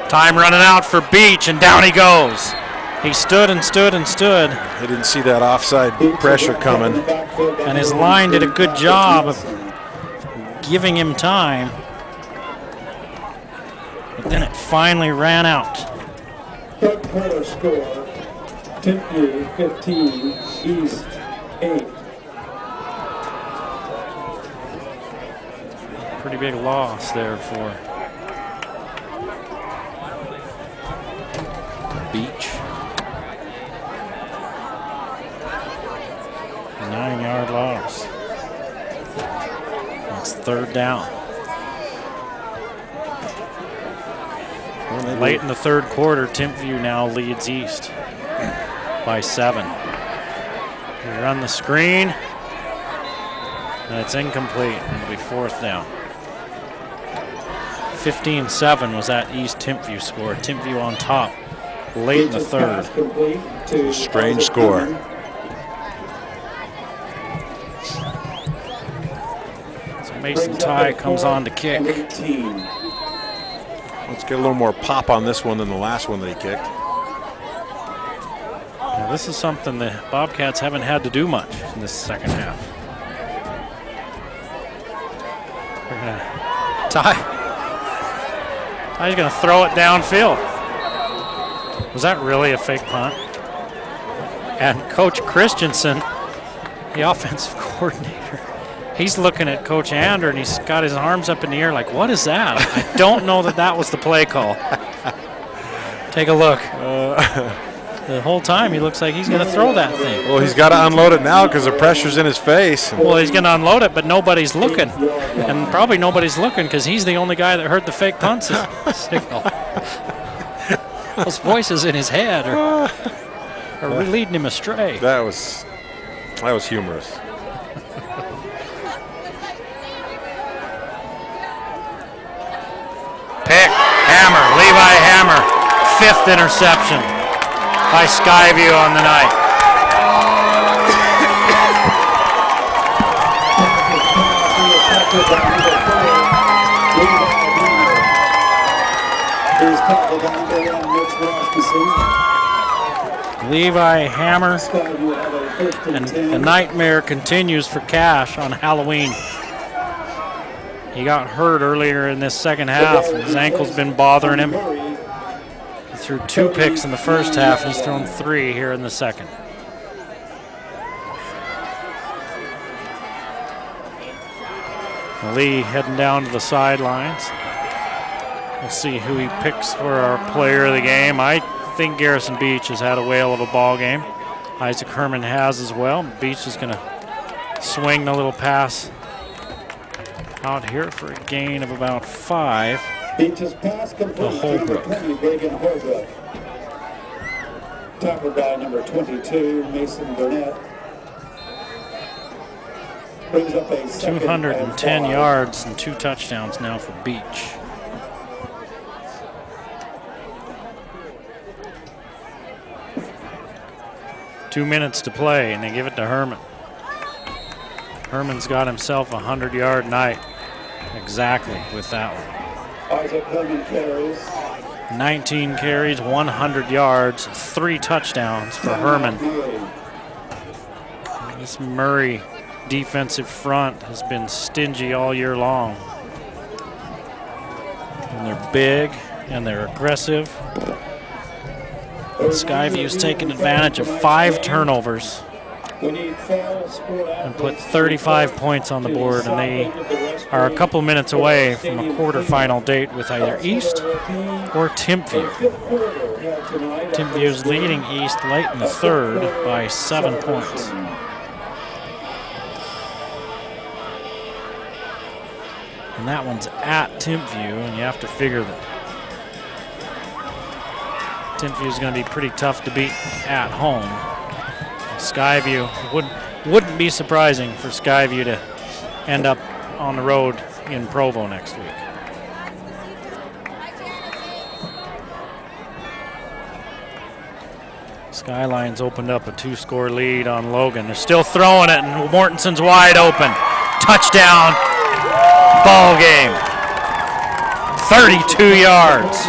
Time running out for Beach, and down he goes. He stood and stood and stood.
He didn't see that offside pressure coming.
And his line did a good job of giving him time. But then it finally ran out.
Third quarter score, Timpney 15, East 8.
Pretty big loss there for Beach. 9-yard loss. It's third down. Late in the third quarter, Timpview now leads East by 7. They run the screen, and it's incomplete. It'll be fourth down. 15-7 was that East Timpview score. Timpview on top late in the third.
Strange score.
So Mason Ty comes on to kick.
Let's get a little more pop on this one than the last one that he kicked.
Now this is something the Bobcats haven't had to do much in this second half. They're gonna Ty's gonna throw it downfield. Was that really a fake punt? And Coach Christensen, the offensive coordinator, he's looking at Coach Ander and he's got his arms up in the air like, what is that? I don't know that was the play call. Take a look. The whole time he looks like he's going to throw that thing.
Well, he's got to unload it now because the pressure's in his face.
Well, he's going to unload it, but nobody's looking. And probably nobody's looking because he's the only guy that heard the fake punt signal. Those voices in his head are leading him astray.
That was humorous.
Pick, Hammer, Levi Hammer, 5th interception by Skyview on the night. Levi Hammer, and the nightmare continues for Cash on Halloween. He got hurt earlier in this second half, and his ankle's been bothering him. He threw 2 picks in the first half, and he's thrown 3 here in the second. Lee heading down to the sidelines. We'll see who he picks for our player of the game. I think Garrison Beach has had a whale of a ball game. Isaac Herman has as well. Beach is going to swing the little pass out here for a gain of about 5.
Beach's pass complete to number 20, Reagan Holbrook. Tackled by number 22, Mason Burnett. Brings up a
210 yards and 2 touchdowns now for Beach. Two minutes to play, and they give it to Herman. Herman's got himself a 100-yard night. Exactly with that one.
Isaac Herman carries.
19 carries, 100 yards, 3 touchdowns for Herman. This Murray defensive front has been stingy all year long. And they're big and they're aggressive. And Skyview's taken advantage of 5 turnovers and put 35 points on the board, and they are a couple minutes away from a quarterfinal date with either East or Timpview. Timpview's leading East late in the third by 7 points. And that one's at Timpview, and you have to figure that Timpview is going to be pretty tough to beat at home. Skyview wouldn't be surprising for Skyview to end up on the road in Provo next week. Skyline's opened up a 2-score lead on Logan. They're still throwing it, and Mortenson's wide open. Touchdown, ball game. 32 yards.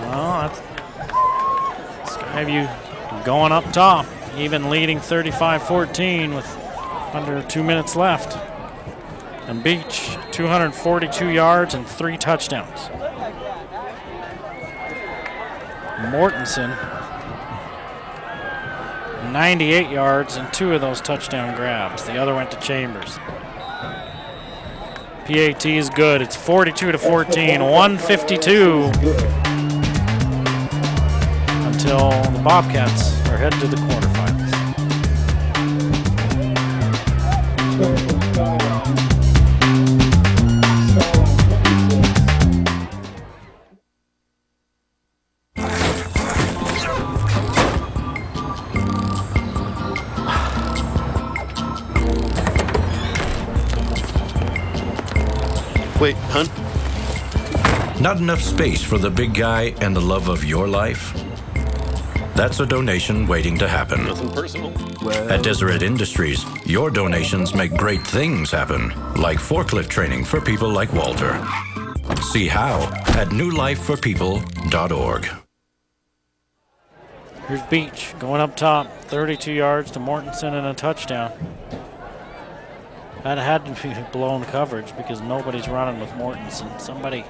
Well, that's Skyview going up top, even leading 35-14 with under 2 minutes left. And Beach, 242 yards and 3 touchdowns. Mortensen, 98 yards and 2 of those touchdown grabs. The other went to Chambers. PAT is good. It's 42-14, 152 until the Bobcats are headed to the quarterfinals.
Wait, hun?
Not enough space for the big guy and the love of your life? That's a donation waiting to happen.
Nothing personal.
At Deseret Industries, your donations make great things happen, like forklift training for people like Walter. See how at newlifeforpeople.org.
Here's Beach going up top, 32 yards to Mortensen and a touchdown. That had to be blown coverage because nobody's running with Mortensen. Somebody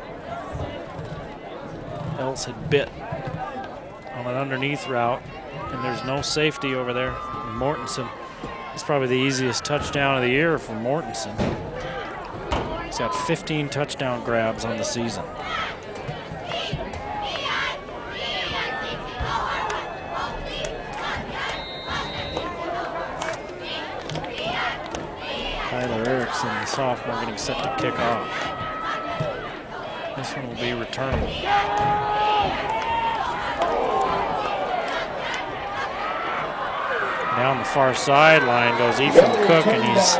else had bit on an underneath route, and there's no safety over there. And Mortensen, it's probably the easiest touchdown of the year for Mortensen. He's got 15 touchdown grabs on the season. Tyler Erickson, the sophomore, getting set to kick off. This one will be returnable. Down the far sideline goes Ethan Cook, and he's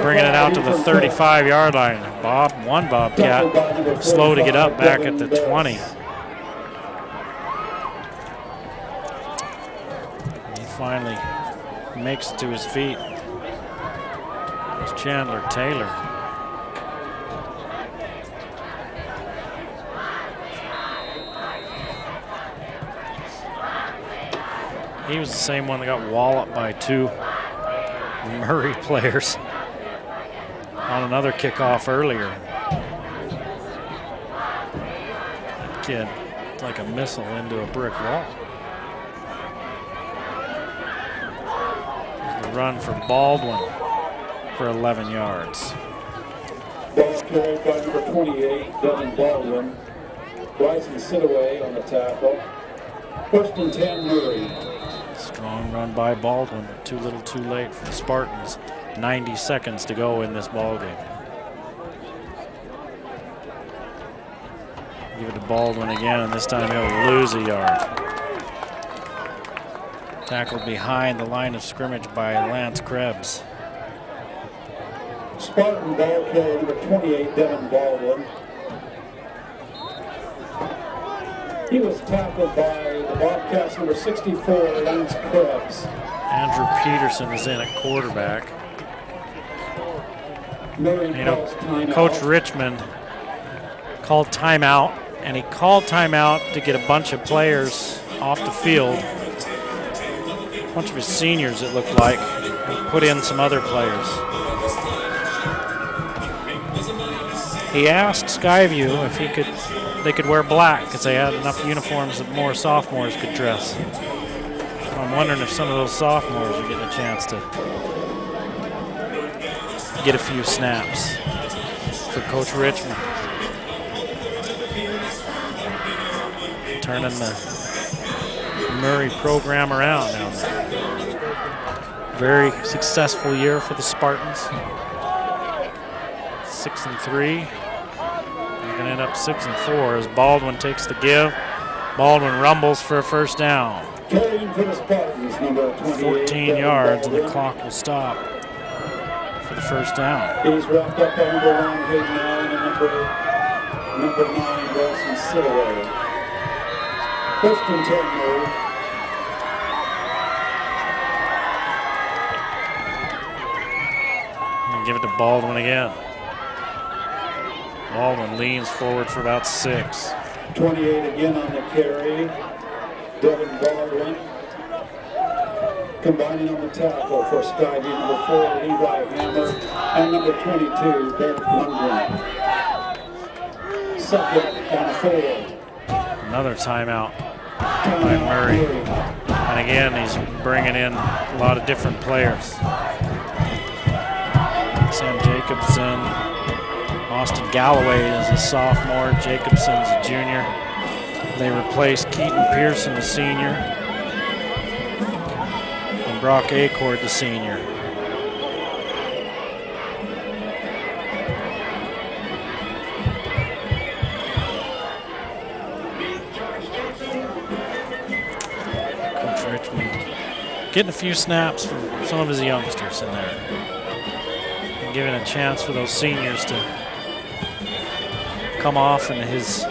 bringing it out to the 35-yard line. One Bobcat slow to get up back at the 20. He finally makes it to his feet. It's Chandler Taylor. He was the same one that got walloped by 2 Murray players on another kickoff earlier. That kid, it's like a missile into a brick wall. There's the run for Baldwin for 11 yards.
Ball carried by number 28, Devin Baldwin. Bryson Sitaway on the tackle. First and 10, Murray.
Strong run by Baldwin, but too little too late for the Spartans. 90 seconds to go in this ball game. Give it to Baldwin again, and this time he'll lose a yard. Tackled behind the line of scrimmage by Lance Krebs.
Spartan ball carrier number 28, Devin Baldwin. He was tackled by the Bobcats number 64, Lance Krebs.
Andrew Peterson is in at quarterback. You know, Coach Richmond called timeout, and he called timeout to get a bunch of players off the field. A bunch of his seniors, it looked like, and put in some other players. He asked Skyview if they could wear black because they had enough uniforms that more sophomores could dress. I'm wondering if some of those sophomores are getting a chance to get a few snaps for Coach Richmond. Turning the Murray program around now. Very successful year for the Spartans. 6-3. They're going to end up 6-4 as Baldwin takes the give. Baldwin rumbles for a first down. 14 yards and the clock will stop for the first down.
He's wrapped up by number 1, Hayden Allen, and number 9, Wilson Silaway. First and 10 move.
And give it to Baldwin again. Baldwin leans forward for about 6.
28 again on the carry. Devin Baldwin. Combining on the tackle for Skyview, number 4, Levi Hammer, and number 22, Derek Lundgren. Second and 4.
Another timeout by Murray. And again, he's bringing in a lot of different players. Sam Jacobson, Austin Galloway is a sophomore, Jacobson's a junior. They replaced Keaton Pearson, the senior, and Brock Acord, the senior. Coach Richmond getting a few snaps for some of his youngsters in there, and giving a chance for those seniors to come off, and his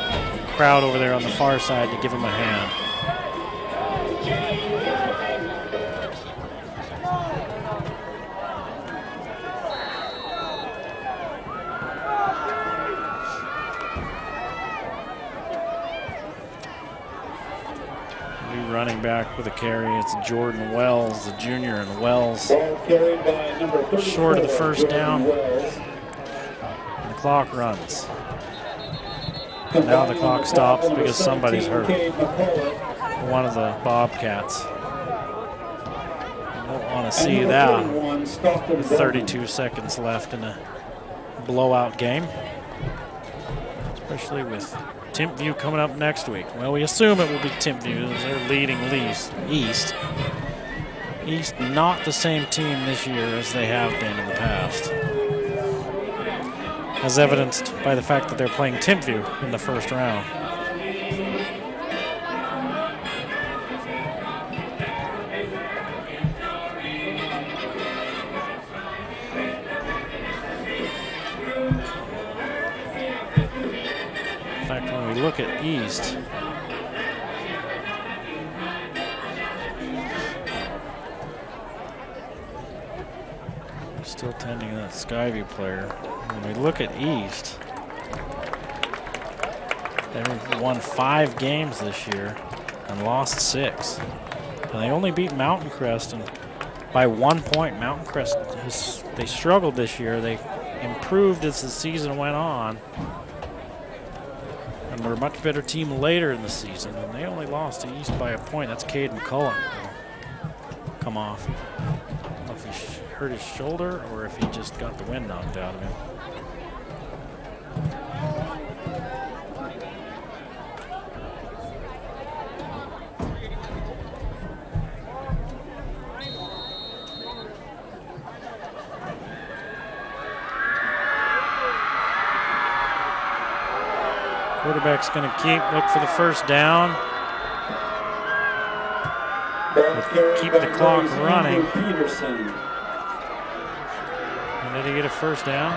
crowd over there on the far side to give him a hand. New running back with a carry. It's Jordan Wells, the junior, and Wells short of the first down. And the clock runs. Now the clock stops because somebody's hurt. One of the Bobcats. You don't want to see that with 32 seconds left in a blowout game, especially with Timpview coming up next week. Well, we assume it will be Timpview as they're leading East. East not the same team this year as they have been in the past, as evidenced by the fact that they're playing Timpview in the first round. In fact, when we look at East, still tending that Skyview player. When we look at East, they've won 5 games this year and lost 6. And they only beat Mountain Crest by 1 point. Mountain Crest, they struggled this year. They improved as the season went on and were a much better team later in the season. And they only lost to East by a point. That's Caden Cullen. Come off. I don't know if he hurt his shoulder or if he just got the wind knocked out of him. Quarterback's going to look for the first down. Keep the clock running. And did he get a first down?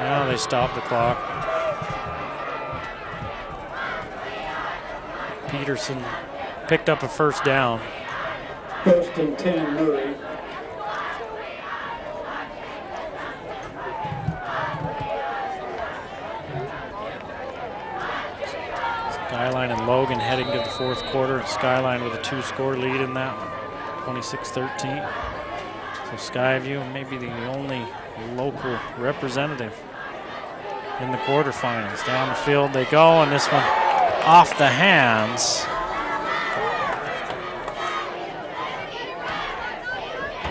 No, they stopped the clock. Peterson picked up a first down.
1st and 10, Murray.
Skyline and Logan heading to the 4th quarter. And Skyline with a 2-score lead in that one, 26-13. So Skyview maybe the only local representative in the quarterfinals. Down the field they go, and this one off the hands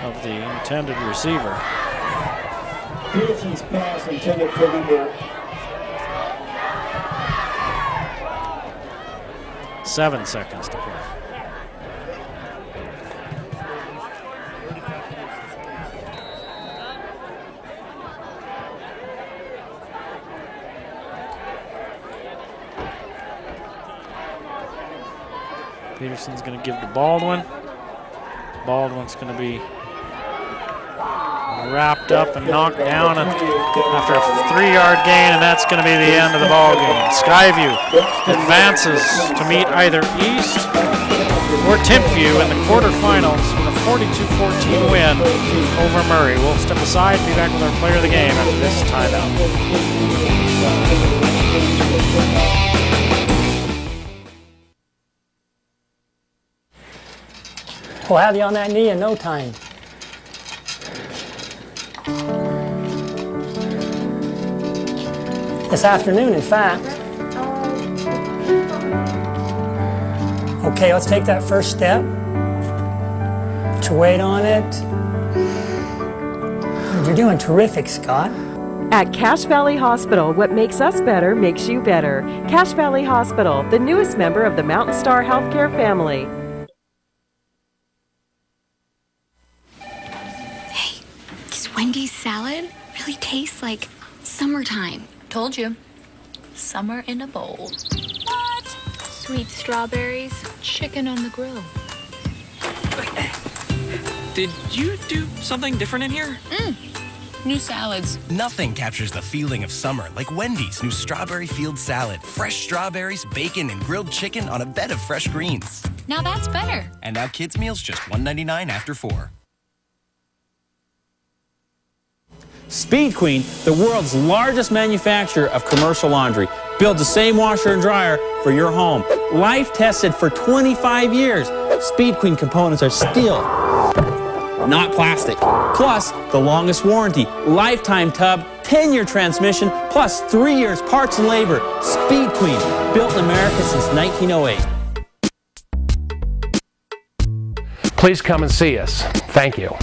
of the intended receiver.
Peterson's pass intended for number
7 seconds to play. Peterson's going to give to Baldwin. Baldwin's going to be wrapped up and knocked down after a 3-yard gain, and that's going to be the end of the ball game. Skyview advances to meet either East or Timpview in the quarterfinals with a 42-14 win over Murray. We'll step aside and be back with our player of the game after this timeout.
We'll have you on that knee in no time. This afternoon, in fact. Okay, let's take that first step. Put your weight on it. You're doing terrific, Scott.
At Cache Valley Hospital, what makes us better makes you better. Cache Valley Hospital, the newest member of the Mountain Star Healthcare family.
Wendy's salad really tastes like summertime. Told you. Summer in a bowl. What? Sweet strawberries, chicken on the grill.
Did you do something different in here?
New salads.
Nothing captures the feeling of summer like Wendy's new Strawberry Field Salad. Fresh strawberries, bacon, and grilled chicken on a bed of fresh greens.
Now that's better.
And now kids' meals just $1.99 after 4.
Speed Queen, the world's largest manufacturer of commercial laundry, builds the same washer and dryer for your home. Life tested for 25 years. Speed Queen components are steel, not plastic. Plus, the longest warranty, lifetime tub, 10-year transmission, plus 3 years parts and labor. Speed Queen, built in America since 1908.
Please come and see us. Thank you.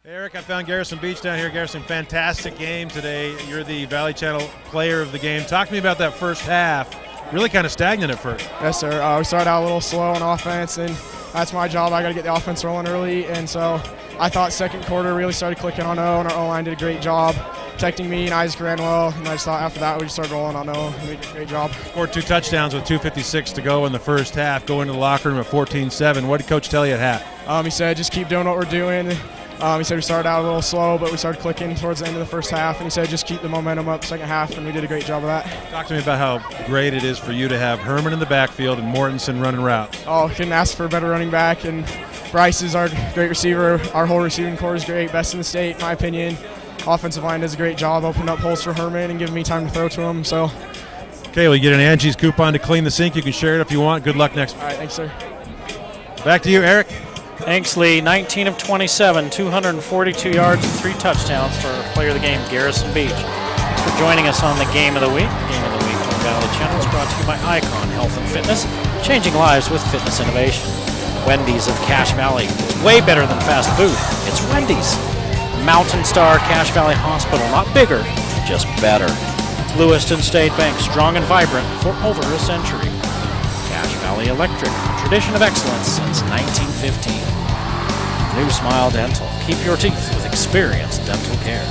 Eric, I found Garrison Beach down here. Garrison, fantastic game today. You're the Valley Channel player of the game. Talk to me about that first half. Really kind of stagnant at first.
Yes, sir. We started out a little slow on offense, and that's my job. I got to get the offense rolling early, and so I thought second quarter really started clicking on O, and our O-line did a great job protecting me, and Isaac ran well, and I just thought after that we just started rolling on O. We did a great job.
Scored 2 touchdowns with 2:56 to go in the first half. Go into the locker room at 14-7. What did Coach tell you at half?
He said just keep doing what we're doing. He said we started out a little slow, but we started clicking towards the end of the first half, and he said just keep the momentum up second half, and we did a great job of that.
Talk to me about how great it is for you to have Herman in the backfield and Mortensen running routes.
Oh, couldn't ask for a better running back, and Bryce is our great receiver. Our whole receiving core is great, best in the state, in my opinion. Offensive line does a great job opening up holes for Herman and giving me time to throw to him. So.
Okay, well, you get an Angie's coupon to clean the sink. You can share it if you want. Good luck next week.
All right, thanks, sir.
Back to you, Eric.
Thanks, Lee. 19 of 27, 242 yards and 3 touchdowns for player of the game, Garrison Beach. Thanks for joining us on the Game of the Week. Game of the Week on Valley Channel is brought to you by Icon Health and Fitness, changing lives with fitness innovation. Wendy's of Cache Valley. It's way better than fast food. It's Wendy's. Mountain Star Cache Valley Hospital. Not bigger, just better. Lewiston State Bank, strong and vibrant for over a century. Cache Valley Electric, tradition of excellence since 1915. New Smile Dental. Keep your teeth with experienced dental care.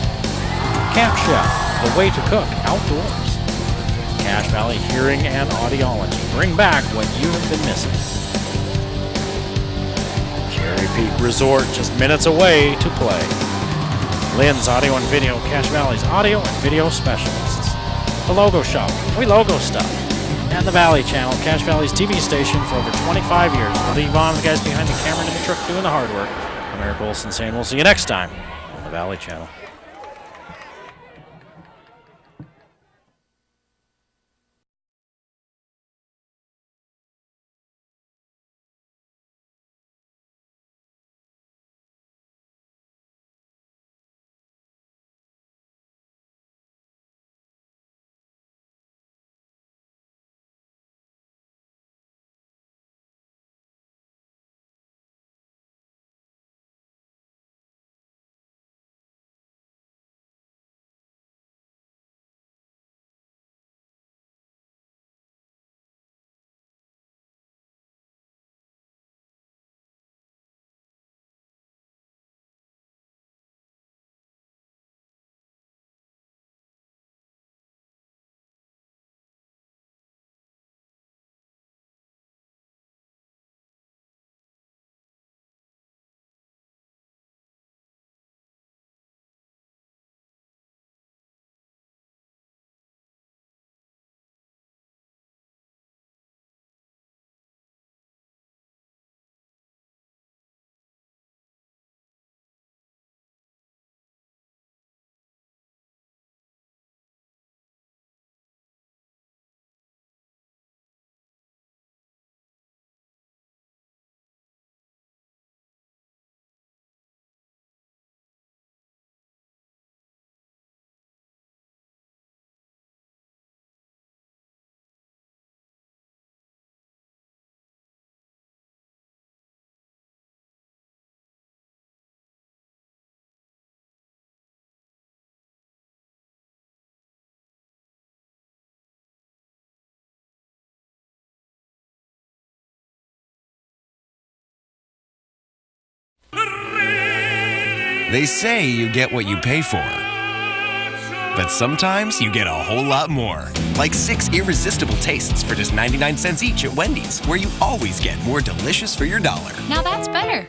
Camp Chef, the way to cook outdoors. Cache Valley Hearing and Audiology. Bring back what you have been missing. Cherry Peak Resort, just minutes away to play. Lynn's Audio and Video, Cache Valley's audio and video specialists. The Logo Shop, we logo stuff. And the Valley Channel, Cache Valley's TV station for over 25 years. We'll leave on the guys behind the camera and in the truck doing the hard work. I'm Eric Olson saying we'll see you next time on the Valley Channel.
They say you get what you pay for. But sometimes you get a whole lot more. Like 6 irresistible tastes for just 99 cents each at Wendy's, where you always get more delicious for your dollar.
Now that's better.